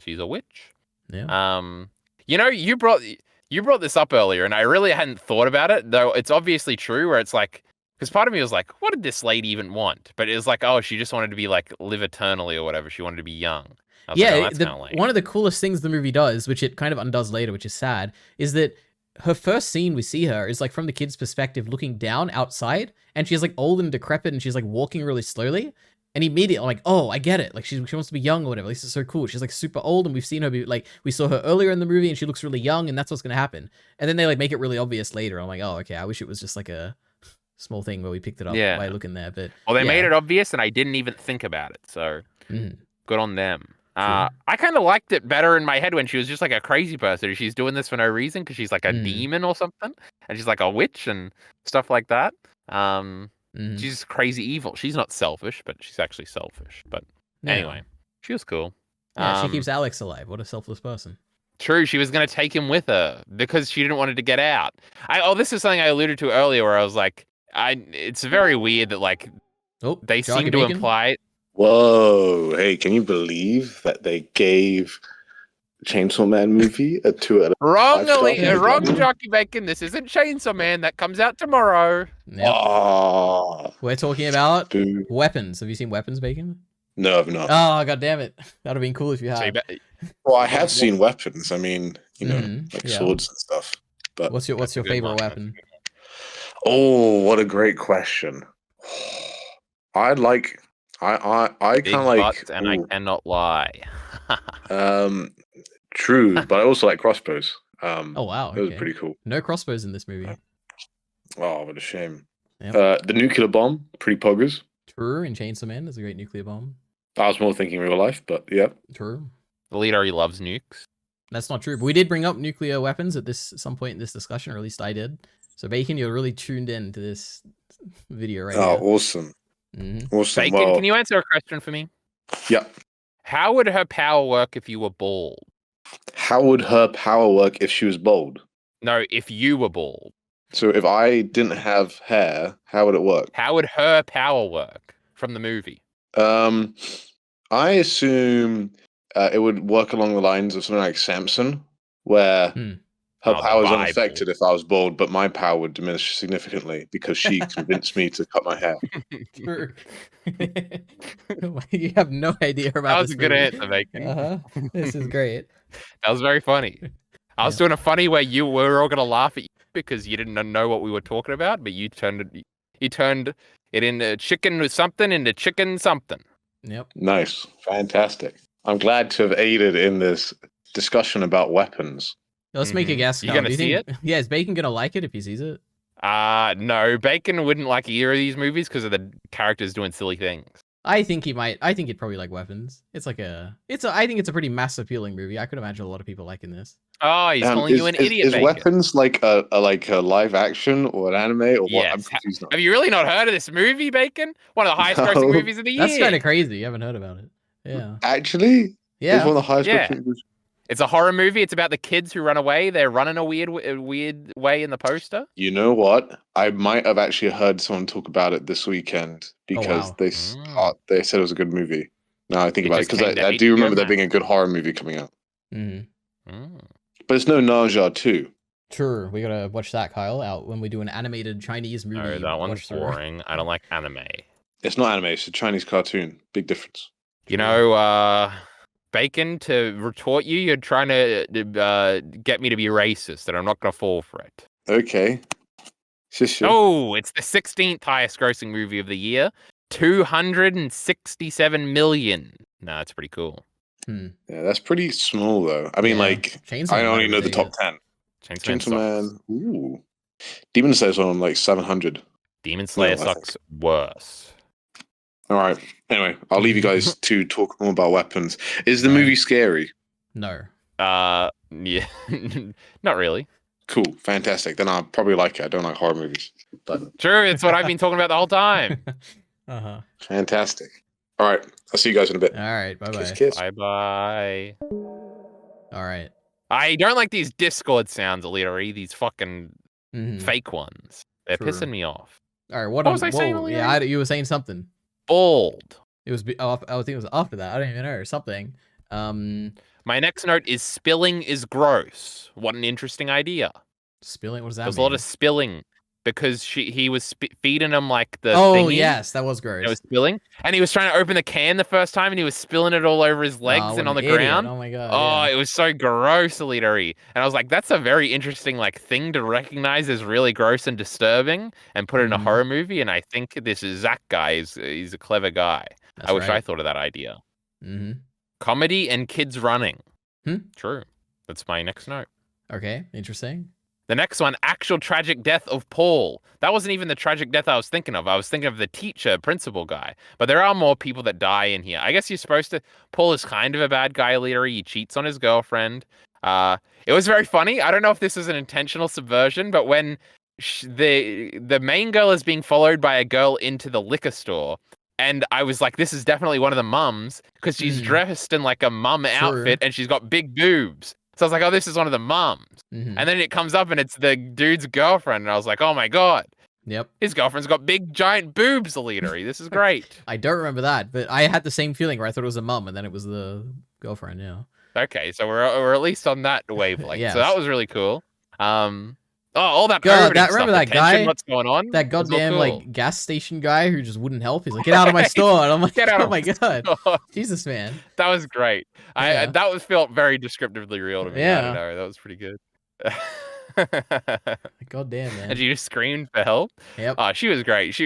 She's a witch. Yeah. You know, you brought this up earlier, and I really hadn't thought about it, though. It's obviously true. Where it's like. Because part of me was like, what did this lady even want? But it was like, oh, she just wanted to be like live eternally or whatever. She wanted to be young. Yeah, one of the coolest things the movie does, which it kind of undoes later, which is sad, is that her first scene we see her is like from the kid's perspective looking down outside, and she's like old and decrepit, and she's like walking really slowly. And immediately I'm like, oh, I get it. Like she wants to be young or whatever. This is so cool. She's like super old, and we've seen her be like, we saw her earlier in the movie, and she looks really young, and that's what's gonna happen. And then they like make it really obvious later. I'm like, oh, okay. I wish it was just like a small thing where we picked it up by looking there, but they made it obvious, and I didn't even think about it. So good on them. I kind of liked it better in my head when she was just like a crazy person. She's doing this for no reason because she's like a demon or something, and she's like a witch and stuff like that. She's crazy evil. She's not selfish, but she's actually selfish. But anyway, she was cool. Yeah, she keeps Alex alive. What a selfless person. True, she was going to take him with her because she didn't want it to get out. This is something I alluded to earlier where I was like, it's very weird that like they seem to imply. Whoa! Hey, can you believe that they gave Chainsaw Man movie a 2 out of 5? Wrong, Jockey Bacon. This isn't Chainsaw Man. That comes out tomorrow. Yep. We're talking about Weapons. Have you seen Weapons, Bacon? No, I've not. Oh, god damn it! That'd have been cool if you had. Well, I have seen Weapons. I mean, you know, like swords and stuff. But what's your favorite weapon? Oh, what a great question. I kind of like, and I cannot lie. True, but I also like crossbows. Oh wow, it was pretty cool. No crossbows in this movie. Oh, what a shame. Yep. The nuclear bomb, pretty poggers. True, in Chainsaw Man, there's a great nuclear bomb. I was more thinking real life, but yeah. True. EliteAri loves nukes. That's not true, but we did bring up nuclear weapons at some point in this discussion, or at least I did. So Bacon, you're really tuned in to this video right Oh, here. awesome. Awesome. Bacon, Well, can you answer a question for me? Yeah. How would her power work if you were bald? How would her power work if she was bald? No, if you were bald. So if I didn't have hair, how would it work? How would her power work from the movie? I assume it would work along the lines of something like Samson, where her power is unaffected if I was bald, but my power would diminish significantly because she convinced me to cut my hair. True. You have no idea about That was this a good movie. answer, Bacon. This is great. That was very funny. I was doing a funny where we were all going to laugh at you because you didn't know what we were talking about, but you turned it into chicken with something into chicken something. Yep. Nice. Fantastic. I'm glad to have aided in this discussion about weapons. Let's make a guess. You gonna see it? Yeah, is Bacon gonna like it if he sees it? No, Bacon wouldn't like either of these movies because of the characters doing silly things. I think he might. I think he'd probably like Weapons. I think it's a pretty mass appealing movie. I could imagine a lot of people liking this. Oh, he's calling you an idiot. Is Bacon. Weapons like a live action or an anime or what? Yes. I'm confused now. Have you really not heard of this movie, Bacon? One of the highest grossing movies of the year. That's kind of crazy. You haven't heard about it. Yeah. Actually? Yeah. It's one of the highest grossing movies. It's a horror movie. It's about the kids who run away. They're running a weird way in the poster. You know what? I might have actually heard someone talk about it this weekend because they said it was a good movie. Now I think about it because I do remember there being a good horror movie coming out. But it's no Naja 2. Sure, we gotta watch that, Kyle, out when we do an animated Chinese movie. No, that one's boring. I don't like anime. It's not anime. It's a Chinese cartoon. Big difference. You know, Bacon, to retort you, you're trying to get me to be racist, and I'm not going to fall for it. Okay. Oh, it's the 16th highest grossing movie of the year. 267 million. No, that's pretty cool. Yeah, that's pretty small, though. I mean, Chainsaw I only know the top 10. Chainsaw Man. Ooh. Demon Slayer's on like 700. Demon Slayer sucks worse. All right. Anyway, I'll leave you guys to talk more about weapons. Is the movie scary? No. Yeah. Not really. Cool. Fantastic. Then I'll probably like it. I don't like horror movies. But true, it's what I've been talking about the whole time. Fantastic. All right. I'll see you guys in a bit. All right. Bye-bye. Kiss, kiss. Bye-bye. All right. I don't like these Discord sounds, EliteAri. These fucking fake ones. They're pissing me off. All right. What was I saying, EliteAri? Yeah, you were saying something. Bald. It was. I think it was after that. I don't even know. Something. My next note is spilling is gross. What an interesting idea. Spilling? What does that mean? There's a lot of spilling because he was feeding him like the thingy. Yes, that was gross. It was spilling. And he was trying to open the can the first time and he was spilling it all over his legs and on the ground. Oh my god. Oh, it was so gross, EliteAri. And I was like, that's a very interesting thing to recognize as really gross and disturbing and put it in a horror movie. And I think this is Zach guy. He's a clever guy. I wish I thought of that idea. Comedy and kids running. True. That's my next note. Okay, interesting. The next one, actual tragic death of Paul. That wasn't even the tragic death I was thinking of. I was thinking of the teacher, principal guy. But there are more people that die in here. I guess you're supposed to... Paul is kind of a bad guy, EliteAri. He cheats on his girlfriend. It was very funny. I don't know if this was an intentional subversion, but when the main girl is being followed by a girl into the liquor store, and I was like, this is definitely one of the mums, because she's dressed in like a mum outfit, and she's got big boobs. So I was like, oh, this is one of the mums. And then it comes up and it's the dude's girlfriend. And I was like, oh my God. Yep. His girlfriend's got big, giant boobs, EliteAri. This is great. I don't remember that, but I had the same feeling where I thought it was a mum and then it was the girlfriend, yeah. Okay, so we're at least on that wavelength. Yes. So that was really cool. All that God, remember stuff, that guy? What's going on? That goddamn cool. Gas station guy who just wouldn't help. He's like, get out of my store. And I'm like, oh my God. Jesus, man. That was great. Yeah. That felt very descriptively real to me. Yeah. I don't know. That was pretty good. God damn, man. And she just screamed for help. Yep. Oh, she was great.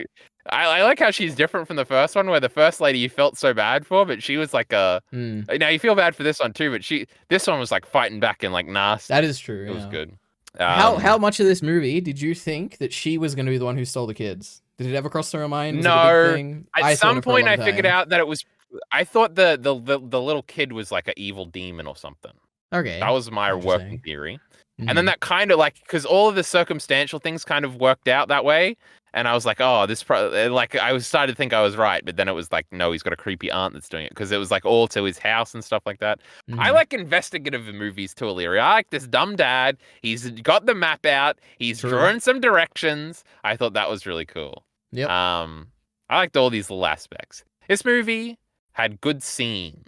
I like how she's different from the first one, where the first lady you felt so bad for, but she was like Now you feel bad for this one too, but this one was like fighting back and like nasty. That is true. It was good. How much of this movie did you think that she was going to be the one who stole the kids? Did it ever cross through your mind? Was it a No. big thing? At some point, I figured out that it was. I thought the little kid was like an evil demon or something. Okay. That was my working theory. And then that kind of like, because all of the circumstantial things kind of worked out that way. And I was like, oh, this like I was starting to think I was right, but then it was like, no, he's got a creepy aunt that's doing it because it was like all to his house and stuff like that. I like investigative movies too, EliteAri. I like this dumb dad. He's got the map out. He's drawn some directions. I thought that was really cool. Yep. I liked all these little aspects. This movie had good scenes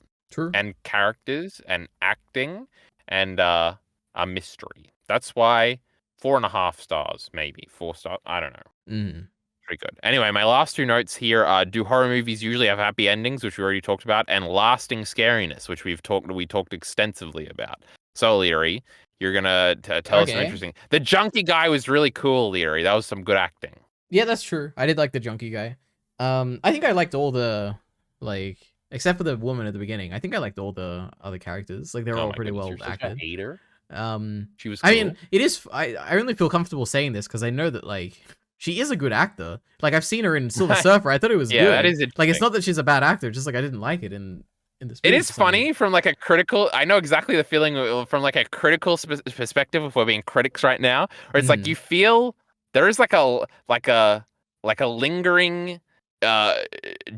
and characters and acting and a mystery. That's why 4.5 stars, maybe 4 stars. I don't know. Pretty good. Anyway, my last 2 notes here are: do horror movies usually have happy endings, which we already talked about, and lasting scariness, which we talked extensively about. So, EliteAri, you're gonna tell us some interesting. The junkie guy was really cool, EliteAri. That was some good acting. Yeah, that's true. I did like the junkie guy. I think I liked all the except for the woman at the beginning. I think I liked all the other characters. Like they were all pretty well acted. She was cool. I mean, it is. I only feel comfortable saying this because I know that like she is a good actor. Like I've seen her in Silver Surfer. I thought it was good. That is like it's not that she's a bad actor. Just like I didn't like it in this movie. It is funny from like a critical. I know exactly the feeling from like a critical perspective. If we're being critics right now, where it's like you feel there is like a lingering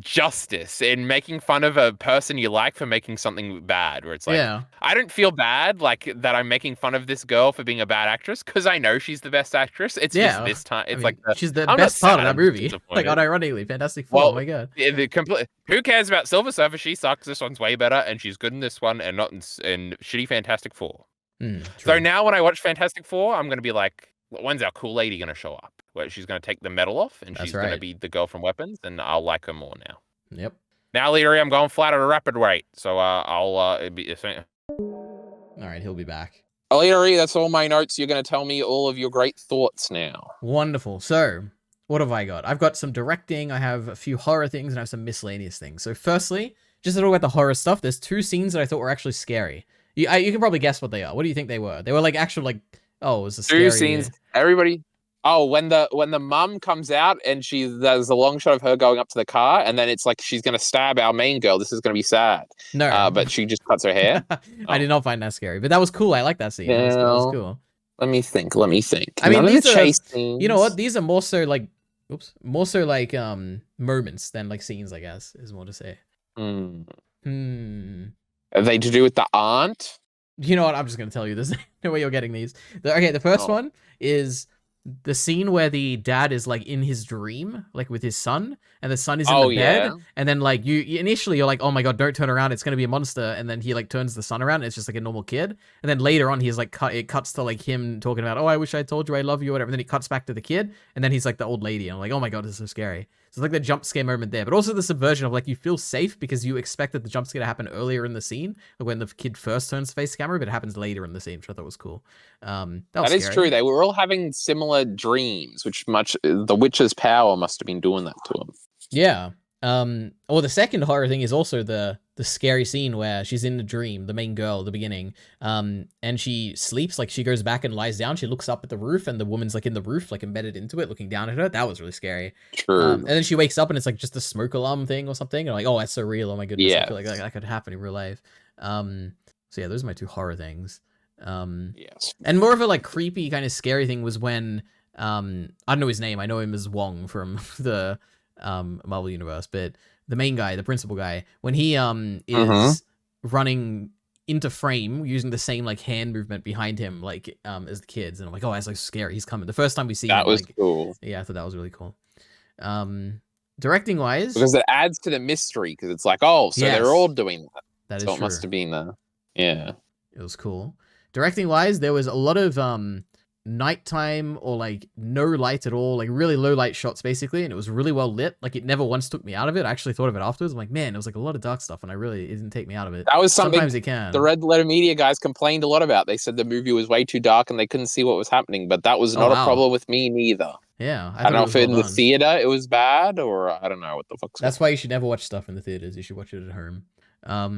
justice in making fun of a person you like for making something bad, where it's like I don't feel bad like that I'm making fun of this girl for being a bad actress because I know she's the best actress. It's just this time it's she's the best part of that movie. Like unironically, Fantastic Four. Oh my god. Who cares about Silver Surfer? She sucks. This one's way better, and she's good in this one and not in shitty Fantastic Four. So now when I watch Fantastic Four, I'm gonna be like, when's our cool lady gonna show up? Where she's going to take the medal off and she's going to be the girl from Weapons, and I'll like her more now. Yep. Now, EliteAri, I'm going flat at a rapid rate, so I'll All right, he'll be back. EliteAri, that's all my notes. You're going to tell me all of your great thoughts now. Wonderful. So, what have I got? I've got some directing, I have a few horror things, and I have some miscellaneous things. So, firstly, just to talk about the horror stuff, there's 2 scenes that I thought were actually scary. You can probably guess what they are. What do you think they were? They were like actual like, oh, it was a scary... 2 scenes. Everybody... Oh, when the mum comes out and there's a long shot of her going up to the car, and then it's like she's gonna stab our main girl. This is gonna be sad. No, but she just cuts her hair. I did not find that scary, but that was cool. I like that scene. That was cool. Let me think. I mean, these are chase scenes. You know what? These are more so like, moments than like scenes. I guess is more to say. Are they to do with the aunt? You know what? I'm just gonna tell you this. The way you're getting these. The first one is the scene where the dad is like in his dream, like with his son, and the son is in the bed, and then like initially you're like, oh my god, don't turn around, it's gonna be a monster, and then he like turns the son around, and it's just like a normal kid, and then later on he's like it cuts to like him talking about, oh, I wish I told you I love you, or whatever, and then it cuts back to the kid, and then he's like the old lady, and I'm like, oh my god, this is so scary. So it's like the jump scare moment there, but also the subversion of like you feel safe because you expect that the jump scare to happen earlier in the scene, like when the kid first turns to face the camera, but it happens later in the scene, which I thought was cool. That is true. They were all having similar dreams, which the witch's power must have been doing that to them. Yeah. Or the second horror thing is also the scary scene where she's in the dream, the main girl at the beginning, and she sleeps, like she goes back and lies down, she looks up at the roof, and the woman's like in the roof, like embedded into it, looking down at her. That was really scary. True. And then she wakes up and it's like just a smoke alarm thing or something, and I'm like, oh, that's so real, oh my goodness. Yeah. I feel like that could happen in real life. So yeah, those are my 2 horror things. Yes. And more of a like creepy kind of scary thing was when I don't know his name, I know him as Wong from the Marvel Universe, but the main guy, the principal guy, when he is running into frame using the same like hand movement behind him like as the kids, and I'm like, oh, that's like scary, he's coming. The first time we see him, that was like, cool. Yeah, I thought that was really cool. Directing wise, because it adds to the mystery, because it's like, oh, so they're all doing that. That so is it must have been it was cool. Directing wise, there was a lot of nighttime or like no light at all, like really low light shots basically, and it was really well lit. Like it never once took me out of it. I actually thought of it afterwards. I'm like, man, it was like a lot of dark stuff, and it didn't take me out of it. That was something sometimes it can. The Red Letter Media guys complained a lot about. They said the movie was way too dark and they couldn't see what was happening, but that was not a problem with me neither. Yeah, I don't know if in the theater it was bad, or I don't know what the fuck's. That's why you should never watch stuff in the theaters. You should watch it at home.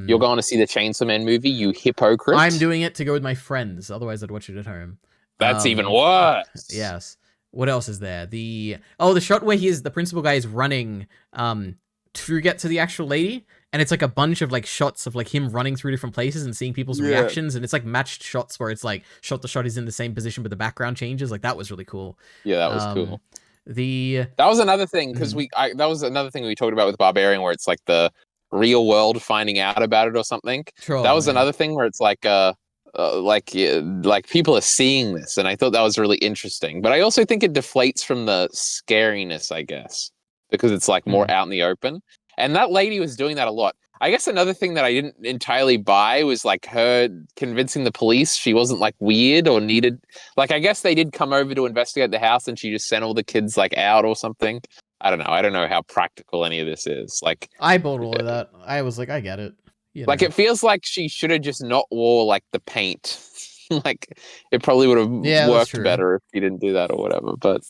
You're going to see the Chainsaw Man movie, you hypocrite. I'm doing it to go with my friends. Otherwise, I'd watch it at home. That's even worse. Yes. What else is there? The shot where the principal guy is running to get to the actual lady, and it's like a bunch of like shots of like him running through different places and seeing people's reactions, and it's like matched shots where it's like shot to shot is in the same position but the background changes. Like that was really cool. Yeah, that was cool. That was another thing because that was another thing we talked about with Barbarian, where it's like the real world finding out about it or something. That was another thing where it's like people are seeing this, and I thought that was really interesting. But I also think it deflates from the scariness, I guess, because it's like more out in the open. And that lady was doing that a lot. I guess another thing that I didn't entirely buy was like her convincing the police she wasn't like weird or needed. Like, I guess they did come over to investigate the house and she just sent all the kids like out or something. I don't know. I don't know how practical any of this is. Like, I bought all of that. I was like, I get it. You know. Like, it feels like she should have just not wore like the paint. Like, it probably would have worked better if she didn't do that or whatever. But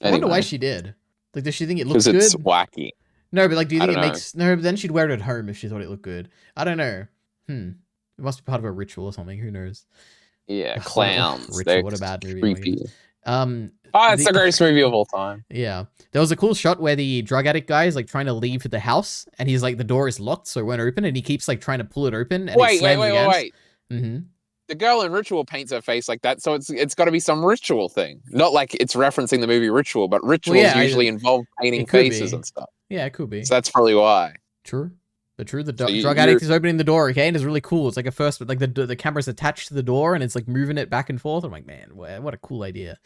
anyway. I wonder why she did. Like, does she think it looks good? Because it's wacky. No, but like, do you think it makes... No, but then she'd wear it at home if she thought it looked good. I don't know. It must be part of a ritual or something. Who knows? Yeah, clowns. Ritual. What a bad movie. Creepy. It's the greatest movie of all time. Yeah. There was a cool shot where the drug addict guy is like trying to leave the house, and he's like, the door is locked, so it won't open, and he keeps like trying to pull it open, and it slams against. Mm-hmm. The girl in Ritual paints her face like that, so it's got to be some ritual thing. Not like it's referencing the movie Ritual, but rituals usually involve painting faces and stuff. Yeah, it could be. So that's probably why. True. The drug addict is opening the door, okay? And it's really cool. It's like like the camera's attached to the door and it's like moving it back and forth. I'm like, man, what a cool idea.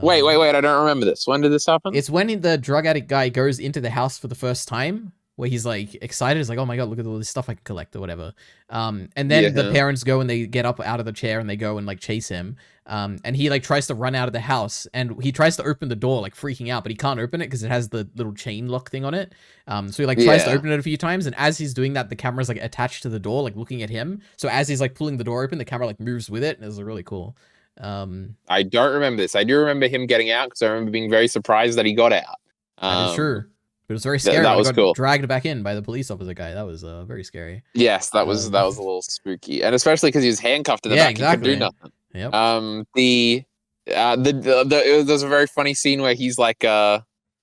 Wait, I don't remember this. When did this happen? It's when the drug addict guy goes into the house for the first time, where he's like excited. He's like, oh my God, look at all this stuff I can collect or whatever. And then the parents go and they get up out of the chair and they go and like chase him. And he like tries to run out of the house and he tries to open the door, like freaking out, but he can't open it because it has the little chain lock thing on it. So he like tries to open it a few times. And as he's doing that, the camera's like attached to the door, like looking at him. So as he's like pulling the door open, the camera like moves with it. And it's really cool. I don't remember this. I do remember him getting out because I remember being very surprised that he got out. That is true. But it was very scary. That was cool. Dragged back in by the police officer guy. That was very scary. Yes, that was a little spooky, and especially because he was handcuffed in the back. Exactly. He could do nothing. Yep. There's a very funny scene where he's like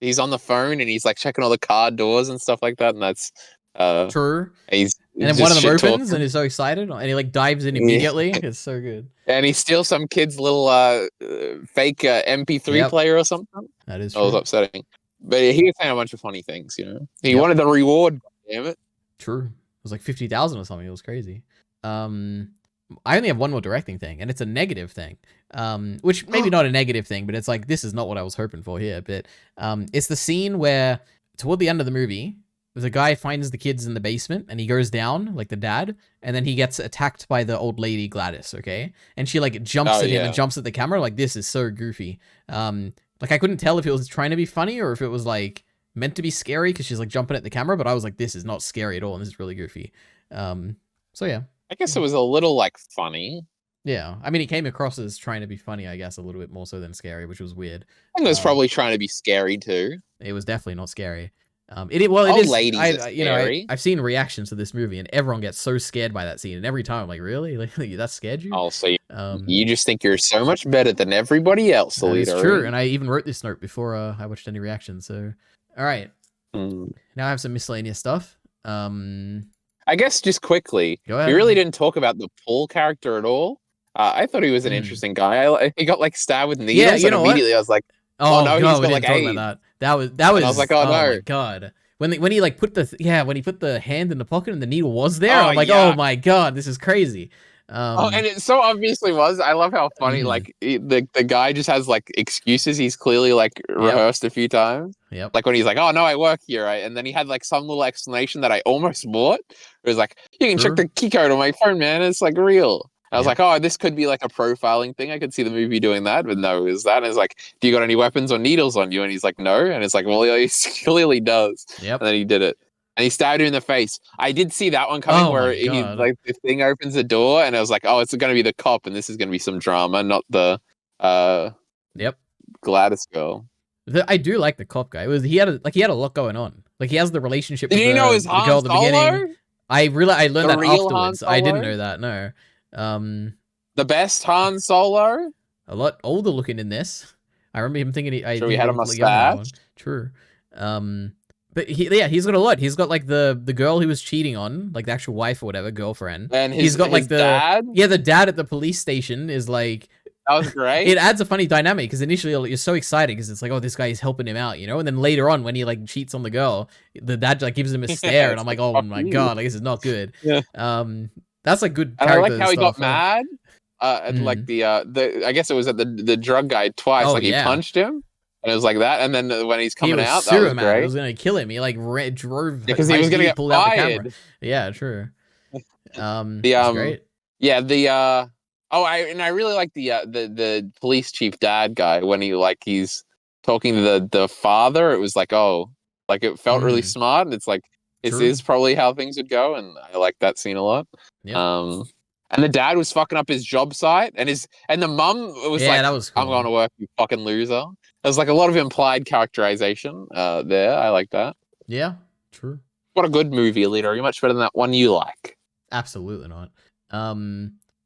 he's on the phone and he's like checking all the car doors and stuff like that, and that's true. And then one of them opens and he's so excited and he like dives in immediately. It's so good. And he steals some kid's little fake MP3 player or something. That is true. That was upsetting. But he was saying a bunch of funny things, you know. He wanted the reward, damn it. True. It was like 50,000 or something. It was crazy. I only have one more directing thing, and it's a negative thing. Which maybe not a negative thing, but it's like, this is not what I was hoping for here. But it's the scene where, toward the end of the movie, the guy finds the kids in the basement, and he goes down, like the dad, and then he gets attacked by the old lady Gladys, okay? And she like jumps at him and jumps at the camera. Like, this is so goofy. Like, I couldn't tell if it was trying to be funny or if it was, like, meant to be scary because she's, like, jumping at the camera. But I was like, this is not scary at all, and this is really goofy. So, yeah. I guess it was a little, like, funny. Yeah. I mean, it came across as trying to be funny, I guess, a little bit more so than scary, which was weird. I think it was probably trying to be scary, too. It was definitely not scary. It is. I've seen reactions to this movie, and everyone gets so scared by that scene. And every time, I'm like, really? Like, that scared you? Oh, so you just think you're so much better than everybody else, EliteAri. It's true, and I even wrote this note before I watched any reactions. So, all right. Now I have some miscellaneous stuff. I guess just quickly, we really didn't talk about the Paul character at all. I thought he was an interesting guy. He got like stabbed with needles, and immediately I was like, oh no, he's got like AIDS. About that. That was. And I was like, oh no, my God. When he like put the hand in the pocket and the needle was there, I'm like, oh my God, this is crazy. And it so obviously was. I love how funny like the guy just has like excuses. He's clearly like rehearsed a few times. Yep. Like when he's like, oh no, I work here, right? And then he had like some little explanation that I almost bought. It was like, you can check the key code on my phone, man. It's like real. I was like, oh, this could be like a profiling thing. I could see the movie doing that, but no, is that? And it's like, do you got any weapons or needles on you? And he's like, no. And it's like, well, he clearly does. Yep. And then he did it. And he stabbed him in the face. I did see that one coming where he like the thing opens the door, and I was like, oh, it's going to be the cop, and this is going to be some drama, not the Gladys girl. I do like the cop guy. He had a lot going on. Like he has the relationship with the girl at the beginning. I learned that afterwards. I didn't know that. No. The best Han Solo? A lot older looking in this. I remember him thinking he Sure, he had a mustache. True. But he's got a lot. He's got like the girl he was cheating on, like the actual wife or whatever, girlfriend. And he's got like the dad. Yeah, the dad at the police station is like. That was great. It adds a funny dynamic because initially you're so excited because it's like, oh, this guy is helping him out, you know. And then later on, when he like cheats on the girl, the dad like gives him a stare, and I'm like, oh my god, like this is not good. Yeah. That's like good. And I like how he got mad. At like the I guess it was at the drug guy twice. Like he punched him, and it was like that. And then when he's coming out, that was great. He was gonna kill him. He like drove because he was gonna get fired. Yeah, true. Great. Yeah, I really like the police chief dad guy when he's talking to the father. It was like, oh, like it felt really smart. And it's like this is probably how things would go, and I like that scene a lot. Yep. And the dad was fucking up his job site, and the mum was like, that was cool. I'm going to work, you fucking loser. There's like a lot of implied characterization there. I like that. Yeah, true. What a good movie, EliteAri. Much better than that one you like. Absolutely not.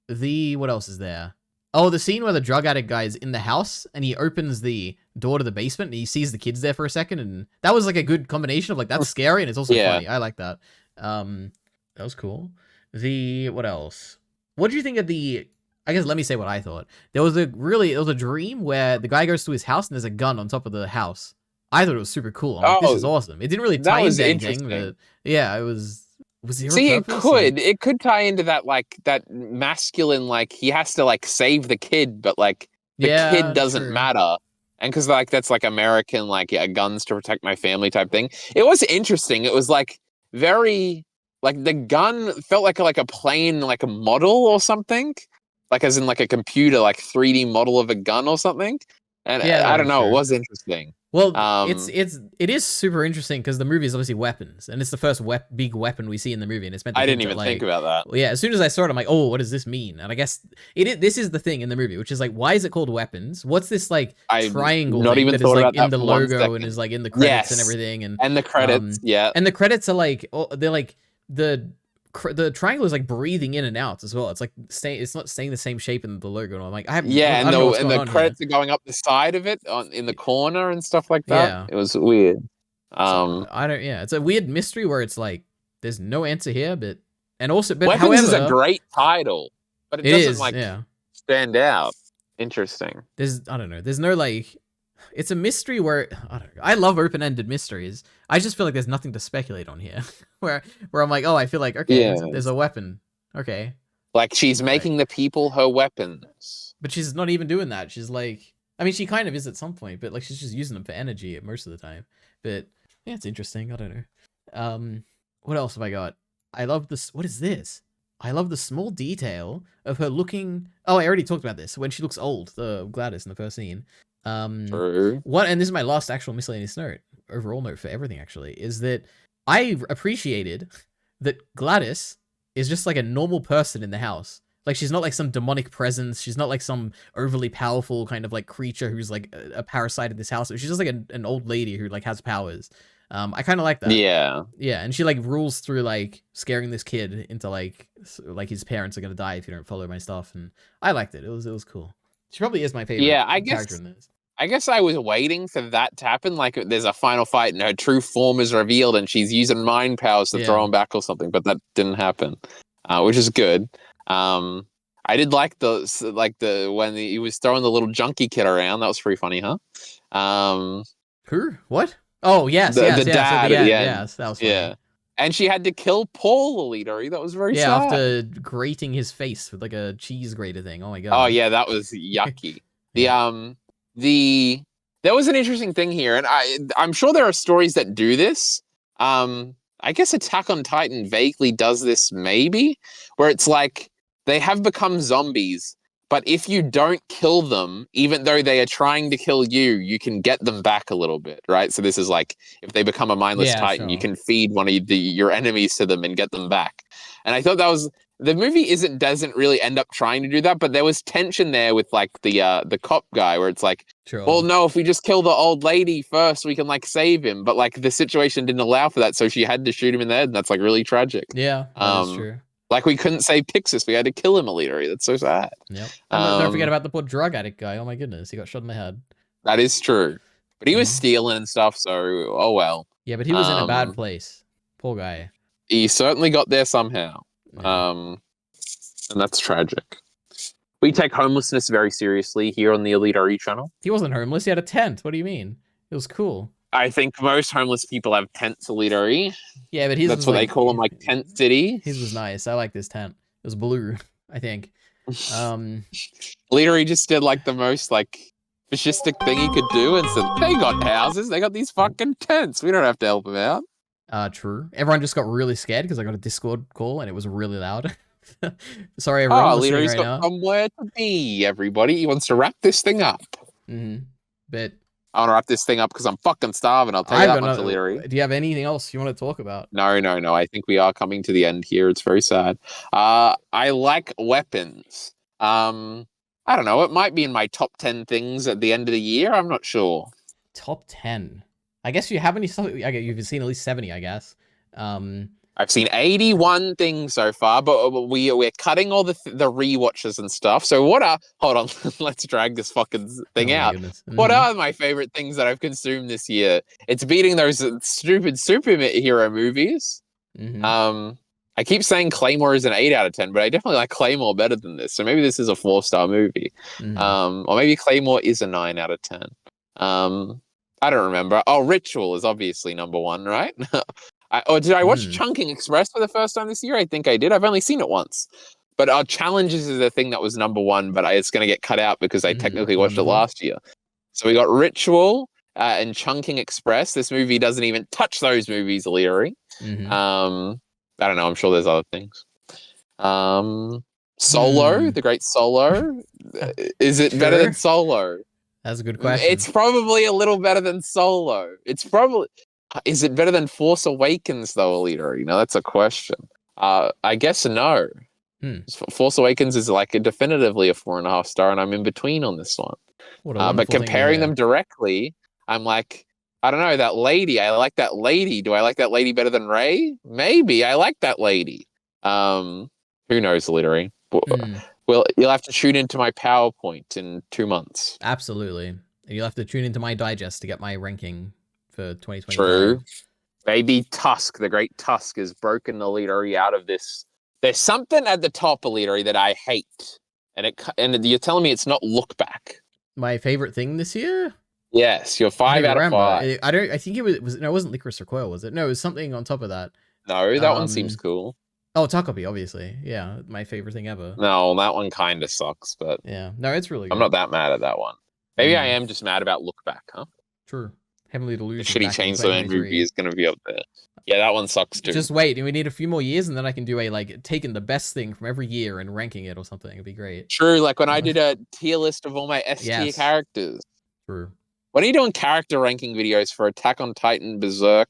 What else is there? Oh, the scene where the drug addict guy is in the house and he opens the door to the basement and he sees the kids there for a second, and that was like a good combination of like that's scary and it's also funny. I like that. That was cool. What else? What do you think of I guess let me say what I thought. There was a dream where the guy goes to his house and there's a gun on top of the house. I thought it was super cool. I'm like, this is awesome. It didn't really tie into anything, but yeah, it was. It could tie into that like that masculine, like he has to like save the kid, but like the kid doesn't matter, and because like that's like American, like guns to protect my family type thing. It was interesting. It was like very like the gun felt like a plain like a model or something, like as in like a computer like 3D model of a gun or something. And I don't know, it was interesting. Well, it is super interesting because the movie is obviously weapons, and it's the first big weapon we see in the movie, and it's meant to I didn't even think about that. Well, yeah, as soon as I saw it, I'm like, oh, what does this mean? And I guess this is the thing in the movie, which is like, why is it called weapons? What's this like triangle thing that is like in the logo and is like in the credits and everything, and the credits, and the credits are like they're like the triangle is like breathing in and out as well. It's like it's not staying the same shape in the logo. And I'm like, I don't know what's going on credits here. are going up the side of it in the corner and stuff like that. Yeah. It was weird. It's a weird mystery where it's like there's no answer here, but Weapons is a great title, but it doesn't stand out. Interesting. There's no like. It's a mystery where I don't know. I love open-ended mysteries. I just feel like there's nothing to speculate on here. where I'm like, oh, I feel like there's a weapon. Okay. Like she's making the people her weapons. But she's not even doing that. She's like, I mean, she kind of is at some point, but like she's just using them for energy most of the time. But yeah, it's interesting. I don't know. What else have I got? I love this. What is this? I love the small detail of her looking. Oh, I already talked about this when she looks old. The Gladys in the first scene. And this is my last actual miscellaneous overall note for everything actually, is that I appreciated that Gladys is just like a normal person in the house. Like she's not like some demonic presence. She's not like some overly powerful kind of like creature who's like a parasite in this house. She's just like an old lady who like has powers. I kind of like that. Yeah. Yeah, and she like rules through like scaring this kid into like his parents are gonna die if you don't follow my stuff, and I liked it. It was cool. She probably is my favorite character in this. I guess I was waiting for that to happen. Like there's a final fight and her true form is revealed and she's using mind powers to throw him back or something, but that didn't happen, which is good. I did like when he was throwing the little junkie kid around. That was pretty funny, huh? Who? What? Oh, yes, the dad. Yes, that was funny. Yeah. And she had to kill Paul EliteAri. That was very sad. Yeah, after grating his face with like a cheese grater thing. Oh my god. Oh yeah, that was yucky. There was an interesting thing here, and I'm sure there are stories that do this. I guess Attack on Titan vaguely does this, maybe, where it's like they have become zombies, but if you don't kill them, even though they are trying to kill you, you can get them back a little bit, right? So this is like if they become a mindless Titan, you can feed one of your enemies to them and get them back. And I thought that was. The movie doesn't really end up trying to do that, but there was tension there with like the cop guy where it's like, well, no, if we just kill the old lady first, we can like save him. But like the situation didn't allow for that, so she had to shoot him in the head, and that's like really tragic. Yeah, that's true. Like we couldn't save Pixis, we had to kill him, EliteAri. That's so sad. Yep. Don't forget about the poor drug addict guy. Oh my goodness, he got shot in the head. That is true. But he was stealing and stuff, so oh well. Yeah, but he was in a bad place. Poor guy. He certainly got there somehow. Yeah. And that's tragic. We take homelessness very seriously here on the EliteAri channel. He wasn't homeless. He had a tent. What do you mean? It was cool. I think most homeless people have tents, EliteAri. Yeah, but his that's what they call them, like Tent City. His was nice. I like this tent. It was blue, I think. EliteAri just did like the most like fascistic thing he could do and said, they got houses, they got these fucking tents. We don't have to help them out. True. Everyone just got really scared because I got a Discord call and it was really loud. Sorry, everyone listening right now. Somewhere to be, everybody. He wants to wrap this thing up. But I want to wrap this thing up because I'm fucking starving. I'll tell you that much, EliteAri. Do you have anything else you want to talk about? No. I think we are coming to the end here. It's very sad. I like weapons. I don't know. It might be in my top 10 things at the end of the year. I'm not sure. Top 10. I guess you have any stuff. You've seen at least 70, I guess. I've seen 81 things so far, but we're cutting all the rewatches and stuff. So what are... Hold on. Let's drag this fucking thing out. What are my favorite things that I've consumed this year? It's beating those stupid superhero movies. I keep saying Claymore is an 8 out of 10, but I definitely like Claymore better than this. So maybe this is a 4-star movie. Or maybe Claymore is a 9 out of 10. I don't remember. Oh, Ritual is obviously number 1, right? Did I watch Chunking Express for the first time this year? I think I did. I've only seen it once. But Challenges is the thing that was number 1, but it's going to get cut out because I technically watched it last year. So we got Ritual and Chunking Express. This movie doesn't even touch those movies, EliteAri. I don't know. I'm sure there's other things. Solo, the great Solo. Is it better than Solo? That's a good question. It's probably a little better than Solo. It's probably... Is it better than Force Awakens, though, EliteAri? No, that's a question. I guess no. Force Awakens is like definitively a 4.5 star, and I'm in between on this one. But comparing them directly, I'm like, I don't know, that lady. I like that lady. Do I like that lady better than Rey? Maybe. I like that lady. Who knows, EliteAri? Well, you'll have to tune into my PowerPoint in 2 months. Absolutely. And you'll have to tune into my digest to get my ranking for 2025. True. Maybe Tusk, the great Tusk, has broken EliteAri out of this. There's something at the top, EliteAri, that I hate. And you're telling me it's not Look Back. My favorite thing this year? Yes, you're 5 out of 5. I think it wasn't Licorice Recoil, was it? No, it was something on top of that. No, that one seems cool. Oh, Takabi, obviously. Yeah, my favorite thing ever. No, that one kind of sucks, but... Yeah, no, it's really good. I'm not that mad at that one. Maybe I am just mad about Look Back, huh? True. Heavenly Delusion. The shitty Chainsaw Man movie is going to be up there. Yeah, that one sucks too. Just wait, we need a few more years, and then I can do taking the best thing from every year and ranking it or something. It'd be great. True, like when I did a tier list of all my S tier characters. True. When are you doing character ranking videos for Attack on Titan, Berserk,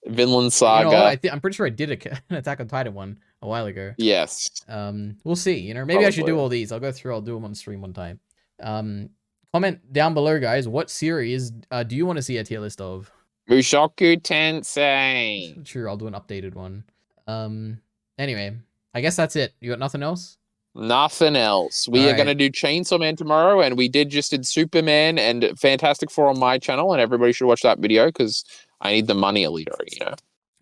Vinland Saga? You know, I'm pretty sure I did an Attack on Titan one a while ago. Yes. We'll see. Maybe I should do all these. I'll go through. I'll do them on stream one time. Comment down below, guys. What series do you want to see a tier list of? Mushoku Tensei. Sure, I'll do an updated one. Anyway, I guess that's it. You got nothing else? Nothing else. We are going to do Chainsaw Man tomorrow, and we did Superman and Fantastic Four on my channel, and everybody should watch that video because I need the money, EliteAri,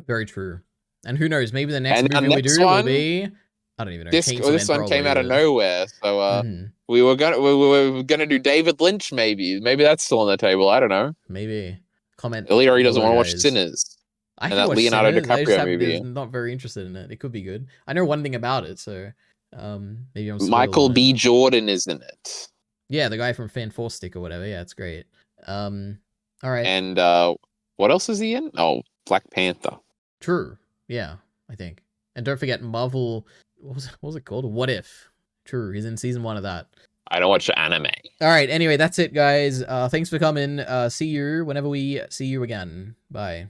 Very true. And who knows, maybe the next movie we do will be... I don't even know. This one came out of nowhere, so we were gonna do David Lynch, maybe. Maybe that's still on the table. I don't know. Maybe. Comment. EliteAri doesn't want to watch Sinners. I can watch Leonardo Sinners. DiCaprio movie. I'm not very interested in it. It could be good. I know one thing about it, so maybe I'm. Michael B. Jordan is in it. Yeah, the guy from Fantastic or whatever. Yeah, it's great. All right. And what else is he in? Oh, Black Panther. True. Yeah, I think. And don't forget Marvel. What was it called? What If? True, he's in season 1 of that. I don't watch anime. All right, anyway, that's it, guys. Thanks for coming. See you whenever we see you again. Bye.